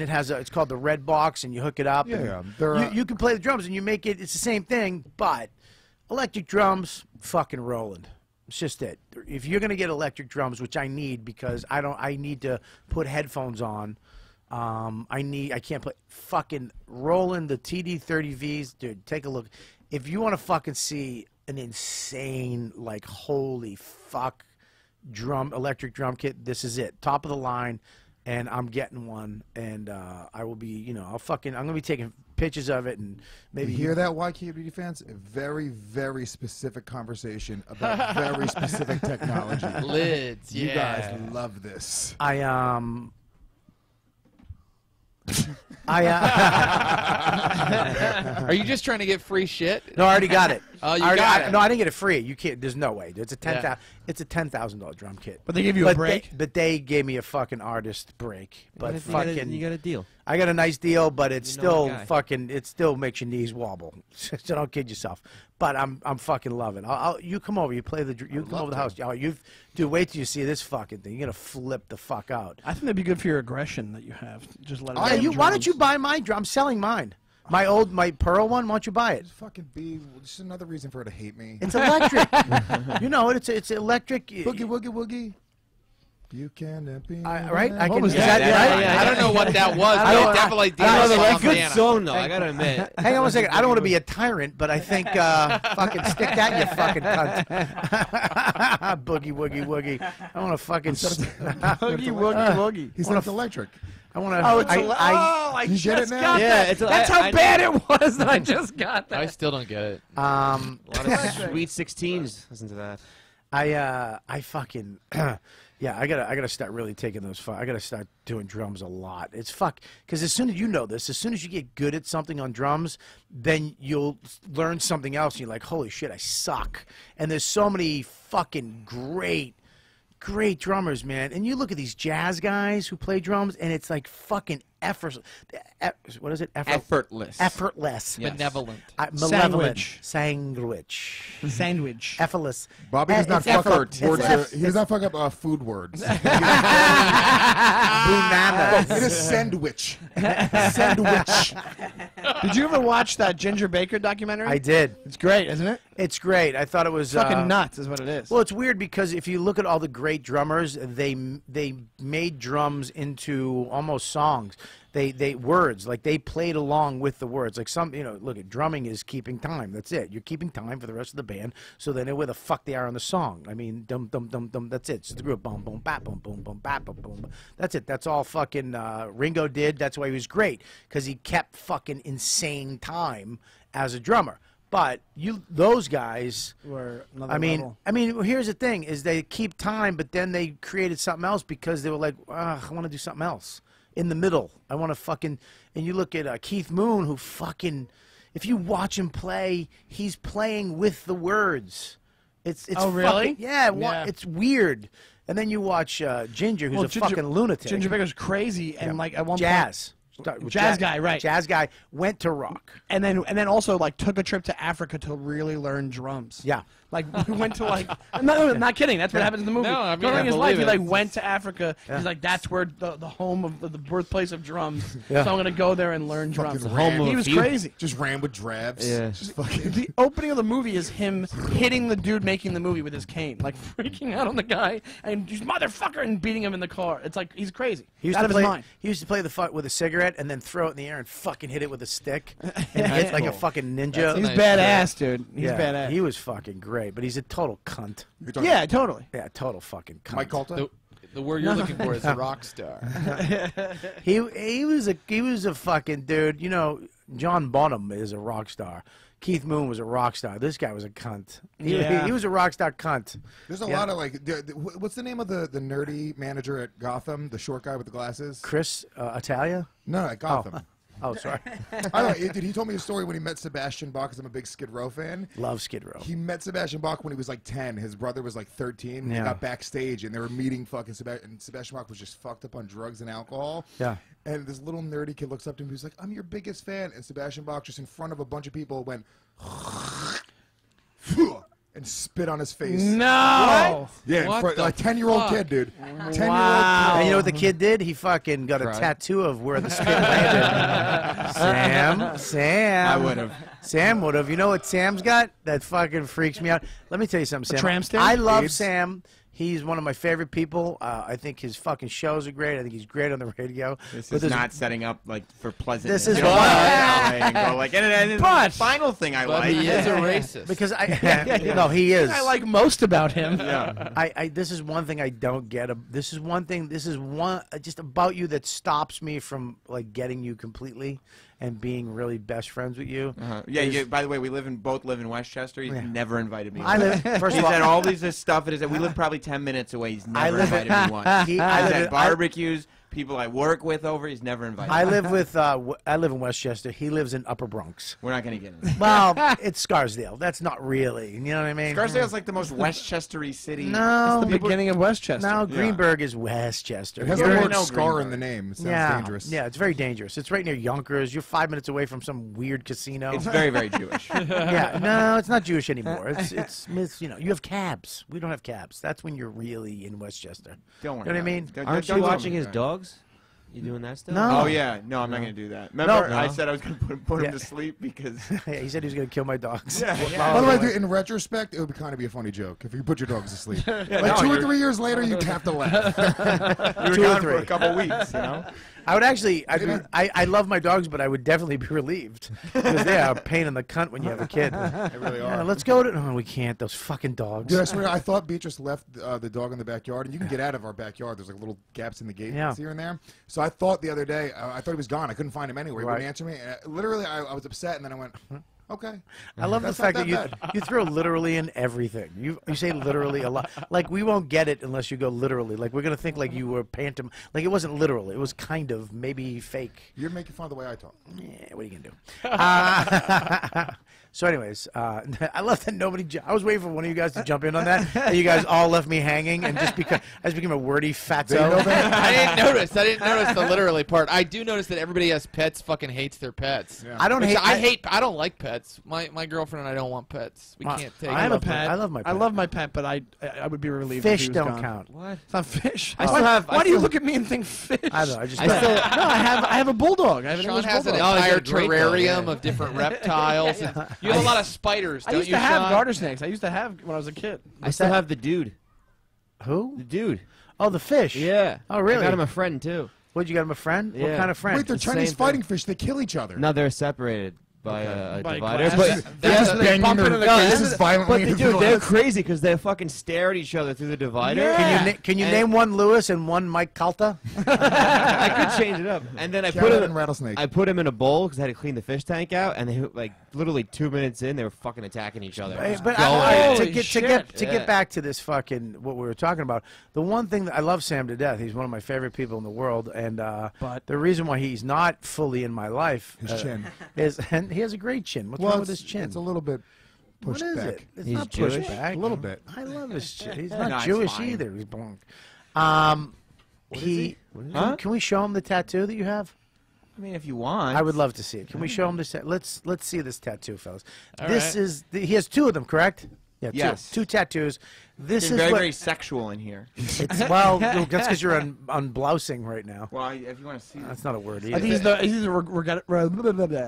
has it's called the red box, and you hook it up. Yeah, and you can play the drums, and you make it. It's the same thing, but electric drums, fucking Roland. It's just it. If you're gonna get electric drums, which I need because I need to put headphones on. I can't play fucking Roland, the TD30Vs, dude. Take a look. If you want to fucking see an insane, like, holy fuck electric drum kit, this is it. Top of the line, and I'm getting one, and I will be, I'm gonna be taking pictures of it, and maybe You hear that, YKWD fans? A very, very specific conversation about very specific technology. Lids, You yeah. guys love this. Are you just trying to get free shit? No, I already got it. Oh, you I already- got it. No, I didn't get it free. You can't. There's no way. It's a Yeah. It's a $10,000 drum kit. But they give you a break? But they gave me a fucking artist break. But You got a deal. I got a nice deal, but it's You know still the guy. fucking. It still makes your knees wobble. So don't kid yourself. But I'm fucking loving. You come over. You play the. You come over to the house. Oh, dude. Wait till you see this fucking thing. You're gonna flip the fuck out. I think that'd be good for your aggression that you have. Just let it Yeah, go. why don't you buy my drum? I'm selling mine. My Pearl one. Why don't you buy it? Just fucking be just another reason for her to hate me. It's electric. it's electric. Boogie woogie woogie. You can be Right? I What can. was Is that? that Yeah, right? yeah, I don't know what that was, but don't- it definitely I did. don't know the Off good Anna. Song though, I gotta admit. Hang on one second. I don't want to be a tyrant, but I think fucking stick that, you fucking cunt. Boogie woogie woogie. I want to fucking. Boogie woogie woogie. He said it's electric. I want to. Oh, it's I You get it now? got Yeah, that. it's That's how bad it was that I just got that. I still don't get it. A lot of sweet 16s. Listen to that. I fucking. Yeah, I gotta start really taking those. I gotta start doing drums a lot. It's because as soon as as soon as you get good at something on drums, then you'll learn something else. And you're like, holy shit, I suck. And there's so many fucking great drummers, man. And you look at these jazz guys who play drums, and it's like fucking effortless. What is it? Effortless. Effortless. Yes. Benevolent. Malevolent. Sandwich. Sandwich. Sandwich. Effortless. Bobby does not It's fuck effort. up words. It's He does not fuck up food words. Bananas. It is sandwich. Sandwich. Did you ever watch that Ginger Baker documentary? I did. It's great, isn't it? It's great. I thought it was Fucking nuts is what it is. Well, it's weird because if you look at all the great drummers, they made drums into almost songs. They words, like they played along with the words. Like some, look at drumming is keeping time. That's it. You're keeping time for the rest of the band, so they know where the fuck they are on the song. I mean, dum dum dum dum. That's it. So the group, boom boom bap boom boom boom bap boom boom. That's it. That's all fucking Ringo did. That's why he was great, because he kept fucking insane time as a drummer. But those guys were I mean, here's the thing: is they keep time, but then they created something else because they were like, I want to do something else in the middle. I want to fucking. And you look at Keith Moon, who fucking, if you watch him play, he's playing with the words. It's oh really? Fucking, yeah, it's weird. And then you watch Ginger, who's a fucking lunatic. Ginger Baker's crazy, and like at one point. Jazz guy, right? Jazz guy went to rock, and then also like took a trip to Africa to really learn drums. Yeah, like we went to like no, not kidding. That's what happens in the movie. No, I mean, during his life, he like it. went to Africa. Yeah. He's like, that's where the home of the birthplace of drums. Yeah. So I'm gonna go there and learn drums. He was crazy. Just ran with drabs. Yeah. Just fucking. The opening of the movie is him hitting the dude making the movie with his cane, like freaking out on the guy and just motherfucker and beating him in the car. It's like he's crazy. He used to play the fuck with a cigarette and then throw it in the air and fucking hit it with a stick and hit like a fucking ninja. He's badass, dude. He's badass. He was fucking great, but he's a total cunt. Yeah, totally. Yeah, total fucking cunt. Mike Colton? The word you're looking for is a rock star. He was a fucking dude. John Bonham is a rock star. Keith Moon was a rock star. This guy was a cunt. He was a rock star cunt. There's a lot of like, what's the name of the nerdy manager at Gotham? The short guy with the glasses? Chris Italia? No, at Gotham. Oh, sorry. He told me a story when he met Sebastian Bach, because I'm a big Skid Row fan. Love Skid Row. He met Sebastian Bach when he was like 10. His brother was like 13. Yeah. They got backstage and they were meeting fucking Sebastian. And Sebastian Bach was just fucked up on drugs and alcohol. Yeah. And this little nerdy kid looks up to him. He's like, I'm your biggest fan. And Sebastian Bach, just in front of a bunch of people, went and spit on his face. No. Yeah, What like 10-year-old kid, dude. 10-year-old kid. And you know what the kid did? He fucking got a tattoo of where the spit landed. Sam. I would have. Sam would have. You know what Sam's got? That fucking freaks me out. Let me tell you something, Sam. tramp stamp? I love AIDS? Sam. He's one of my favorite people. I think his fucking shows are great. I think he's great on the radio. This But is not setting up like for pleasantness. This is You don't why- wanna go and go like, and But- the final thing I But like. he is a racist. because no, he is. I like most about him. Yeah. This is one thing I don't get. This is one just about you that stops me from like getting you completely and being really best friends with you. Yeah. By the way, we both live in Westchester. He's never invited me. I live. First He's of all, at all this stuff. We live probably 10 minutes away. He's I never live invited me once. I He's live at in- barbecues. People I work with over. He's never invited. I me. live with. I live in Westchester. He lives in Upper Bronx. We're not gonna get into it. Well, it's Scarsdale. That's not really. You know what I mean? Scarsdale's like the most Westchestery city. No, The beginning of Westchester. no. Greenburg is Westchester. It has You're the in- word no scar in Greenberg. the name. It sounds yeah, dangerous. yeah. It's very dangerous. It's right near Yonkers. You're 5 minutes away from some weird casino. It's very, very Jewish. Yeah, no, it's not Jewish anymore. It's you have cabs. We don't have cabs. That's when you're really in Westchester. Don't worry. You know what I about mean? it. Don't- Aren't don't you tell watching me his that. dogs? You doing that still? No. Oh yeah, no, I'm not gonna do that. Remember, No. I said I was gonna put him Yeah. to sleep because. Yeah, he said he was gonna kill my dogs. By the way, dude, in retrospect, it would kind of be a funny joke if you put your dogs to sleep. Like no, 2 or you're- 3 years later, you'd have to laugh. You were 2 or gone for 3. a couple weeks, you know. I would actually. I love my dogs, but I would definitely be relieved because they are a pain in the cunt when you have a kid. They really Yeah, are. let's go to. No, we can't. Those fucking dogs. Dude, I swear, I thought Beatrice left the dog in the backyard, and you can get out of our backyard. There's like little gaps in the gate Yeah. here and there. So I thought the other day, I thought he was gone. I couldn't find him anywhere. He Right. wouldn't answer me. And literally, I was upset, and then I went, okay. I love That's the fact not that that you throw literally in everything. You say literally a lot. Like we won't get it unless you go literally. Like we're gonna think like you were pantom. Like it wasn't literal. It was kind of maybe fake. You're making fun of the way I talk. Yeah, what are you gonna do? So, anyways, I love that nobody. I was waiting for one of you guys to jump in on that. And you guys all left me hanging, and just because I just became a wordy fatso. I didn't notice the literally part. I do notice that everybody has pets. Fucking hates their pets. Yeah. I don't Which hate. I don't like pets. My girlfriend and I don't want pets. We can't take. I have love a pet. I love my pet. I love my pet, but I would be relieved if Fish he was don't gone. count. What? It's not fish. I still have. Why do you look at me and think fish? I don't know. I just. No, I have a bulldog. I have an Sean English has an bulldog. entire he's a great dog, terrarium yeah. of different reptiles. And you have a lot of spiders, I don't used you, to have Sean? garter snakes. I used to have when I was a kid. I still have the dude. Who? The dude. Oh, the fish. Yeah. Oh, really? I got him a friend too. What, you got him a friend? What Yeah. kind of friend? Wait, they're the same Chinese thing. fighting fish. They kill each other. No, they're separated by a By divider. glass. But They're just they banging bump their into the faces but violently. they, into dude, the they're glass. crazy because they fucking stare at each other through the divider. Yeah. Can you name one Lewis and one Mike Calta? I could change it up. And then I put Carrot him. and rattlesnake. I put him in a bowl because I had to clean the fish tank out, and they like literally 2 minutes in, they were fucking attacking each other. But Going. to Holy get shit. get back to this fucking what we were talking about, the one thing that I love Sam to death. He's one of my favorite people in the world, and But- the reason why he's not fully in my life His chin. is, and he has a great chin. What's wrong with his chin? It's a little bit pushed What is back. it? It's He's not Jewish? pushed back. A little bit. I love his chin. He's No, not it's Jewish fine. either. He's blonde. Huh? Can we show him the tattoo that you have? I mean, if you want. I would love to see it. Can we show him this? Let's see this tattoo, fellas. All This right. is he has two of them, correct? Yeah, Yes. two tattoos. This It's is very, what, very sexual in here. it's, well, that's because you're unblousing right now. Well, if you want to see That's not a word I either. think he's the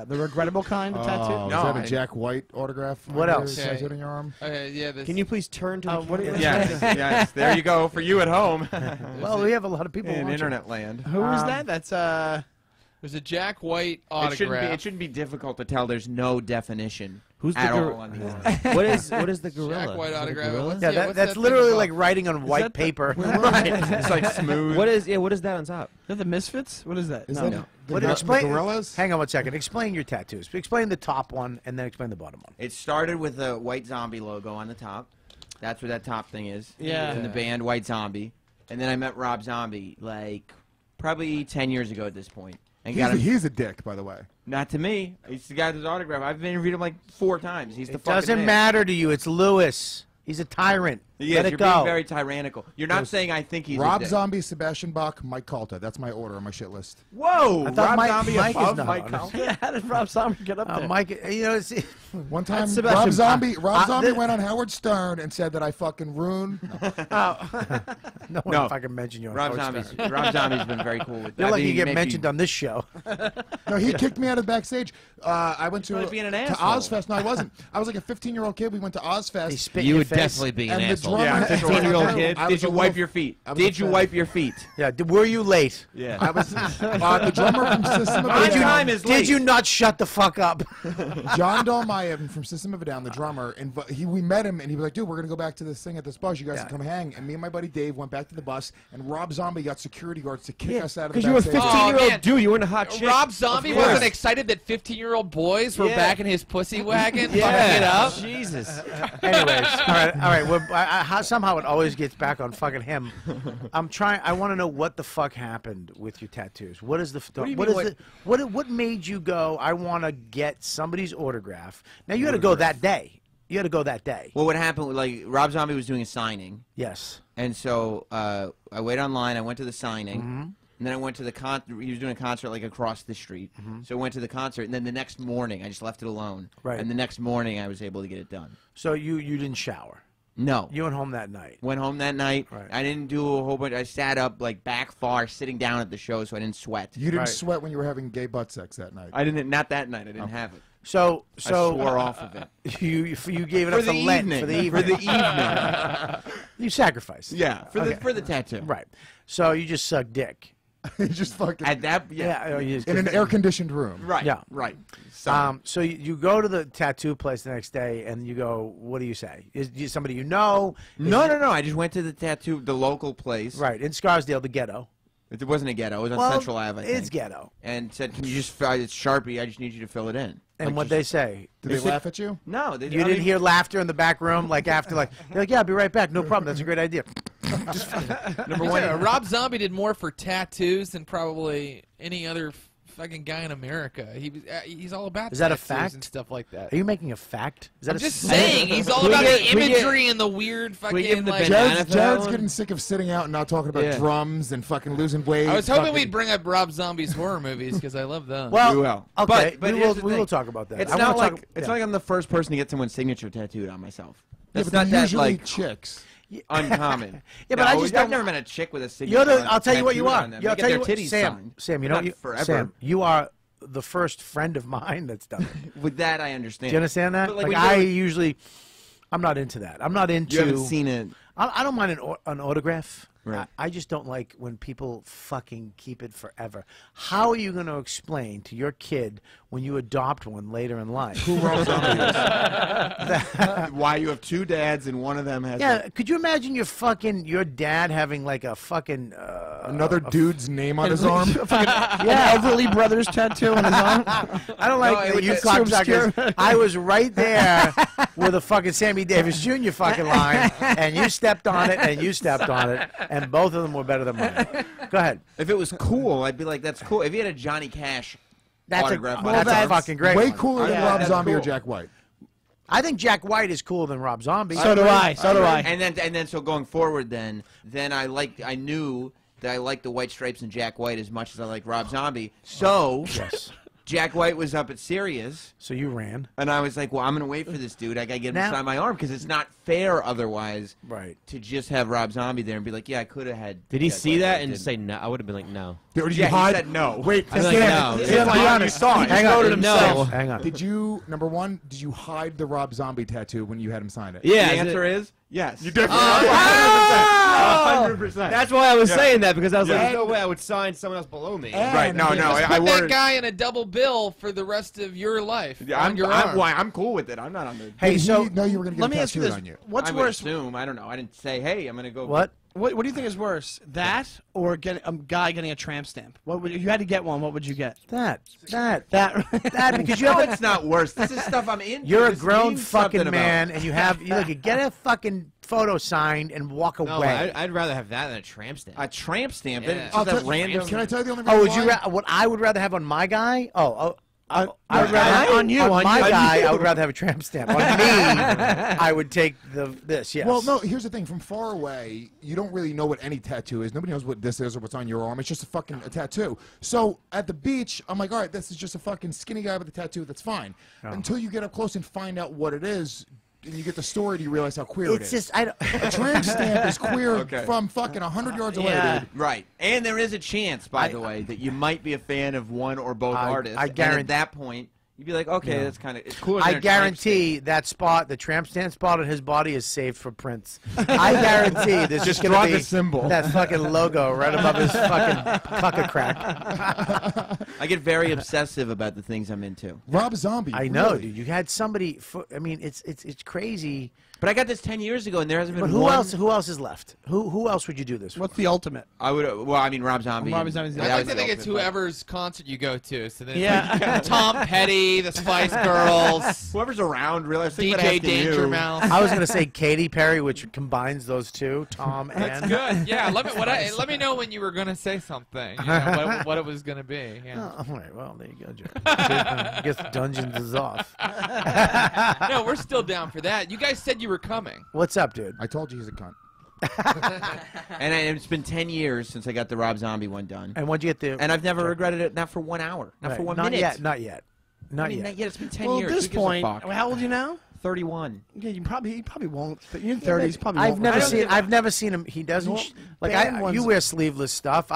regrettable kind of tattoo. Oh, is No, that a I- Jack White autograph? What on else? your tattooed on your arm? Yeah, this, Can you please turn to the what do you- Yes, yes. There you go for you at home Well, we have a lot of people in watching. internet land. Who is that? That's there's a Jack White It shouldn't, autograph. it shouldn't be difficult to tell. There's no definition Who's the at gor- all on these. what is the gorilla? Jack White Is it a autograph. gorilla? What's- Yeah, Yeah, what's that's that thing literally about? like writing on white that the- paper. Right. It's like smooth. What is that on top? Is that the Misfits? What is that? Is No. that the, What, the explain, gorillas? hang on one second. Explain your tattoos. Explain the top one and then explain the bottom one. It started with the White Zombie logo on the top. That's what that top thing is. Yeah. In the band White Zombie. And then I met Rob Zombie like probably 10 years ago at this point. And got him. He's a dick, by the way. Not to me. He's the guy with his autograph. I've interviewed him like 4 times. He's the It fucking doesn't man. matter to you. It's Lewis. He's a tyrant. He Let is. it You're go. being very tyrannical. You're not saying I think he's a Rob dick. Zombie, Sebastian Bach, Mike Calta. That's my order on my shit list. Whoa! I thought Rob Mike- Zombie Mike is above not Mike on it. Calta? Yeah, how did Rob Zombie get up there? Mike, you know, it's, One time, Sebastian Rob Zombie Bach. went on Howard Stern and said that I fucking ruined. no one No. fucking mention you on Rob Howard Zombie's, Stern. Rob Zombie's been very cool with that. You're I lucky think you get maybe- mentioned on this show. No, he kicked me out of the backstage. I went to Probably being an to asshole. Ozfest. No, I wasn't. I was like a 15-year-old kid. We went to He Ozfest. spit in You your would face. definitely be an And the asshole. drummer- Yeah, 15-year-old kid. I Did was you a wipe little- your feet? I was a Did you fan. wipe your feet? Yeah, were you late? Yeah. I was the drummer from System of My a Down. time is late. Did you not shut the fuck up? John Dolmayan from System of a Down, the drummer, we met him and he was like, "Dude, we're gonna go back to this thing at this bus. You guys Yeah. can come hang." And me and my buddy Dave went back to the bus, and Rob Zombie got security guards to kick us out of the Because you were a backstage. 15-year-old man. dude. You weren't a hot chick. Rob Zombie Of course. wasn't excited that 15-year-old boys were Yeah. back in his pussy wagon fucking it Yeah. up. Jesus. Anyways, all right. Well, somehow it always gets back on fucking him. I want to know what the fuck happened with your tattoos. What is the? do you what mean, is the? What made you go? I want to get somebody's autograph. Now you had to go that day. You had to go that day. Well, what happened? Like Rob Zombie was doing a signing, Yes. and so I waited online. I went to the signing, Mm-hmm. and then I went to the concert. He was doing a concert like across the street, so I went to the concert, and then the next morning I just left it alone. Right. And the next morning I was able to get it done. So you didn't shower. No. You went home that night. Went home that night. Right. I didn't do a whole bunch. I sat up like back far, sitting down at the show, so I didn't sweat. You didn't Right. sweat when you were having gay butt sex that night. I didn't. Not that night. I didn't have it. So I swore off of it. you gave it For up the for Lent evening. for the evening. For the evening. You sacrificed. Yeah. Okay. For the tattoo. Right. So you just sucked dick. You just fucking At that. Yeah. in an air-conditioned room. Right. Yeah. Right. So, So you go to the tattoo place the next day and you go, what do you say? Is somebody you know? no. I just went to the local place. Right, in Scarsdale, the ghetto. It wasn't a ghetto. It was on Central Ave. I think. It's ghetto. And said, "Can you just fill it's Sharpie? I just need you to fill it in." And Like, what they say? Did they laugh at you? No, they You didn't hear laughter in the back room, like after, like they're like, yeah, I'll be right back. No problem. That's a great idea. Number one. Rob Zombie did more for tattoos than probably any other fucking guy in America. He's all about Is that a tattoos fact? and stuff like that. Are you making a fact? Is that I'm a just fact? saying, he's all Can we about get- the can we get- imagery and the weird we give him fucking the like. banana? Jared's that one? getting sick of sitting out and not talking about Yeah. drums and fucking losing weight. I was hoping fucking- we'd bring up Rob Zombie's horror movies because I love them. Well, We will. okay, But we here's will. the We will thing. talk about that. It's I not wanna like talk- it's yeah. not like I'm the first person to get someone's signature tattooed on myself. Yeah, That's but not they're that usually like chicks. uncommon. Yeah, but I just I've don't- never met a chick with a signature. I'll tell you what you tattooed are. on them. Yeah, I'll They tell get you what, their titties Sam. signed. Sam, you But know, not forever. Sam, you are the first friend of mine that's done it. With that, I understand. Do you understand that? But, Like when I you're- usually, I'm not into that. I'm not into. You haven't seen it. I don't mind an autograph. Right. I just don't like when people fucking keep it forever. How are you going to explain to your kid when you adopt one later in life? Who Rob Zombie is? Why you have two dads and one of them has. Yeah, could you imagine your dad having like a fucking Another dude's name on his arm? Yeah, Everly Brothers tattoo on his arm. I don't like No, that you it's cocksuckers. I was right there with a fucking Sammy Davis Jr. fucking line, and you stepped on it, and you stepped on it, and both of them were better than mine. Go ahead. If it was cool, I'd be like, that's cool. If you had a Johnny Cash autograph on that's his a arm, fucking great Way one. cooler than Yeah, Rob that's Zombie or cool. Jack White. I think Jack White is cooler than Rob Zombie. So do I. So do I. And then so going forward, then I knew that I liked the White Stripes and Jack White as much as I like Rob Zombie. So Yes. Jack White was up at Sirius, So you ran. and I was like, well, I'm gonna wait for this dude. I gotta get him Now- to sign my arm because it's not fair otherwise. Right. To just have Rob Zombie there and be like, yeah, I could have had. Did he Jack see White, that but I and didn't. say no? I would have been like, no. Or did Yeah, you he hide? said no. Wait, I was like, Dan, no. Dan, be honest. Hang on. No. Hang on. Did you, number one, did you hide the Rob Zombie tattoo when you had him sign it? Yeah. The answer is yes. You definitely 100%. That's why I was saying that because I was like, Yeah. there's no way I would sign someone else below me. Right, no, no. Just I put that worried. guy in a double bill for the rest of your life. Yeah, on your arm. I'm cool with it. I'm not on the. Hey, Did so he know you were going to Let get me a ask you tattoo this: on you? What's I would worse? assume. I don't know. I didn't say, hey, I'm gonna go. what? What do you think is worse, that or get a guy getting a tramp stamp? What would, if you had to get one? What would you get? That That because No, it's not worse. This is stuff I'm into. you're a This grown means something fucking about man, it. and you have get a fucking photo signed and walk No, away. I'd rather have that than a tramp stamp. A tramp stamp. Yeah. It's I'll just a tell- random. Can I tell you the only reason Oh, would why? you? What I would rather have on my guy? I would on rather you, on on my you. guy. I would rather have a tramp stamp. On me, I would take this. Yes. Well, no, here's the thing. From far away, you don't really know what any tattoo is. Nobody knows what this is or what's on your arm. It's just a tattoo. So at the beach, I'm like, all right, this is just a fucking skinny guy with a tattoo. That's fine. Until you get up close and find out what it is, and you get the story, do you realize how queer it It's is? just I don't. A tramp stamp is queer Okay. from fucking 100 yards away, Yeah. dude. Right, and there is a chance, by the way, that you might be a fan of one or both artists. I and guarantee- at that point, you'd be like, okay, that's kind of it's cooler. I than a tramp guarantee that spot, the tramp stamp spot on his body, is saved for Prince. I guarantee there's just draw gonna be the symbol. that fucking logo right above his fucking pucker crack. stamp. I get very obsessive about the things I'm into. Rob Zombie. I know, really. dude. You had somebody. I mean, it's crazy. But I got this 10 years ago, and there hasn't been But who one. else? Who else is left? Who else would you do this? What's the ultimate? I would. Well, I mean, Rob Zombie. Rob Zombie's the I'd that like was to think the it's ultimate, but- whoever's concert you go to. So then it's Yeah. like Tom Petty, the Spice Girls, Whoever's around, really. I was thinking about DJ asking you. Danger Mouse. I was gonna say Katy Perry, which combines those two, Tom and. Good. Yeah. Let me know when you were gonna say something. You know, what it was gonna be. Yeah. Oh, all right. Well, there you go, Joe. I guess Dungeons is off. No, we're still down for that. You guys said you were coming. What's up, dude? I told you he's a cunt. And it's been 10 years since I got the Rob Zombie one done. And what'd you get the? And I've never regretted it, not for 1 hour, not for Right, 1 not minute. yet. Not yet. Not I mean, yet. not yet. It's been 10 Well, years. at this Who gives a point, fuck? how old are you now? 31. Yeah, he probably won't. But you're in 30s. Probably I've won't. never I don't seen. give a- I've never seen him. He doesn't. Well, Like band you ones- wear sleeveless stuff.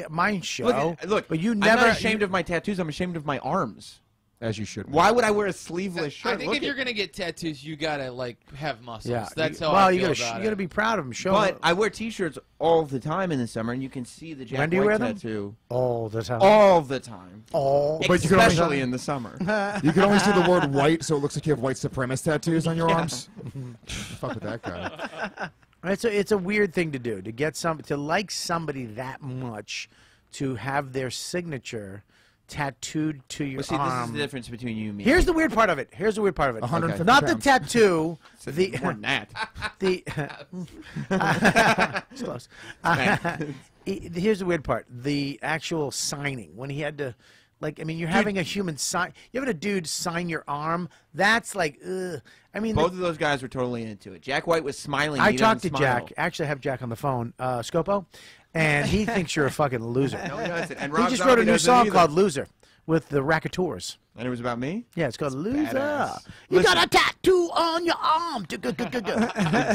Mine show. Look, but you I'm never. not ashamed of my tattoos. I'm ashamed of my arms. As you should. Why would I wear a sleeveless shirt? I think Look if you're at- gonna get tattoos, you gotta like have muscles. Yeah. That's how well, I you feel gotta. about You it. gotta be proud of him. Show. But I wear T-shirts all the time in the summer, and you can see the Jack When do you White wear them? tattoo all the time. all the time. All. But you can only- Especially in the summer. You can only see the word white, so it looks like you have white supremacist tattoos on your arms. Fuck with that guy. It's a weird thing to do, to get to like somebody that much, to have their signature tattooed to your Well, see, this arm. is the difference between you and me. Here's the weird part of it. 150 Not the pounds. tattoo. more than that. The it's close. Here's the weird part: the actual signing when he had to, like, I mean, you're having a human sign. You're having a dude sign your arm. That's like, ugh. I mean, Both of those guys were totally into it. Jack White was smiling. I he talked to doesn't smile. Jack. Actually, I have Jack on the phone, Scopo, and he thinks you're a fucking loser. No, he doesn't. And He Rob just Zombie wrote a new doesn't song either. called "Loser" with the Raconteurs. And it was about me? Yeah, it's called "Loser." badass. You Listen. got a tattoo on your arm. The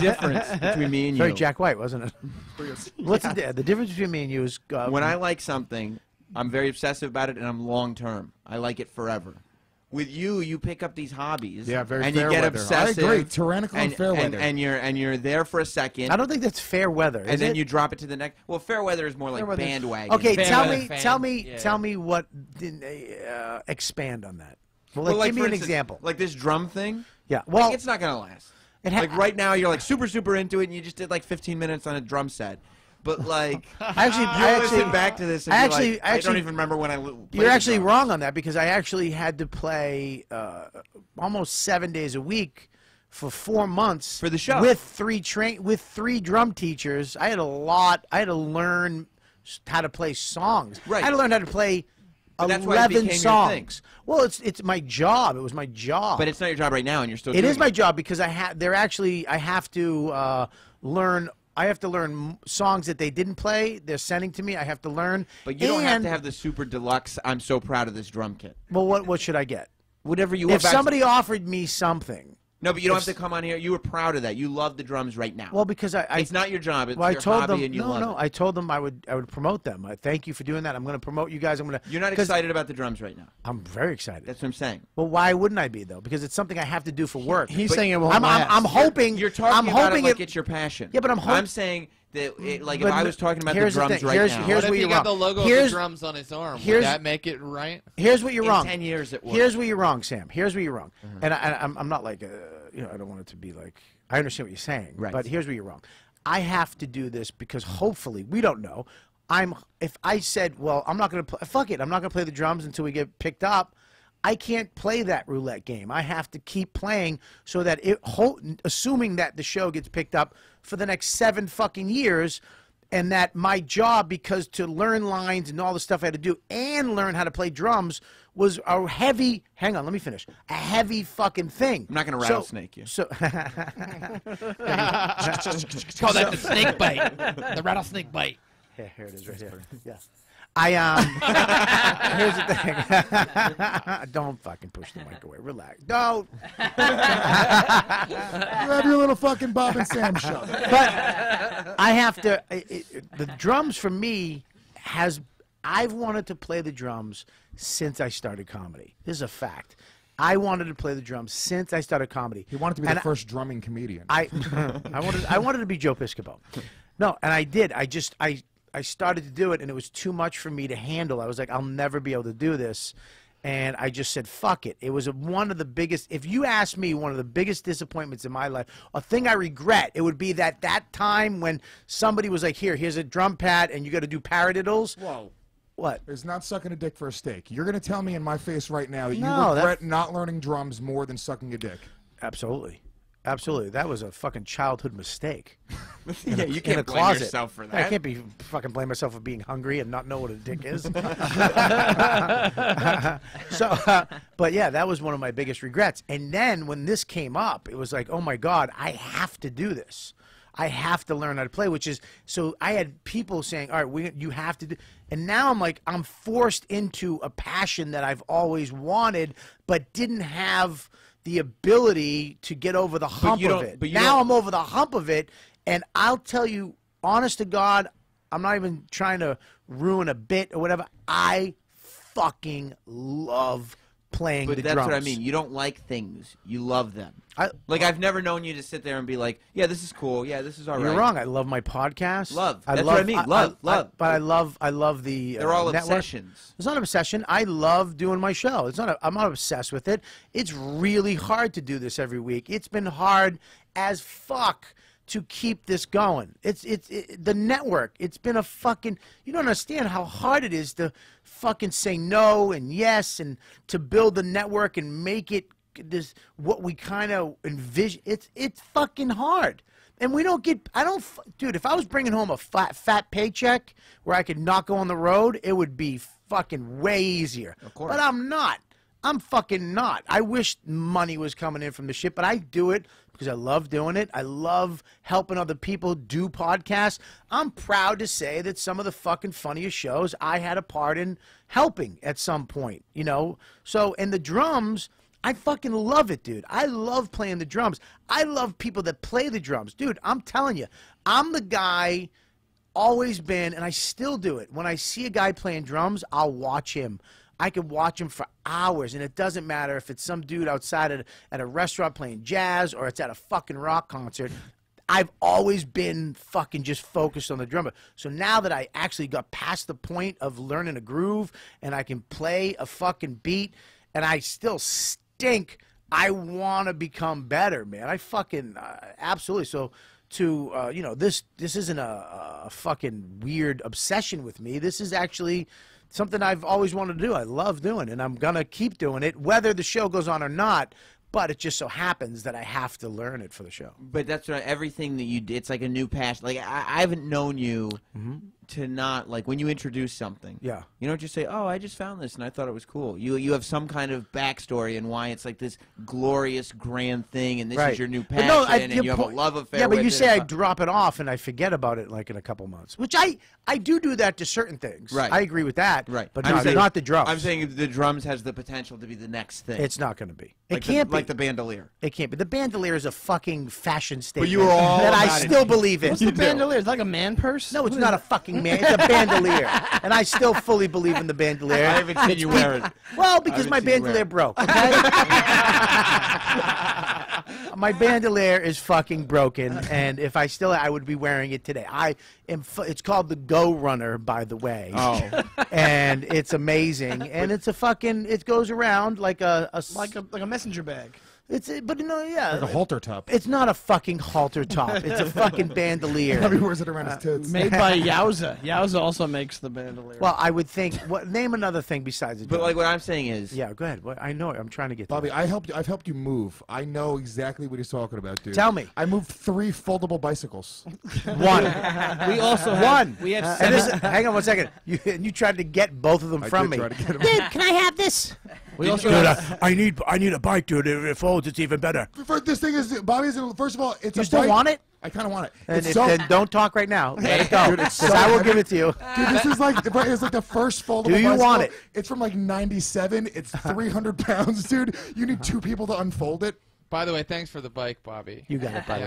difference between me and Very you. Jack White, wasn't it? What's the difference between me and you is When I like something, I'm very obsessive about it, and I'm long term. I like it forever. with you pick up these hobbies. Yeah, very and you fair get weather. obsessive. I agree. Tyrannical and fair weather. And you're there for a second. I don't think that's fair weather. And then you drop it to the next. Well, fair weather is more like bandwagon. Okay, Fair tell weather me, fan. tell me, Yeah. tell me what. Expand on that. Well, Well, like, give me for an instance, example. Like this drum thing. Yeah. Well, Like, it's not gonna last. It Like right now, you're like super into it, and you just did like 15 minutes on a drum set. But like, I you listen back to this. And I don't even remember when I. You're actually wrong on that because I actually had to play almost 7 days a week for 4 months for the show with three drum teachers. I had to learn how to play songs. Right. I had to learn how to play that's why it 11 became songs. Well, it's my job. It was my job. But it's not your job right now, and you're still. It is my job because I have to learn. I have to learn songs that they didn't play. They're sending to me. I have to learn. But you don't have to have the super deluxe. I'm so proud of this drum kit. Well, what should I get? Whatever you. If somebody offered me something. No, but you don't have to come on here. You were proud of that. You love the drums right now. Well, because it's not your job. It's well, your I told hobby, them, and you love it. I told them I would promote them. Thank you for doing that. I'm going to promote you guys. You're not excited about the drums right now. I'm very excited. That's what I'm saying. Well, why wouldn't I be though? Because it's something I have to do for work. He's saying it won't I'm last. hoping. You're talking about it like it's your passion. Yeah, but I'm saying that, if I was talking about the here's the drums thing. right now. Here's What if where he you're got wrong. the logo of the drums on his arm? Would that make it right? Here's what you're wrong. 10 years it will. Here's where you're wrong, Sam. Here's where you're wrong. And I'm not like I don't want it to be like. I understand what you're saying, right. But here's where you're wrong. I have to do this because hopefully we don't know. If I said, well, I'm not going to play. Fuck it. I'm not going to play the drums until we get picked up. I can't play that roulette game. I have to keep playing so that assuming that the show gets picked up for the next 7 fucking years. And that my job, because to learn lines and all the stuff I had to do and learn how to play drums was a heavy, hang on, let me finish, a heavy fucking thing. I'm not going to rattlesnake you. So, Call that the snake bite. The rattlesnake bite. Yeah, here it is right here. Yeah. Here's the thing. Don't fucking push the mic away. Relax. Don't. You have your little fucking Bob and Sam show. But I have to. The drums for me I've wanted to play the drums since I started comedy. This is a fact. I wanted to play the drums since I started comedy. He wanted to be the first drumming comedian. I wanted to be Joe Piscopo. No, and I did. I started to do it, and it was too much for me to handle. I was like, I'll never be able to do this. And I just said, fuck it. It was one of the biggest, if you ask me, one of the biggest disappointments in my life, a thing I regret, it would be that time when somebody was like, here's a drum pad, and you got to do paradiddles. Whoa. What? It's not sucking a dick for a steak. You're going to tell me in my face right now that you No, regret not learning drums more than sucking a dick. Absolutely. Absolutely. That was a fucking childhood mistake. Yeah, you in can't a blame closet. yourself for I that. can't be fucking blame myself for being hungry and not know what a dick is. But yeah, that was one of my biggest regrets. And then when this came up, it was like, oh my God, I have to do this. I have to learn how to play, which is, so I had people saying, all right, you have to do, and now I'm like, I'm forced into a passion that I've always wanted, but didn't have the ability to get over the hump of it. Now I'm over the hump of it, and I'll tell you, honest to God, I'm not even trying to ruin a bit or whatever. I fucking love playing the drums. But that's what I mean. You don't like things. You love them. I've never known you to sit there and be like, yeah, this is cool. Yeah, this is all right. You're wrong. I love my podcast. Love. That's what I mean. Love. But I love the They're all network. obsessions. It's not an obsession. I love doing my show. I'm not obsessed with it. It's really hard to do this every week. It's been hard as fuck to keep this going. It's the network. It's been a fucking, you don't understand how hard it is to fucking say no and yes and to build the network and make it this what we kind of envision. It's fucking hard. And we don't get, dude, if I was bringing home a fat paycheck where I could not go on the road, it would be fucking way easier. Of course. But I'm not. I'm fucking not. I wish money was coming in from the shit, but I do it because I love doing it. I love helping other people do podcasts. I'm proud to say that some of the fucking funniest shows I had a part in helping at some point, you know? So, and the drums, I fucking love it, dude. I love playing the drums. I love people that play the drums. Dude, I'm telling you, I'm the guy, always been, and I still do it. When I see a guy playing drums, I'll watch him. I could watch him for hours, and it doesn't matter if it's some dude outside at a restaurant playing jazz or it's at a fucking rock concert. I've always been fucking just focused on the drummer. So now that I actually got past the point of learning a groove and I can play a fucking beat and I still stink, I want to become better, man. I fucking absolutely. So to you know, this isn't a fucking weird obsession with me. This is actually something I've always wanted to do. I love doing, and I'm gonna keep doing it, whether the show goes on or not. But it just so happens that I have to learn it for the show. But that's right. Everything that you did, it's like a new passion. Like I haven't known you to not like when you introduce something. Yeah. You don't just say, "Oh, I just found this and I thought it was cool." You have some kind of backstory and why it's like this glorious grand thing, and this is your new passion, and you have a love affair. Yeah, but with you it. say I drop it off and I forget about it like in a couple months, which I do that to certain things. Right. I agree with that. Right. But I'm not the drums. I'm saying the drums has the potential to be the next thing. It's not going to be. It like can't be. like the bandolier. It can't be. The bandolier is a fucking fashion statement you were all that I about it. still believe in. What's the bandolier? It's like a man purse? No, it's not a fucking man. It's a bandolier. And I still fully believe in the bandolier. I haven't seen you wear it. Well, because I my haven't seen you wear bandolier it. broke, okay? My bandolier is fucking broken, and if I would be wearing it today. It's called the Go Runner, by the way. Oh. And it's amazing, and it's a fucking, it goes around like a messenger bag. But you know, yeah. Like a halter top. It's not a fucking halter top. It's a fucking bandolier. He wears it around his tits. Made by Yowza. Yowza also makes the bandolier. Well, I would think. Name another thing besides the. But like what I'm saying is. Yeah, go ahead. I know. I'm trying to get. Bobby, I've helped you move. I know exactly what he's talking about, dude. Tell me. I moved 3 foldable bicycles. One. We also have, One. We have And 7. hang on one second. You tried to get both of them from me. Try to get 'em. Dude, can I have this? We also Dude, have, I need a bike, dude. If it folds, it's even better. This thing is, Bobby, first of all, it's You a still bike. want it? I kind of want it. And It's so, then don't talk right now. Let it go. Dude, it's Because so I will heavy. give it to you. Dude, this is like the first foldable Do you bicycle. want it? It's from like '97. It's 300 pounds, dude. You need 2 people to unfold it. By the way, thanks for the bike, Bobby. You got it, buddy.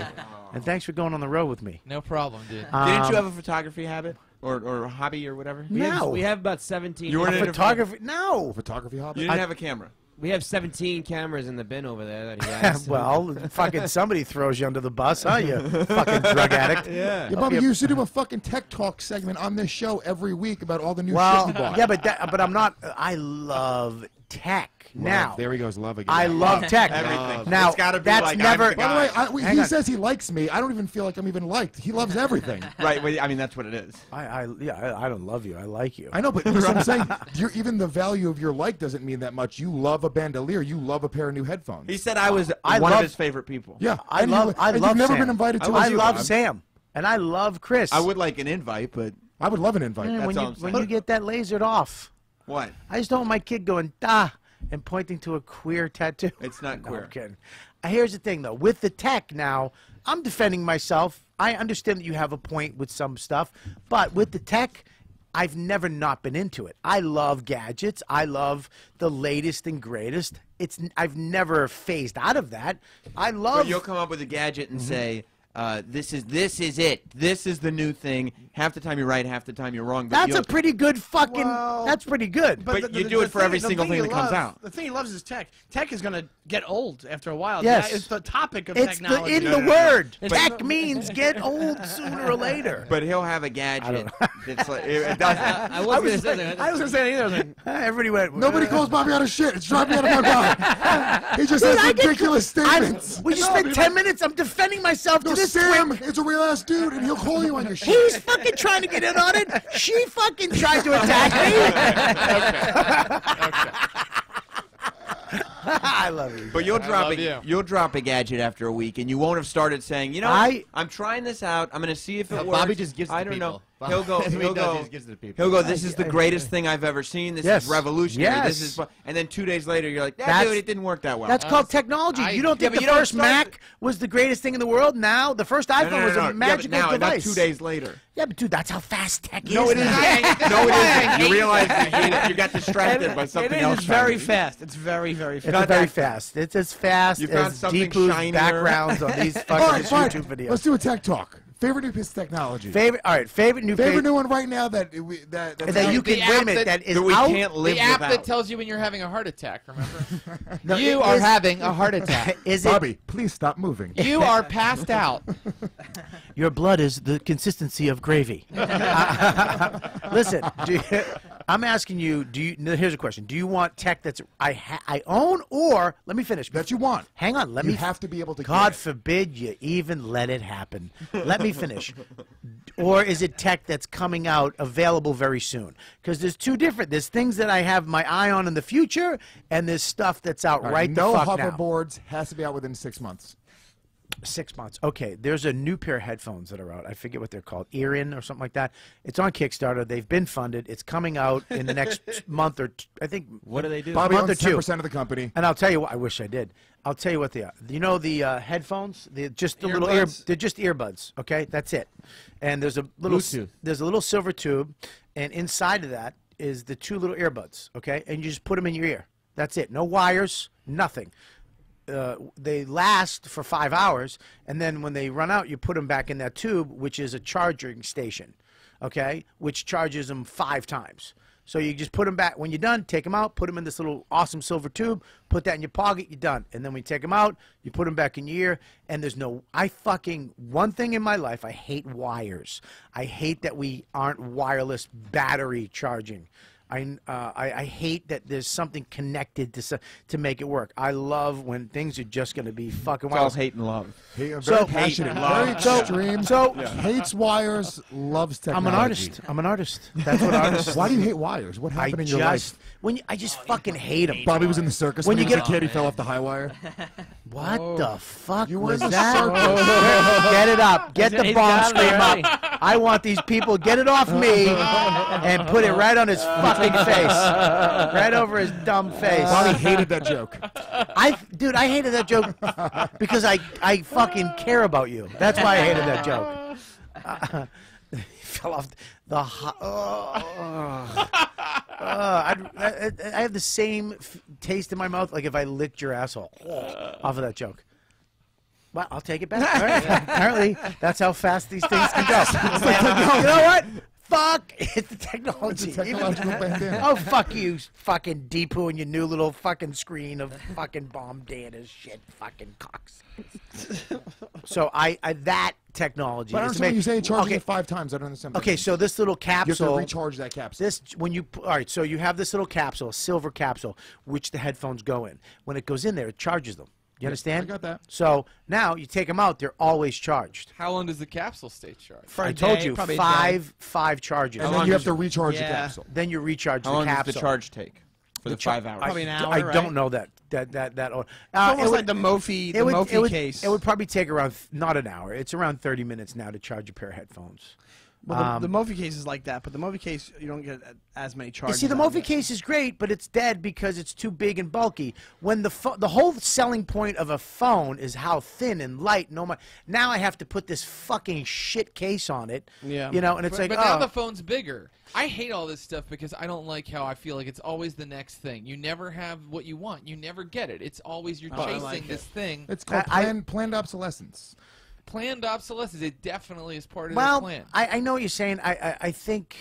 And thanks for going on the road with me. No problem, dude. Didn't you have a photography habit or hobby or whatever? we have about 17. You weren't A into photography? No. Photography hobby. You didn't have a camera. We have 17 cameras in the bin over there that he has. Well, fucking somebody throws you under the bus, huh? You fucking drug addict. Yeah. Yeah, Bobby, you used to do a fucking tech talk segment on this show every week about all the new shit Well, you bought. yeah, but I'm not. I love tech. Now, there he goes, love again. I love tech. Everything. Now, It's gotta be that's like, never. I'm the By the way, Hang he on. says he likes me. I don't even feel like I'm even liked. He loves everything. Right. Well, I mean, that's what it is. I don't love you. I like you. I know, but that's what I'm saying. Even the value of your like doesn't mean that much. You love a bandolier. You love a pair of new headphones. He said I was I one love- of his favorite people. Yeah, I and love. you, I and love. You've never Sam. been invited to. I a love Bob. Sam, and I love Chris. I would like an invite, but I would love an invite. Man, when all you I'm saying. when you get that lasered off, what? I just don't want my kid going da and pointing to a queer tattoo. It's not No, queer. I'm kidding. Here's the thing, though. With the tech now, I'm defending myself. I understand that you have a point with some stuff, but with the tech, I've never not been into it. I love gadgets. I love the latest and greatest. I've never phased out of that. I love. But you'll come up with a gadget and say, this is it. This is the new thing. Half the time you're right, half the time you're wrong. But That's a pretty good fucking. Well, that's pretty good. But you do it for every single thing he that comes loves- out. The thing he loves is tech. Tech is going to get old after a while. Yes. It's the topic of It's technology. in the word. It's- Tech means get old sooner or later. But he'll have a gadget that's like it doesn't. I was going to say that. I was going to say that either. I was like, Everybody went. Nobody calls Bobby out of shit. It's driving me out of my mind. He just Dude, has I get- ridiculous statements. When you spend 10 minutes, I'm defending myself No, to this Sam, twink. it's a real ass dude, and he'll call you on your shit. He's fucking trying to get in on it. She fucking tried to attack me. I love you. But you'll drop love you. you'll drop a gadget after a week, and you won't have started saying, you know, I'm trying this out. I'm going to see if it works. Bobby just gives it to I don't know. people. He'll go. That's what he He'll does, he go. just gives it to people. He'll go. This is the greatest thing I've ever seen. This Yes. is revolutionary. Yes. This is. And then 2 days later, you're like, That's- dude, it didn't work that well. That's called technology. You don't think but the you don't first start- Mac was the greatest thing in the world? Now, the first iPhone no, no, was no, a no. magical yeah, but now, device. not 2 days later. Yeah, but dude, that's how fast tech is. No, it now. isn't. No, it isn't. You realize that you got distracted by it something is. else. It's very happening. fast. It's very, very fast. It's very fast. It's as fast You found as something Deepu's shinier. backgrounds on these All right, fucking fine. YouTube videos. Let's do a tech talk. Favorite new piece of technology. Favorite new one right now that you can wait a minute. That is we out. Can't live the app without. that tells you when you're having a heart attack. Remember? No, you are having a heart attack. Bobby, please stop moving. You are passed out. Your blood is the consistency of gravy. Listen, I'm asking you. Here's a question. Do you want tech that's I own, or let me finish? That you want. Hang on. You have to be able to. God forbid you even let it happen. Let me finish. Or is it tech that's coming out available very soon? Because there's two different. There's things that I have my eye on in the future, and there's stuff that's out right the fuck now. No hoverboards. Has to be out within 6 months. 6 months. Okay, there's a new pair of headphones that are out. I forget what they're called. Ear-In or something like that. It's on Kickstarter. They've been funded. It's coming out in the next month or I think. What do they do? Bobby month owns or two. 10% of the company. And I'll tell you what. I wish I did. I'll tell you what they are. You know the headphones? They're just the little ear. They're just earbuds. Okay, that's it. And there's a little Bluetooth. There's a little silver tube, and inside of that is the two little earbuds. Okay, and you just put them in your ear. That's it. No wires. Nothing. They last for 5 hours, and then when they run out, you put them back in that tube, which is a charging station, okay, which charges them 5 times. So you just put them back. When you're done, take them out, put them in this little awesome silver tube, put that in your pocket, you're done. And then when you take them out, you put them back in your ear, and there's no – one thing in my life, I hate wires. I hate that we aren't wireless battery charging. I hate that there's something connected to make it work. I love when things are just going to be fucking It's all wireless. hate and love. Very passionate, very extreme. Hates wires, loves technology. I'm an artist. That's what artists. Why do you hate wires? What happened in your life? I just fucking hate them. Bobby was in the circus when he was a kid. He fell off the high wire. What the fuck You were was in the that? circus. Get it up. Get the He's bomb got it scream already. up. I want these people. Get it off me and put it right on his fucking face. Right over his dumb face. Bobby hated that joke. Dude, I hated that joke because I fucking care about you. That's why I hated that joke. He fell off the. I have the same taste in my mouth like if I licked your asshole off of that joke. Well, I'll take it back. All right. Apparently, that's how fast these things can go. You know what? Fuck! It's the technology. It's a technological bandana. Oh, fuck you, fucking Deepu, and your new little fucking screen of fucking bomb data shit, fucking cocks. So that technology. But I don't understand when you say charging it 5 times. I don't understand. Okay, so this little capsule. You have to recharge that capsule. All right, so you have this little capsule, a silver capsule, which the headphones go in. When it goes in there, it charges them. You understand? I got that. So now you take them out; they're always charged. How long does the capsule stay charged? For a I told day, you probably a five charges. And then you have to recharge the Yeah. capsule. Then you recharge How the long capsule. does the charge take for the 5 hours? Probably an hour, I right? don't know that. It's almost like the Mophie case. It would probably take around not an hour. It's around 30 minutes now to charge a pair of headphones. Well, the Mophie case is like that, but the Mophie case, you don't get as many You charges. see, the out of Mophie it. case is great, but it's dead because it's too big and bulky. When the whole selling point of a phone is how thin and light. Now I have to put this fucking shit case on it. Yeah. You know, and it's But like, now oh. the phone's bigger. I hate all this stuff because I don't like how I feel like it's always the next thing. You never have what you want. You never get it. It's always you're I chasing like this thing. It's called planned obsolescence. Planned obsolescence. It definitely is part of Well, the plan. I know what you're saying. I think,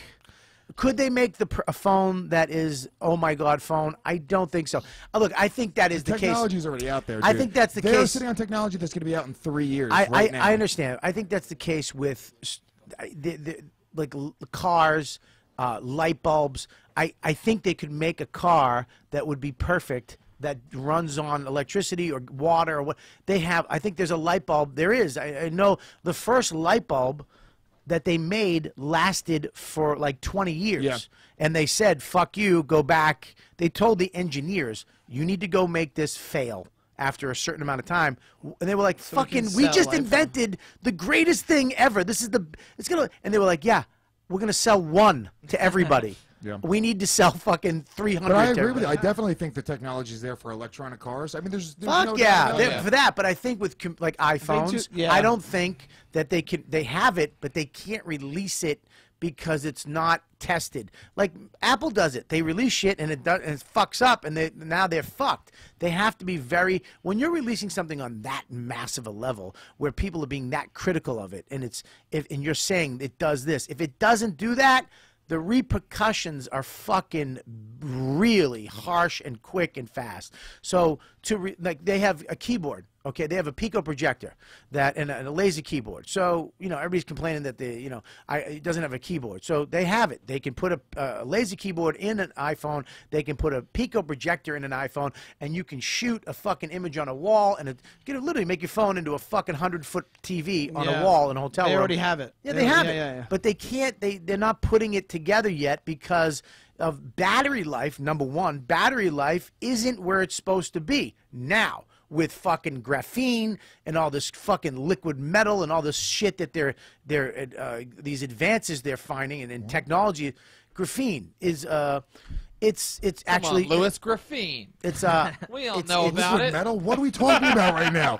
could they make a phone that is, oh my God, phone? I don't think so. Look, I think that is the case. Technology's already out there. Dude. I think that's the They're case. sitting on technology that's going to be out in 3 years. I now. understand. I think that's the case with cars, light bulbs. I think they could make a car that would be perfect, that runs on electricity or water or what they have. I think there's a light bulb. There is. I know the first light bulb that they made lasted for like 20 years. Yeah. And they said, fuck you, go back. They told the engineers, you need to go make this fail after a certain amount of time. And they were like, So we can fucking, we sell just light invented the greatest thing ever. This is and they were like, yeah, we're going to sell one to everybody. Yeah. We need to sell fucking 300. But I agree with you. I definitely think the technology is there for electronic cars. I mean, there's Fuck no yeah, doubt they're- about it. for that. But I think with like iPhones, yeah. I don't think that they have it, but they can't release it because it's not tested. Like Apple does it. They release shit and it fucks up, and now they're fucked. They have to be when you're releasing something on that massive a level where people are being that critical of it, and and you're saying it does this. If it doesn't do that, the repercussions are fucking really harsh and quick and fast. So like they have a keyboard, okay? They have a Pico projector and a laser keyboard. So everybody's complaining that it doesn't have a keyboard. So they have it. They can put a laser keyboard in an iPhone. They can put a Pico projector in an iPhone, and you can shoot a fucking image on a wall, and it can literally make your phone into a fucking 100-foot TV on a wall in a hotel room. They already have it. Yeah, they have it. But they can't. They're not putting it together yet because of battery life. Number one, battery life isn't where it's supposed to be now, with fucking graphene and all this fucking liquid metal and all this shit that these advances they're finding in technology. Graphene is it's actually Louis graphene. It's we all know about it. Metal? What are we talking about right now?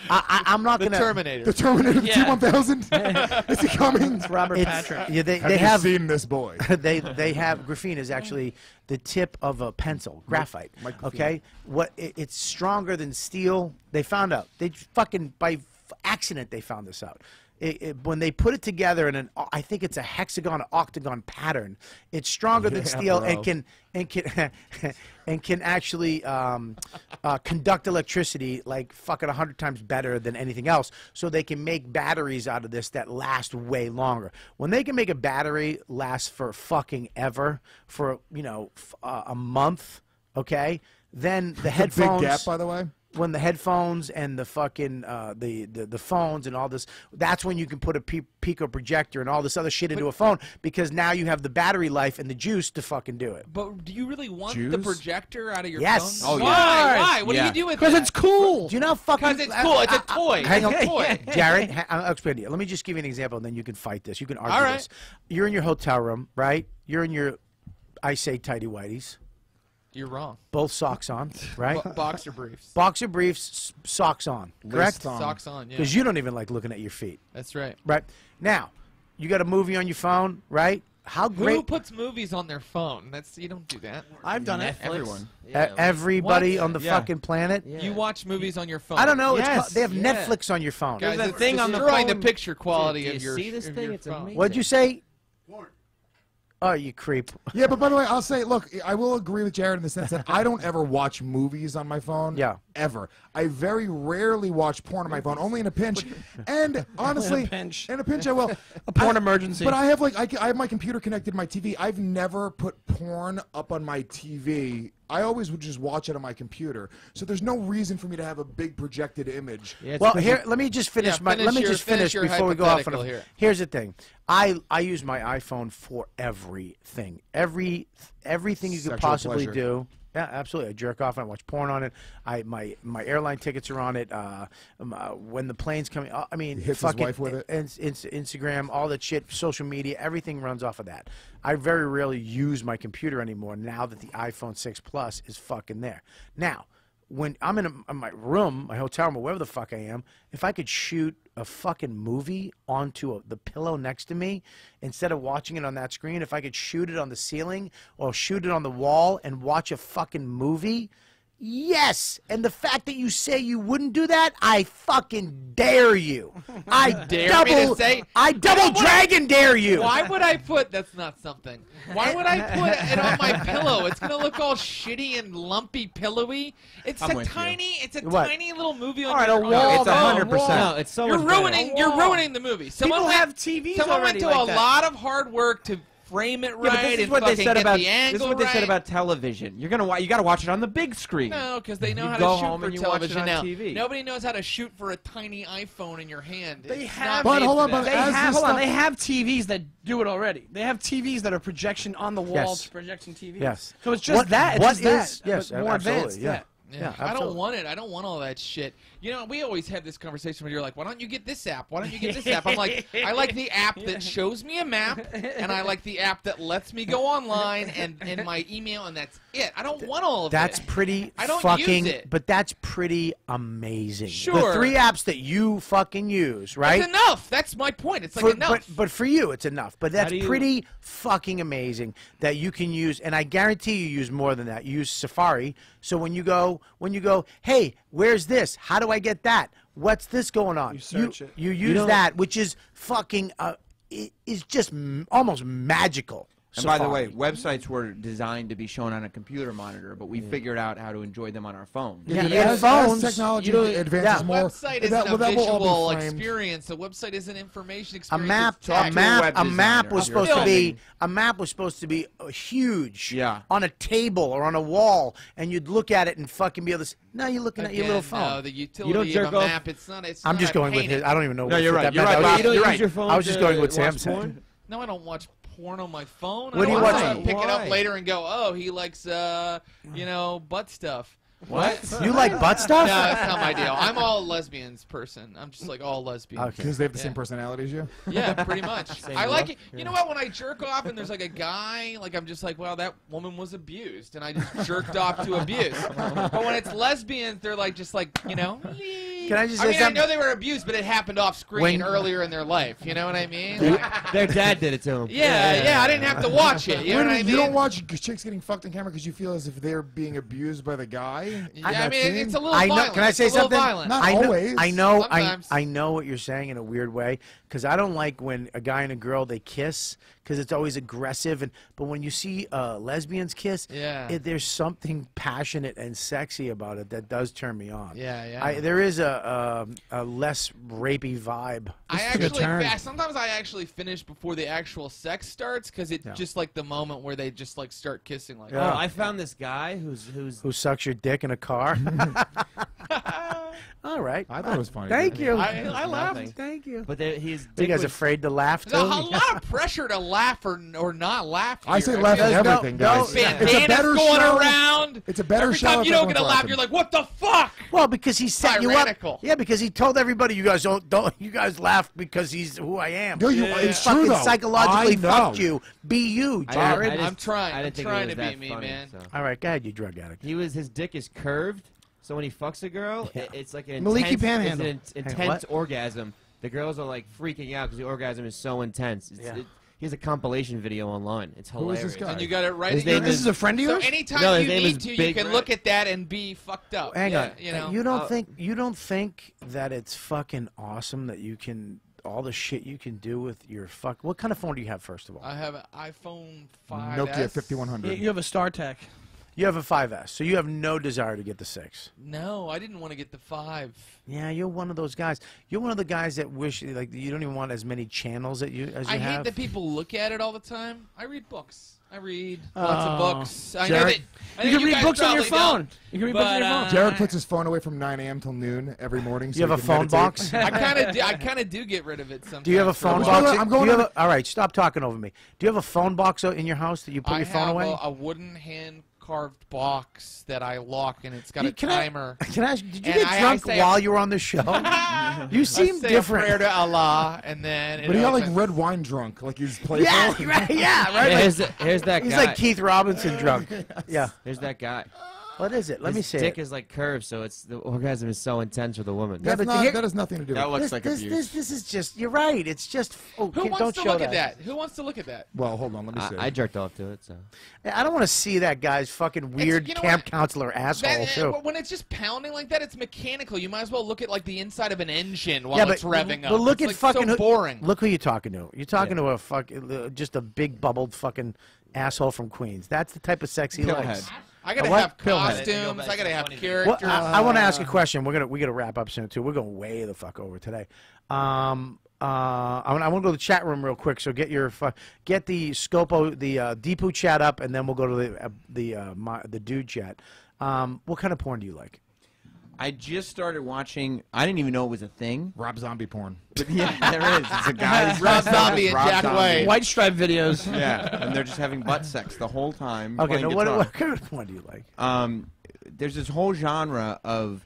I'm not gonna. Terminator. The Terminator T-1000. Is it coming? It's Robert Patrick. Yeah, they have have seen this boy. they have graphene is actually the tip of a pencil, graphite. Okay, it's stronger than steel. They found out. They fucking by accident they found this out. When they put it together in I think it's a hexagon or octagon pattern, it's stronger than steel and can actually conduct electricity like fucking 100 times better than anything else. So they can make batteries out of this that last way longer. When they can make a battery last for fucking ever, for a month, okay, then the headphones. Big gap, by the way. When the headphones and the fucking the phones and all this, that's when you can put a Pico projector and all this other shit into a phone, because now you have the battery life and the juice to fucking do it. But do you really want the projector out of your Yes. phone? Oh, Why? What do you do with it? Because it's cool. Do you know how fucking? Because it's cool. It's a toy. Hang on, It's a toy. Jared. I'll explain to you. Let me just give you an example, and then you can fight this. You can argue All right. this. You're in your hotel room, right? You're in your, I say, tighty whities. You're wrong. Both socks on, right? Boxer briefs. Boxer briefs, socks on, correct? Socks on, yeah. Because you don't even like looking at your feet. That's right. Right. Now, you got a movie on your phone, right? How great. Who puts movies on their phone? You don't do that. I've done it. Everyone. Everybody What? on the fucking planet. Yeah. You watch movies on your phone. I don't know. Yes, They have yeah. Netflix on your phone. Guys, There's a it's thing on the destroying phone. the picture quality Do you of your see this of thing? your It's phone. amazing. What'd you say? Oh, you creep. Yeah, but by the way, I'll say, look, I will agree with Jared in the sense that I don't ever watch movies on my phone. Yeah. Ever. I very rarely watch porn on my phone, only in a pinch. And honestly, pinch. in a pinch I will. A porn emergency. But I have I have my computer connected to my TV. I've never put porn up on my TV. I always would just watch it on my computer. So there's no reason for me to have a big projected image. Yeah, it's Well, because here, let me just finish Yeah, my. Let me finish just your- finish finish your before we go off on hypothetical a. here. Here's the thing. I use my iPhone for everything. Everything you could Sexual possibly pleasure. do. Yeah, absolutely. I jerk off. I watch porn on it. My airline tickets are on it. When the plane's coming, I mean, He hits his fucking wife with it. Instagram, all that shit, social media, everything runs off of that. I very rarely use my computer anymore now that the iPhone 6 Plus is fucking there. Now, when I'm in my room, my hotel room, or wherever the fuck I am, if I could shoot a fucking movie onto the pillow next to me, instead of watching it on that screen, if I could shoot it on the ceiling or shoot it on the wall and watch a fucking movie, yes. And the fact that you say you wouldn't do that, I fucking dare you. I Dare me to say- I double dragon dare you. Why would I put? That's not something. Why would I put it on my pillow? It's gonna look all shitty and lumpy, pillowy. It's I'm a with you. tiny. It's a What? tiny little movie on All right, your a on wall. your It's phone. 100%. No, it's so You're much better. ruining. You're ruining the movie. People have TVs Someone already went to like a that. lot of hard work to frame it right Yeah, but this is and what they fucking said get about the angle this is what they said right. about television. You got to watch it on the big screen. No, because they know You how go to shoot home for and you watch it television on now. TV. Nobody knows how to shoot for a tiny iPhone in your hand. They It's have- not But made hold for on, but that. They as have, this hold on, stuff- they have TVs that do it already. They have TVs that are projection on the wall Yes. to projection TVs. Yes. So it's just What- that. It's what just that. is- yes, but more absolutely, advanced. yeah. Yeah, I don't absolutely. want it. I don't want all that shit. You know, we always have this conversation where you're like, why don't you get this app? Why don't you get this app? I'm like, I like the app that shows me a map, and I like the app that lets me go online and in my email, and that's it. I don't want all of That's it. pretty I don't fucking, use it. but that's pretty amazing. Sure. The 3 apps that you fucking use, right? It's enough. That's my point. It's like enough. But for you, it's enough. But that's do you- pretty fucking amazing that you can use, and I guarantee you use more than that. You use Safari. So when you go, hey, where's this? How do I get that? What's this going on? You search it. You use that, which is fucking, is just almost magical. And by the way, Safari. websites were designed to be shown on a computer monitor, but we figured out how to enjoy them on our phones. Yeah, As- and as phones, technology you don't- advances yeah. A more, website isn't that a will all be visual framed. experience. A website is an information A experience. map, It's a text. map, web a map designer. was You're supposed to be filming. a map was supposed to be huge, Yeah. on a table or on a wall, and you'd look at it and fucking be able to. Now you're looking at your little Again, phone. No, the utility jerk of a off- map. It's not. It's I'm not just going with painted. his. I don't even know. No, what you're right. that You're meant. right, I was- Bob. You don't You're use right. your phone I was just to going with watch Sam's. porn? No, I don't watch porn on my phone. What do you I watch? don't pick it up Why? later and go, oh, he likes, butt stuff. What? You like butt No, stuff? that's not my deal. I'm all lesbians person. I'm just like all lesbians. Okay. Because they have the Yeah. same personality as you? Yeah, pretty much. I look? like it. You know what? When I jerk off and there's like a guy, like I'm just like, well, that woman was abused, and I just jerked off to abuse. But when it's lesbians, they're like, just like, you know. Can I just I say mean, I something? know they were abused, but it happened off screen When- earlier in their life. You know what I mean? Like, Their dad did it to him. yeah, I didn't have to watch it. You know Wait a what I minute, mean? you don't watch chicks getting fucked on camera because you feel as if they're being abused by the guy? Yeah, I mean, it's a little I know. violent. Can I say It's a little something? violent. Not I know. always. I know. Sometimes. I know what you're saying in a weird way because I don't like when a guy and a girl they kiss because it's always aggressive. And but when you see lesbians kiss, Yeah. there's something passionate and sexy about it that does turn me on. Yeah. There is a less rapey vibe. Sometimes I actually finish before the actual sex starts because it's just like the moment where they just like start kissing like. Yeah. Oh, I found this guy who's Who sucks your dick in a car? All right. I thought it was funny. Thank you. I laughed. Nothing. Thank you. but he's You dick guys was- afraid to laugh too? There's a lot of pressure to laugh or not laugh. I say here. laugh at There's no- everything, no- guys. Bandanas It's a better going show. around. It's a better Every show time if you don't everyone's get a laugh, laughing. you're like, what the fuck? Well, because he set you up. Tyrannical. Yeah, because he told everybody you guys don't. You guys laugh because he's who I am. No, it's true, fucking though. psychologically I know. fucked you. Be you, I Jared. didn't- I'm trying. I I'm didn't think trying it was to that be me, funny, man. so. All right, go ahead, you drug addict. His dick is curved, so when he fucks a girl, it's like an Maliki intense, Panhandle. it's an Hey, intense what? orgasm. The girls are like freaking out because the orgasm is so intense. He has a compilation video online. It's Who is hilarious. this guy? And you got it right. His in your name This is- is a friend of So yours? anytime No, his you name need is to, you Big can Red. look at that and be fucked up. Hang Yeah, on. You know. You don't think that it's fucking awesome that you can all the shit you can do with your fuck. What kind of phone do you have first of all? I have an iPhone 5S. Nokia 5100. You have a StarTech. You have a 5S, so you have no desire to get the 6. No, I didn't want to get the 5. Yeah, you're one of those guys. You're one of the guys that wish like you don't even want as many channels as you I have. hate that people look at it all the time. I read books. I read lots of books. I know Jared, that. I know You can read guys books on your probably phone. don't, You can read books on your but, phone. Jared puts his phone away from 9 a.m. till noon every morning. So You have he a can phone meditate. box? I kind of do get rid of it sometimes. Do you have a for phone while. box? I'm going do you on have all right, stop talking over me. Do you have a phone box in your house that you put I your phone have away? a wooden hand-carved box that I lock, and it's got a Can timer. Can I ask, did you And get I drunk say while a- you were on the show? You I seem say different. a prayer to Allah, and then. But he got like red wine drunk, like he's playful. Yeah, right. Yeah, right. Here's that He's guy. like Keith Robinson drunk. Yeah. Here's that guy. What is it? Let me His see dick it. is like curved, so it's the orgasm is so intense with a woman. Yeah, That's but not, here- that has nothing to do with it. looks like abuse. This is just. You're right. It's just. Oh, Who don't wants to show look at that? Who wants to look at that? Well, hold on, let me see. I jerked off to it, so. I don't want to see that guy's fucking weird you know camp what? counselor asshole too. When it's just pounding like that, it's mechanical. You might as well look at like the inside of an engine while Yeah, it's revving up. But look It's at like fucking so boring. Look who you're talking to. You're talking to a just a big bubbled fucking asshole from Queens. That's the type of sex he likes. Pillhead. I gotta what? have costumes. I gotta have characters. Well, I want to ask a question. We gotta wrap up soon too. We're going way the fuck over today. I want to go to the chat room real quick. So get get the Scopo, the Deepu chat up, and then we'll go to the dude chat. What kind of porn do you like? I just started watching. I didn't even know it was a thing. Rob Zombie porn. But yeah, there is. It's a guy. Rob Zombie and Rob Jack Zombie. White. White stripe videos. Yeah, and they're just having butt sex the whole time. Okay, playing now guitar. what kind of porn do you like? there's this whole genre of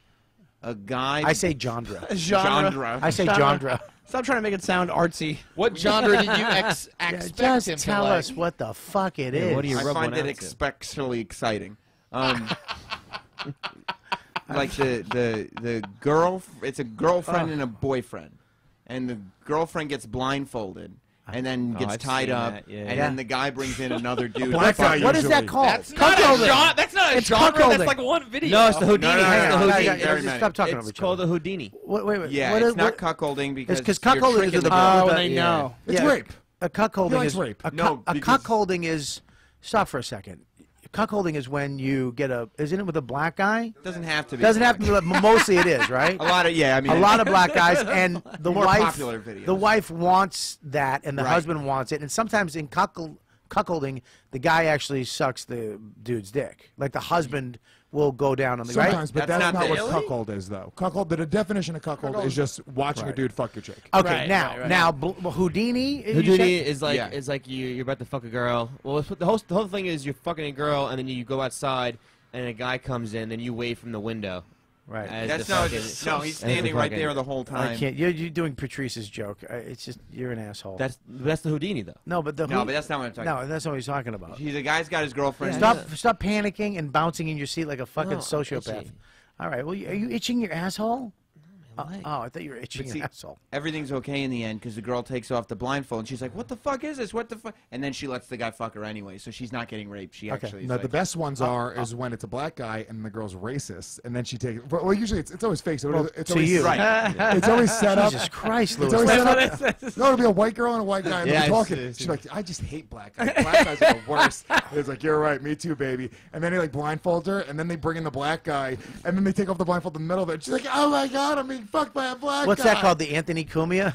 a guy. I say genre. Genre. I say genre. Stop trying to make it sound artsy. What genre did you expect Just him tell to like? us what the fuck it is. What do you I rub find one it out to? especially exciting. Like the girl, it's a girlfriend and a boyfriend, and the girlfriend gets blindfolded and then gets I've tied seen up, that, yeah. and then the guy brings in another dude. black guy What is that usually. called? That's not a genre. That's not a It's genre. cuckolding. That's like one video. No, it's the Houdini. no, It's the no, no, Houdini. no, very many. Stop talking over It's each called other. the Houdini. Wait. Yeah, what it's is, not what, cuckolding because because you're cuckolding tricking is the the Oh, girl. they know. It's Yeah, rape. A cuckolding He likes is rape. No, a because- cuckolding is. Stop for a second. Cuckolding is when you get a. Isn't it with a black guy? Doesn't have to be. Doesn't have to be, but mostly it is, right? A lot of I mean A lot of black guys, and the More wife. popular videos. The wife wants that, and the Right. husband wants it, and sometimes in cuckolding, the guy actually sucks the dude's dick. Like the husband will go down on the Sometimes, but That's that's not not what the- cuckold is, though. Cuckold, the definition of cuckold is just watching a dude fuck your chick. Okay, Right, now, right. now, Houdini. you Houdini said? is like Yeah. you're about to fuck a girl. Well, the whole thing is you're fucking a girl, and then you go outside, and a guy comes in, and you wave from the window. Right. As That's the no, fucking- he's as the standing right fucking- there the whole time. I can't. You're doing Patrice's joke. It's just you're an asshole. That's the Houdini though. no, but the No, but that's not what I'm talking no, about. that's not what he's talking about. He's a guy's got his girlfriend. Stop panicking and bouncing in your seat like a fucking No, I'm sociopath. itchy. All right. Well, are you itching your asshole? leg. Oh, I thought you were itching But your see, asshole. Everything's okay in the end because the girl takes off the blindfold and she's like, "What the fuck is this? What the fuck?" And then she lets the guy fuck her anyway, so she's not getting raped. She Okay. actually. Is No, like, the best ones is when it's a black guy and the girl's racist, and then she takes. Well, usually it's always fake. So Well, it's to always you. It's always set up. Jesus Christ, It's Louis. always set up. No, it'll be a white girl and a white guy, and Yeah, they're talking. it's- She's like, "I just hate black guys. Black guys are the worst." It's like, "You're right, me too, baby." And then he like blindfolds her, and then they bring in the black guy, and then they take off the blindfold in the middle of it. She's like, "Oh my god, I'm being fucked by a black What's guy." that called? The Anthony Cumia?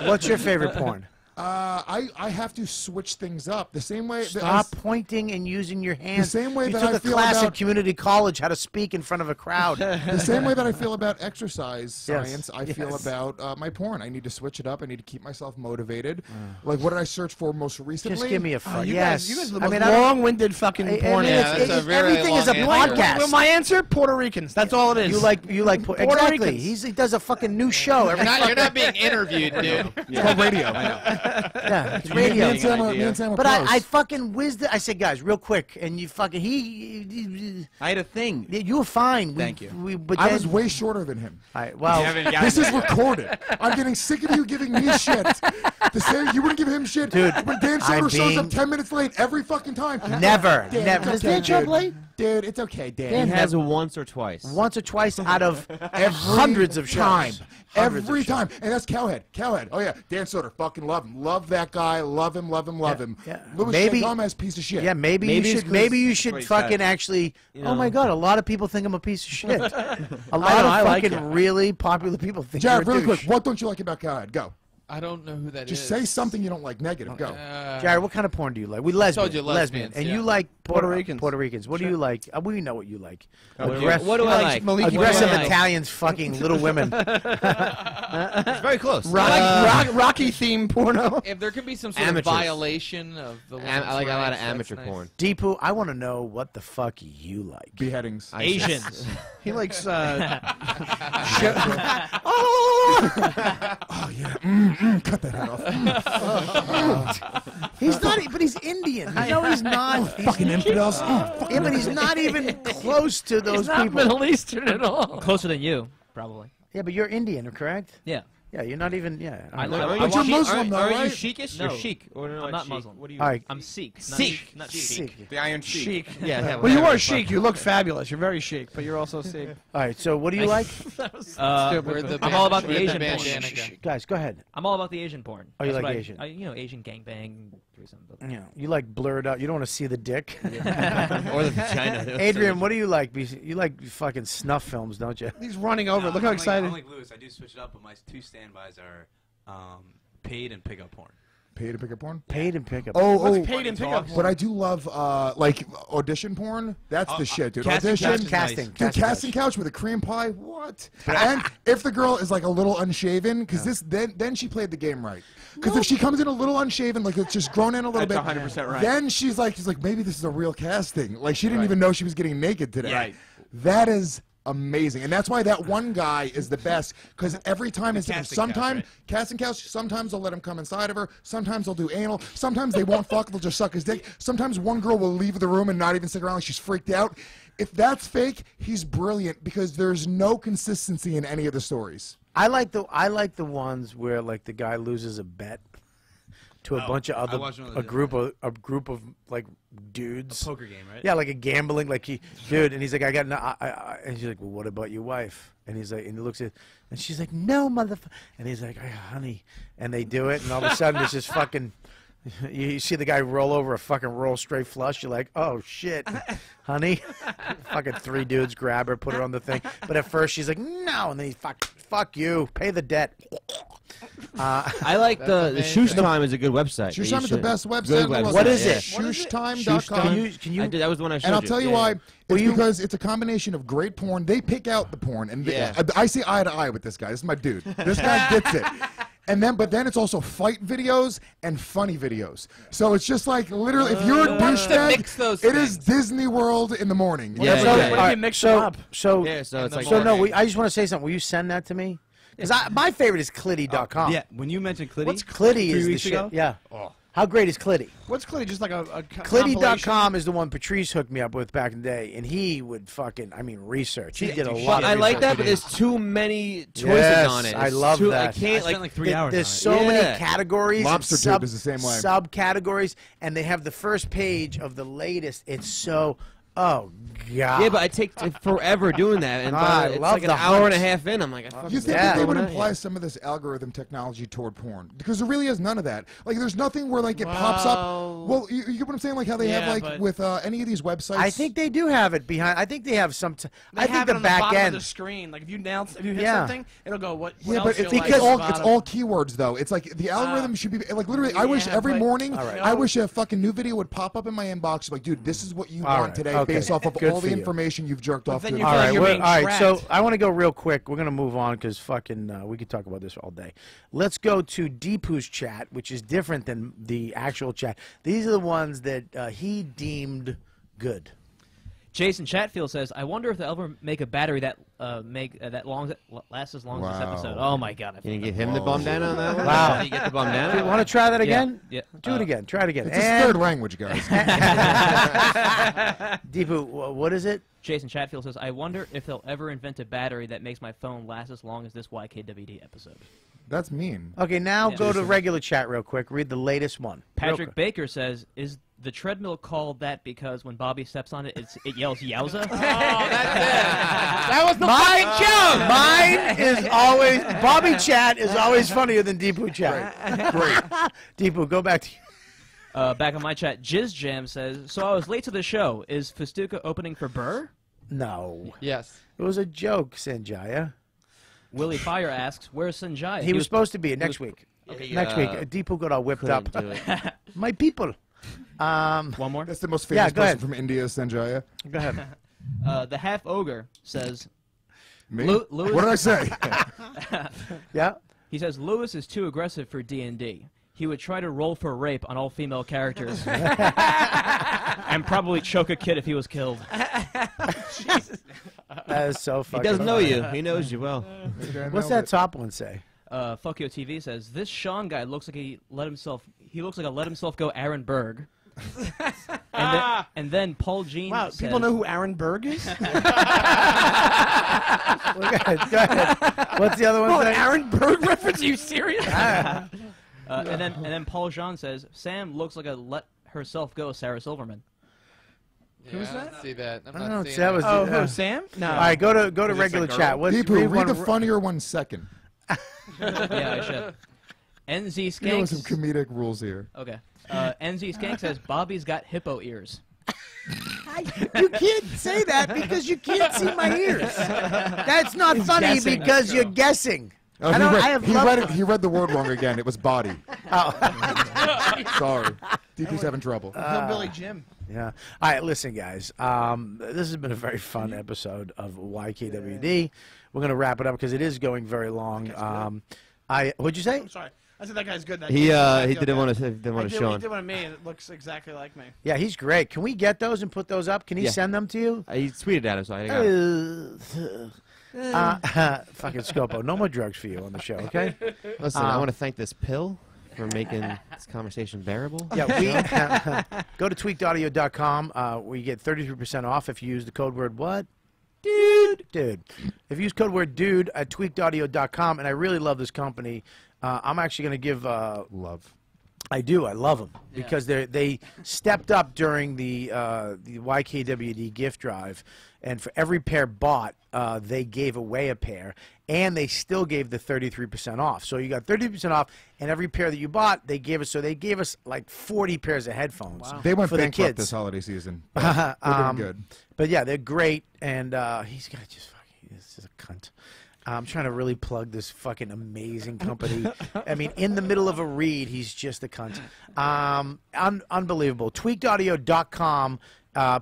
What's your favorite porn? I have to switch things up the same way. Stop pointing and using your hands. same way you that took I a feel class at about- community college how to speak in front of a crowd. The same way that I feel about exercise Yes, science, I feel yes. about my porn. I need to switch it up. I need to keep myself motivated. Like, what did I search for most recently? Just give me a fuck. You yes. guys, you guys are the I most mean, I don't- long-winded fucking I- I porn. mean, Yeah, it's- that's a very everything is a long answer. podcast. Well, my answer: Puerto Ricans. That's all it is. You like Puerto exactly. Ricans. He does a fucking new show every. You're not being interviewed, dude. It's called radio. Yeah, it's You radio. getting an idea? Me and Sam are But I close. fucking whizzed it. I said, guys, real quick, and you fucking he. I had a thing. You were fine. Thank you. But I then, was way shorter than him. All right, well, This is recorded. I'm getting sick of you giving me shit. The same, you wouldn't give him shit. Dude, when Dan I'm Soder shows up being- 10 minutes late every fucking time. never, Dan, never. it's Does okay, Dan show up dude. late? Dude, it's okay, Dan. Dan He has once or twice. Once or twice out of Every hundreds of time. shows. Hundreds of Every shows. time. And that's Cowhead. Cowhead. Oh, yeah. Dan Soder. Fucking love him. Love that guy. Love him, love him, love him. yeah. Louis Maybe- Gomez, piece of shit. Yeah, maybe Maybe you it's should. 'cause- Maybe you Wait, should he's fucking got- actually. you Oh my know. God, a lot of people think I'm a piece of shit. A lot know, I of like fucking it. really popular people think Jared, you're a really quick. douche. What don't you like about Cowhead? Go. I don't know who that is. Just say something you don't like negative. Go. Jared, what kind of porn do you like? We lesbian. told you lesbians, And yeah. you like Puerto Ricans. Puerto Ricans. What do you like? We know what you like. What Aggress- do I like? Maliki Aggressive Branch. Italians fucking Little Women. It's very close. Rocky theme porno. If there could be some sort Amateurs. of violation of the I like a lot of rights, amateur that's nice. porn. Deepu, I want to know what the fuck you like. Beheadings. Asians. He likes. Oh, yeah. Cut that head off. He's not, but he's Indian. No, he's not. He's, Fucking infidels. yeah, but he's not even close to those people. Middle Eastern at all. Closer than you, probably. Yeah, but you're Indian, correct? Yeah. Yeah, you're not even. Yeah. all I right. live- Are I you But you're watch- Muslim, though, Are you right? sheikish? No. You're sheik. Or no, I'm not sheik. Muslim. What do you? All right. I'm Sikh. Not Sikh. Not Sikh. Sikh. The Iron Sheik. Chic. Yeah. Well, you whatever are the chic. fuck. You look fabulous. You're very chic, but you're also Sikh. All right. So, what do you like? We're the I'm all about we're the Asian porn. bandana guy. Guys, go ahead. I'm all about the Asian porn. Oh, you That's like what Asian? You know, Asian gangbang, threesome. Yeah, you like blurred out. You don't want to see the dick. Or the vagina. Adrian, what do you like? You like fucking snuff films, don't you? He's running over. Look how excited. I'm like Lewis. I do switch it up, but my two standbys are paid and pickup porn. paid in pickup porn? Paid in pickup. What's paid in pickup? But I do love like audition porn. That's the shit, dude. Audition, casting couch with a cream pie. What? And if the girl is like a little unshaven, because then she played the game right. Because if she comes in a little unshaven, like it's just grown in a little bit, 100% right. then she's like maybe this is a real casting. Like she didn't even know she was getting naked today. Right. That is amazing, and that's why that one guy is the best, because every time it's different. Casting couch, sometimes they'll let him come inside of her, sometimes they'll do anal, sometimes they won't fuck, they'll just suck his dick, sometimes one girl will leave the room and not even stick around, like she's freaked out. If that's fake, he's brilliant, because there's no consistency in any of the stories. I like the ones where like the guy loses a bet to a bunch of other a group of like dudes. A poker game, right? Yeah, like a gambling, like dude, and he's like, I got no, and she's like, well, what about your wife? And he's like, and he looks at, and she's like, no, motherfucker, and he's like, honey, and they do it, and all of a sudden it's just fucking. You see the guy roll over a fucking roll straight flush. You're like, oh shit, honey. Fucking 3 dudes grab her, put her on the thing. But at first she's like, no, and then he fuck you, pay the debt. I like the Shoosh Time is a good website. Shoosh Time is the best website. What is it? ShooshTime.com. Can you? That was the one I showed And I'll you. tell you why. It's because it's a combination of great porn. They pick out the porn, and I see eye to eye with this guy. This is my dude. This guy gets it. And then, but then it's also fight videos and funny videos. So it's just like literally, if you're a douchebag, it is Disney World in the morning. What if you mix them up? So it's like no. I just want to say something. Will you send that to me? Because my favorite is Clitty.com. Yeah, when you mentioned Clitty, what's Clitty? Is the shit? Yeah. Oh. How great is Clitty? What's Clitty? Just like a Clitty.com is the one Patrice hooked me up with back in the day, and he would fucking, research. He did a lot. I like that, but there's too many choices on it. I love that. I can't like 3 hours. There's so many categories. Lobster Tube is the same way. Subcategories, and they have the first page of the latest. It's so. Oh God! Yeah, but I take forever doing that, and it's love like an hour and a half in. I'm like, you think that they would apply some of this algorithm technology toward porn? Because there really is none of that. Like, there's nothing where like it pops up. Well, you get what I'm saying? Like how they have like with any of these websites. I think they do have it behind. I think they have some. I think the back end of the screen. Like if you hit something, it'll go what? Yeah, but it's all keywords though. It's like the algorithm should be like literally. I wish every morning. I wish a fucking new video would pop up in my inbox. Like, dude, this is what you want today. Based off of all the information you've jerked off to. All right, so I want to go real quick. We're going to move on because fucking we could talk about this all day. Let's go to Deepu's chat, which is different than the actual chat. These are the ones that he deemed good. Jason Chatfield says, "I wonder if they'll ever make a battery that lasts as long as this episode." Oh my God! Can you give him the bum down on that one? Wow! You get the bum down. You want to try that again? Yeah. Do it again. Try it again. It's his third language, guys. Deepu, what is it? Jason Chatfield says, "I wonder if they'll ever invent a battery that makes my phone last as long as this YKWD episode." That's mean. Okay, now go to regular chat real quick. Read the latest one. Patrick Baker says, "Is the treadmill called that because when Bobby steps on it, it yells yowza?" Oh, that's it. That was the fucking joke. Mine is always Bobby chat is always funnier than Deepu chat. Great. Deepu, go back to you. Back on my chat, Jizz Jam says, "So I was late to the show. Is Festuca opening for Burr?" No. Yes. It was a joke, Sanjaya. Willie Fire asks, "Where's Sanjay?" He was supposed to be next week. Okay, next week. Deepu got all whipped up. My people. One more? That's the most famous person from India, Sanjaya. Go ahead. The Half Ogre says... Me? What did I say? Yeah? He says, "Lewis is too aggressive for D&D. He would try to roll for rape on all female characters. And probably choke a kid if he was killed." Jesus. That is so fucking He doesn't know you. He knows you well. What's that top one say? Fuck Yo TV says, "This Sean guy looks like he looks like a let himself go Aaron Berg." and then Paul Jean says, people know who Aaron Berg is? Go ahead. What's the other one? Aaron Berg reference? Are you serious? and then Paul Jean says, "Sam looks like a let herself go Sarah Silverman." Yeah, who's that? I don't see that. I'm I not don't seeing see that. that. Who, Sam? No. All right, go to regular chat. Deepu, read the funnier one second. Yeah, I should. NZ Skank. You know some comedic rules here. Okay. NZ Skank says, "Bobby's got hippo ears." You can't say that because you can't see my ears. That's not funny because you're guessing. Oh, he read the word wrong again. It was body. Oh. Sorry. Deepu's having trouble. Hillbilly Jim. Yeah. All right, listen, guys. This has been a very fun episode of YKWD. We're gonna wrap it up because it is going very long. What'd you say? I'm sorry. I said that guy's good. He didn't want to show He did one of me, and it looks exactly like me. Yeah, he's great. Can we get those and put those up? Can he send them to you? He tweeted at him, so I got it. Fucking Scopo. No more drugs for you on the show, okay? Listen, I want to thank this pill for making this conversation bearable. Yeah, go to tweakedaudio.com where you get 33% off if you use the code word what? Dude. If you use code word dude at tweakedaudio.com, and I really love this company, I'm actually going to give love. I do. I love them because they stepped up during the YKWD gift drive, and for every pair bought, they gave away a pair, and they still gave the 33% off. So you got 30% off, and every pair that you bought, they gave us. So they gave us like 40 pairs of headphones. They went for the bankrupt kids this holiday season. They're doing good. But yeah, they're great, and he's got just fucking. This is a cunt. I'm trying to really plug this fucking amazing company. I mean, in the middle of a read, he's just a cunt. Unbelievable. Tweakedaudio.com.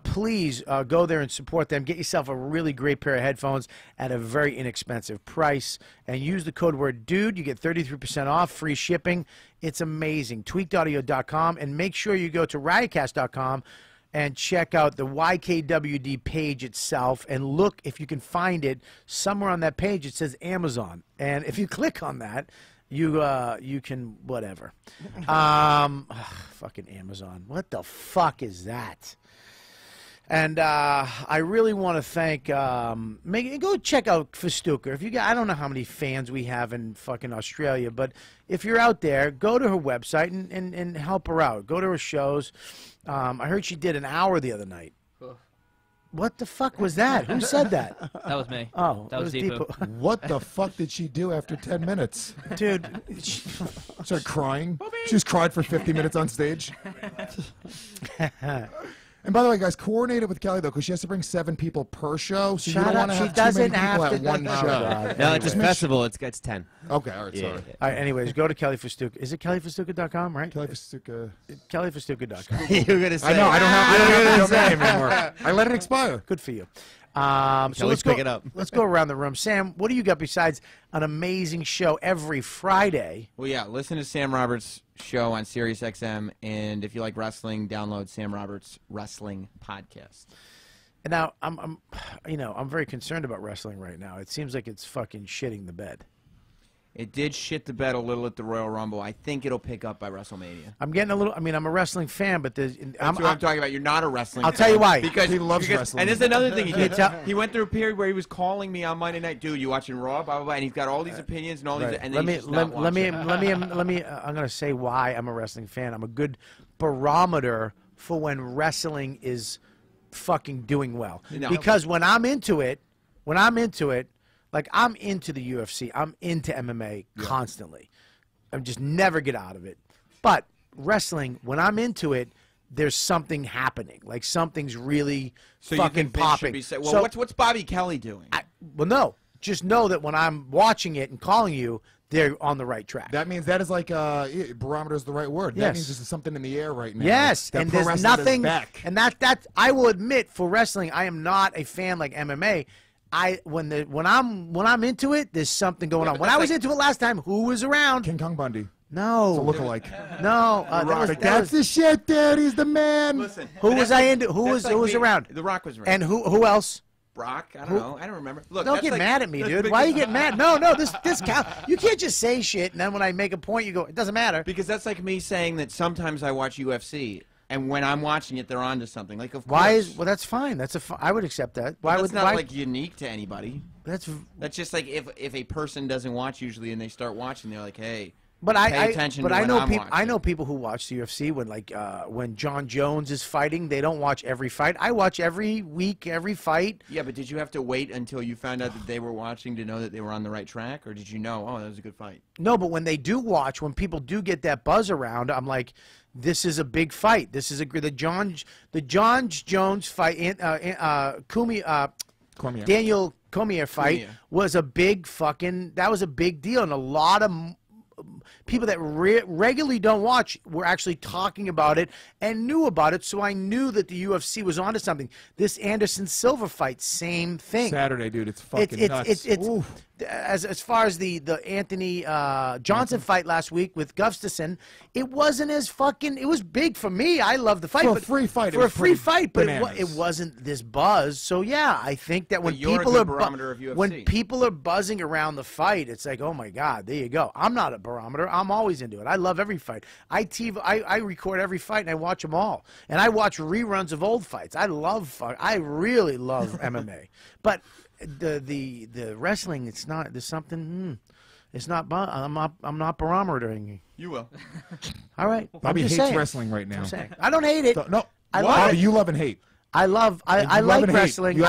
Please go there and support them. Get yourself a really great pair of headphones at a very inexpensive price. And use the code word DUDE. You get 33% off, free shipping. It's amazing. Tweakedaudio.com. And make sure you go to riotcast.com and check out the YKWD page itself and look if you can find it somewhere on that page. It says Amazon, and if you click on that, you can whatever. Fucking Amazon. What the fuck is that? And I really want to thank. Go check out Festuca. If you got, I don't know how many fans we have in fucking Australia, but if you're out there, go to her website and help her out. Go to her shows. I heard she did an hour the other night. What the fuck was that? Who said that? That was me. Oh, that was Deepu. What the fuck did she do after 10 minutes? Dude. She started crying. She just cried for 50 minutes on stage. And by the way, guys, coordinate it with Kelly, though, because she has to bring 7 people per show, so you don't want to have too many people at one show. No, it's a festival. It's 10. Okay, all right, sorry. All right, anyways, go to Kelly Festuca. Is it kellyfestuca.com, right? Kelly Festuca. kellyfestuca.com. You're going to say. I know, I don't have the domain anymore. I let it expire. Good for you. So let's pick it up. Let's go around the room. Sam, what do you got besides an amazing show every Friday? Well, yeah, listen to Sam Roberts' show on Sirius XM, and if you like wrestling, download Sam Roberts' Wrestling Podcast. And now I'm very concerned about wrestling right now. It seems like it's fucking shitting the bed. It did shit the bed a little at the Royal Rumble. I think it'll pick up by WrestleMania. I'm getting a little. I mean, I'm a wrestling fan, but That's what I'm talking about. You're not a wrestling I'll fan. tell you why. Because he loves wrestling. And there's another thing he did. He went through a period where he was calling me on Monday night, dude, you watching Raw, blah blah blah, and he's got all these opinions and all these. And then let me. I'm gonna say why I'm a wrestling fan. I'm a good barometer for when wrestling is fucking doing well. No. Because when I'm into it, like I'm into the UFC, I'm into MMA constantly. I just never get out of it. But wrestling, when I'm into it, there's something happening. Like something's really fucking popping. Well, what's Bobby Kelly doing? Well, no. Just know that when I'm watching it and calling you, they're on the right track. That means that is like barometer is the right word. That means there's something in the air right now. Yes, that and pro there's wrestling nothing. is back. And that I will admit, for wrestling, I am not a fan like MMA. When I'm into it, there's something going on. When I was into it last time, who was around? King Kong Bundy. No. It's a lookalike. No. That's the shit, dude. He's the man. Listen, who was I into? Who was around? The Rock was around. And who else? Brock? I don't know. I don't remember. Look, Don't get mad at me, dude. Why are you getting mad? No, this count. You can't just say shit and then when I make a point, you go, it doesn't matter. Because that's like me saying that sometimes I watch UFC. And when I'm watching it, they're onto something. Like, of course. Well, that's fine. I would accept that. Why that's not like unique to anybody. That's just like if a person doesn't watch usually and they start watching, they're like, hey. But pay attention to when I'm watching. I know people who watch the UFC when John Jones is fighting. They don't watch every fight. I watch every week, every fight. Yeah, but did you have to wait until you found out that they were watching to know that they were on the right track, or did you know? Oh, that was a good fight. No, but when they do watch, when people do get that buzz around, I'm like, this is a big fight. This is the John Jones fight. Daniel Cormier fight was a big fucking. That was a big deal, and a lot of people that regularly don't watch were actually talking about it and knew about it, so I knew that the UFC was onto something. This Anderson Silva fight, same thing. Saturday, dude, it's fucking nuts. As far as the Anthony Johnson fight last week with Gustafsson, it wasn't as fucking. It was big for me. I love the fight. For a free fight. For a free fight, but it wasn't this buzz. So yeah, I think that when people are buzzing around the fight, it's like, oh my god, there you go. I'm not a barometer. I'm always into it. I love every fight. I record every fight and I watch them all, and I watch reruns of old fights. I really love MMA, but. The wrestling, it's not. There's something. It's not. I'm not barometering. You will. All right. Bobby hates wrestling right now. I don't hate it. No, I love Bobby, it. you love and hate. I like wrestling.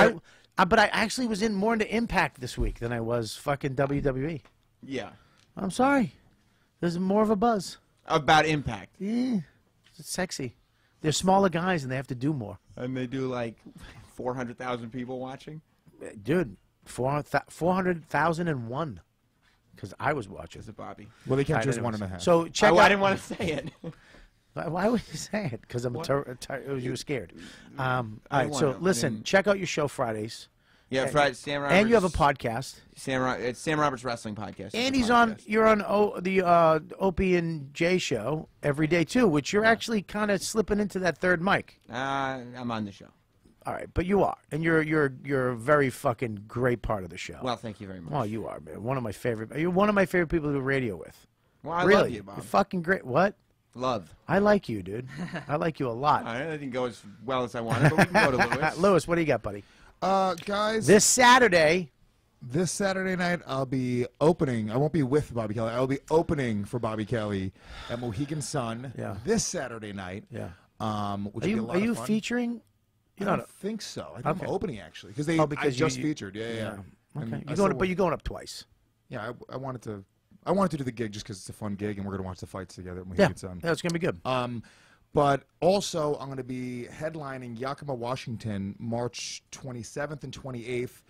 But I actually was more into Impact this week than I was fucking WWE. Yeah. I'm sorry. There's more of a buzz About Impact. Yeah, it's sexy. They're smaller guys and they have to do more. And they do like 400,000 people watching. Dude, 400,001. Because I was watching. Is it Bobby? Well, they kept just 1.5. So check out. I didn't want to say it. Why would you say it? Because you were scared. All right, so listen, check out your show Fridays. Yeah, Friday. Sam Roberts. And you have a podcast. It's Sam Roberts Wrestling Podcast. And you're on the Opie and Jay show every day too, which you're actually kind of slipping into that third mic. I'm on the show. All right, but you are, and you're a very fucking great part of the show. Well, thank you very much. Well, you are, man. One of my favorite. You're one of my favorite people to do radio with. Well, I really, love you, Bob. You're fucking great. What? Love. I like you, dude. I like you a lot. All right, I didn't go as well as I wanted, but we can go to Lewis. Lewis, what do you got, buddy? Guys, this Saturday night, I'll be opening. I won't be with Bobby Kelly. I'll be opening for Bobby Kelly at Mohegan Sun. Yeah. This Saturday night. Yeah. Which will be a lot of fun. featuring? I don't think so. I think I'm opening actually because I just featured. Yeah. Okay. You're going up twice. Yeah, I wanted to do the gig just because it's a fun gig and we're gonna watch the fights together at Yeah, Mohegan Sun. it's gonna be good. But also I'm gonna be headlining Yakima, Washington, March 27th and 28th,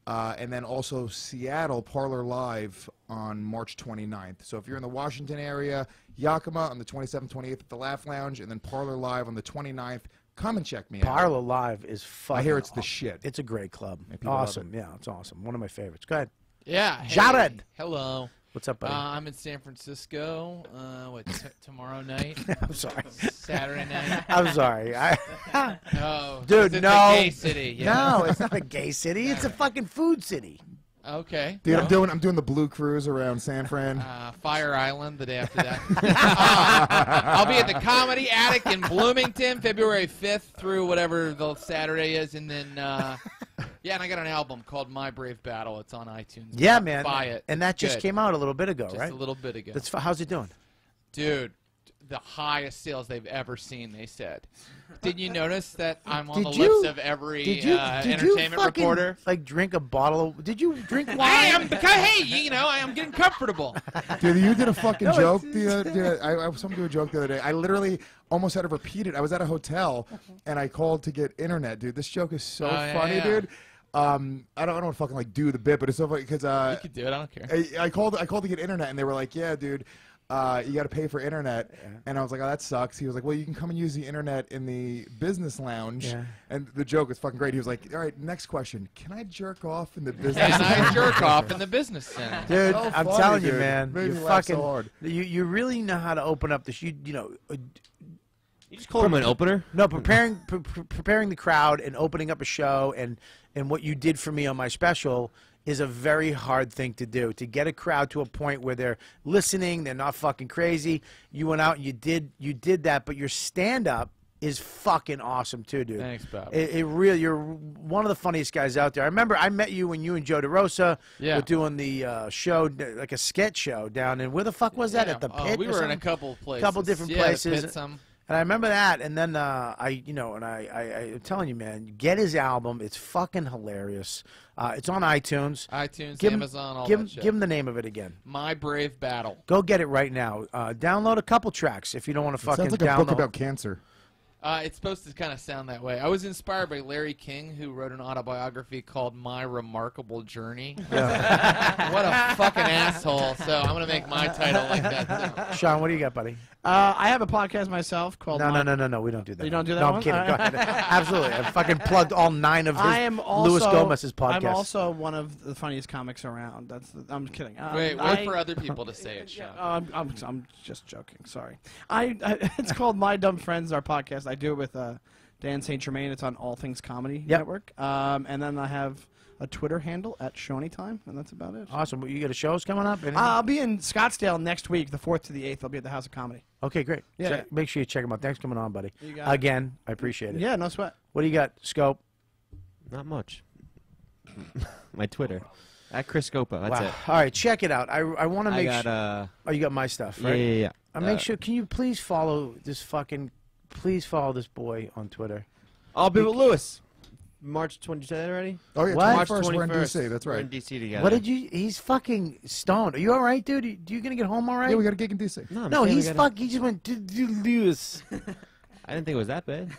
and then also Seattle Parlor Live on March 29th. So if you're in the Washington area, Yakima on the 27th, 28th at the Laugh Lounge, and then Parlor Live on the 29th. Come and check me out. Parlor Live is fucking. I hear it's the shit. It's a great club. Yeah, awesome. Yeah, it's awesome. One of my favorites. Go ahead. Yeah. Jared. Hey, hello. What's up, buddy? I'm in San Francisco. Tomorrow night? I'm sorry. Saturday night. I'm sorry. No, dude, it's no. a gay city. Yeah. No, it's not a gay city. It's a fucking food city. Okay. Dude, I'm doing the blue cruise around San Fran. Fire Island the day after that. I'll be at the Comedy Attic in Bloomington, February 5th through whatever the Saturday is, and then and I got an album called My Brave Battle. It's on iTunes. Yeah, man. Buy it. And that just came out a little bit ago, right? Just a little bit ago. How's it doing? Dude, the highest sales they've ever seen, they said. Did you notice that I'm on the lips of every entertainment reporter? Like drink a bottle of? Did you drink wine? I am because I am getting comfortable. Dude, you did a fucking joke. I was doing a joke the other day. I literally almost had to repeat it. I was at a hotel and I called to get internet. Dude, this joke is so funny, dude. I don't want to fucking like do the bit, but it's so funny because you could do it. I don't care. I called to get internet and they were like, yeah, dude. You got to pay for internet. Yeah. And I was like, oh, that sucks. He was like, well, you can come and use the internet in the business lounge. Yeah. And the joke was fucking great. He was like, all right, next question. Can I jerk off in the business Can I jerk off in the business center? Dude, I'm telling you, man. Made you me fucking, so hard. You really know how to open up the You just call him an opener? No, preparing the crowd and opening up a show and what you did for me on my special is a very hard thing to do. To get a crowd to a point where they're listening, they're not fucking crazy. You went out and you did that, but your stand-up is fucking awesome too, dude. Thanks, Bob. It really, you're one of the funniest guys out there. I remember I met you when you and Joe DeRosa were doing the show, like a sketch show down in, where the fuck was that? At the Pit? We were in a couple places. Couple different places. The Pit, some. And I remember that, and then I'm telling you, man, get his album. It's fucking hilarious. It's on iTunes. Amazon, all that shit. Give him the name of it again. My Brave Battle. Go get it right now. Download a couple tracks if you don't want to fucking download. Sounds like a book about cancer. It's supposed to kind of sound that way. I was inspired by Larry King, who wrote an autobiography called My Remarkable Journey. Yeah. What a fucking asshole. So I'm going to make my title like that. So. Sean, what do you got, buddy? I have a podcast myself called... No, we don't do that. You don't do that No, one? I'm kidding. Go ahead. Absolutely. I fucking plugged all 9 of Luis Gomez's podcasts. I'm also one of the funniest comics around. I'm kidding. Wait for other people to say it, Sean. I'm just joking. Sorry. It's called My Dumb Friends, our podcast. I do it with Dan St. Germain. It's on All Things Comedy Network. And then I have a Twitter handle at Shoneytime, and that's about it. Awesome. You got a shows coming up? I'll be in Scottsdale next week, the 4th to the 8th. I'll be at the House of Comedy. Okay, great. Yeah. Make sure you check them out. Thanks for coming on, buddy. You got it. Again, I appreciate it. Yeah, no sweat. What do you got, Scope? Not much. My Twitter. At Chris Scopo. That's it. All right, check it out. I want to make sure. Oh, you got my stuff, right? Yeah. Make sure. Can you please follow this Please follow this boy on Twitter. I'll be with Lewis. March 20th already? Oh, yeah, What? March 21st. We're in D.C. That's right. We're in D.C. together. What did you? He's fucking stoned. Are you all right, dude? You gonna get home all right? Yeah, we got a gig in D.C. No, he's fuck. He just went to Lewis. I didn't think it was that bad.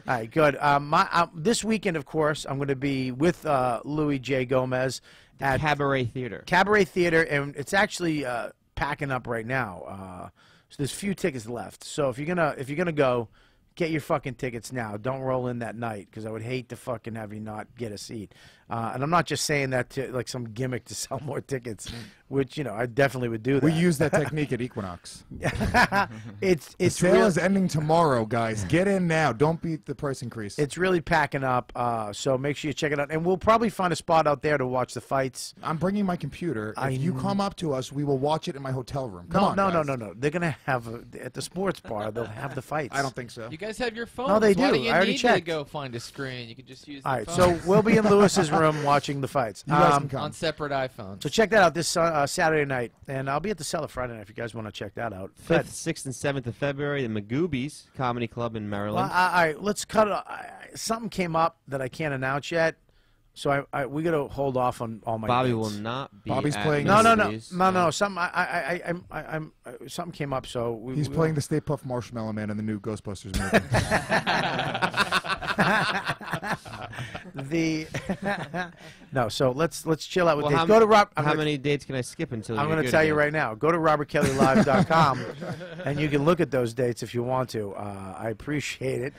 All right, good. This weekend, of course, I'm going to be with Louis J. Gomez at Cabaret Theater. Cabaret Theater, and it's actually packing up right now. So there's few tickets left. So if you're gonna go, get your fucking tickets now. Don't roll in that night, because I would hate to fucking have you not get a seat. And I'm not just saying that to like some gimmick to sell more tickets, which I definitely would do that. We use that technique at Equinox. It's the sale is ending tomorrow, guys. Get in now. Don't beat the price increase. It's really packing up, so make sure you check it out. And we'll probably find a spot out there to watch the fights. I'm bringing my computer. If you come up to us, we will watch it in my hotel room. Come on, No. They're going to have, at the sports bar, they'll have the fights. I don't think so. You guys have your phones. No, they do. Why do you I already need checked. to go find a screen? You can just use the All right, phone. so we'll be in Lewis's room watching the fights. You guys can come. On separate iPhones. So check that out this Saturday night. And I'll be at the Cellar Friday night if you guys want to check that out. 5th, 6th, and 7th of February, the Magoobies Comedy Club in Maryland. Well, all right, let's cut it. Something came up that I can't announce yet. So we got to hold off on all my Bobby dates. will not be Bobby's at playing. No. Magoobies. Something came up. So He's playing the Stay Puft Marshmallow Man in the new Ghostbusters movie. No. So let's chill out with Well, dates. Go to Rob. How many dates can I skip until I'm you're going to good tell you again? right now. Go to robertkellylive.com and you can look at those dates if you want to. I appreciate it.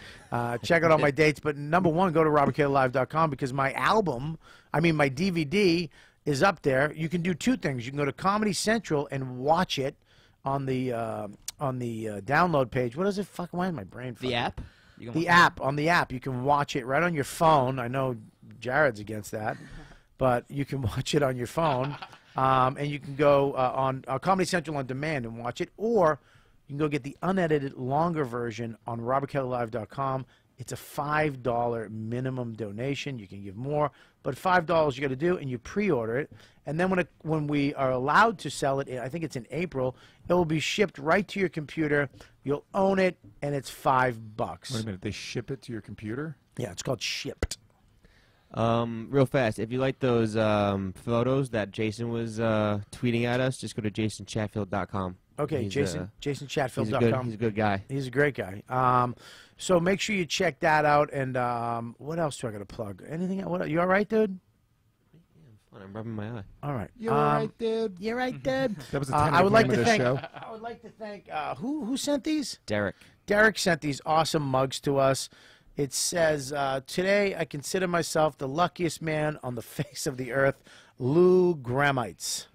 Check out all my dates. But number one, go to robertkellylive.com because my DVD is up there. You can do two things. You can go to Comedy Central and watch it on the download page. What is it? Why is my brain? The app? On the app. You can watch it right on your phone. I know Jared's against that, but you can watch it on your phone. And you can go on Comedy Central on demand and watch it, or you can go get the unedited, longer version on robertkellylive.com. It's a $5 minimum donation. You can give more, but $5 you got to do, and you pre-order it. And then when we are allowed to sell it, I think it's in April, it will be shipped right to your computer. You'll own it, and it's $5. Wait a minute. They ship it to your computer? Yeah, it's called Shipped. Real fast, if you like those photos that Jason was tweeting at us, just go to jasonchatfield.com. Okay, jasonchatfield.com. He's a good guy. He's a great guy. So make sure you check that out. And what else do I got to plug? Anything? You all right, dude? I'm rubbing my eye. All right. You're right, dude. You're right, dude. That was the I would like to thank. show. I would like to thank. Who sent these? Derek. Derek sent these awesome mugs to us. It says, today I consider myself the luckiest man on the face of the earth, Lou Gramites.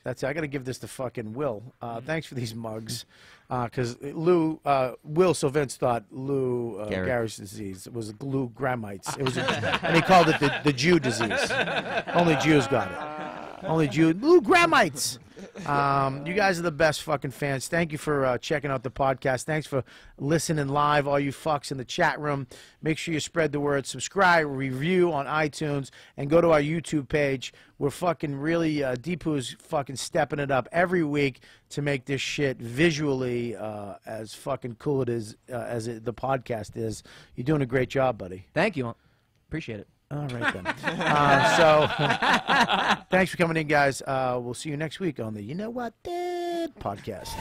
That's it. I got to give this to fucking Will. Thanks for these mugs. Because Will Sylvince thought Lou Gehrig's disease. It was Lou Gramites. It was and he called it the Jew disease. Only Jews got it. Only Jew. Lou Gramites. You guys are the best fucking fans. Thank you for checking out the podcast. Thanks for listening live, all you fucks in the chat room. Make sure you spread the word. Subscribe, review on iTunes, and go to our YouTube page. We're fucking really, Deepu's fucking stepping it up every week to make this shit visually as fucking cool it is as the podcast is. You're doing a great job, buddy. Thank you. Appreciate it. All right, then. So, thanks for coming in, guys. We'll see you next week on the You Know What Did podcast.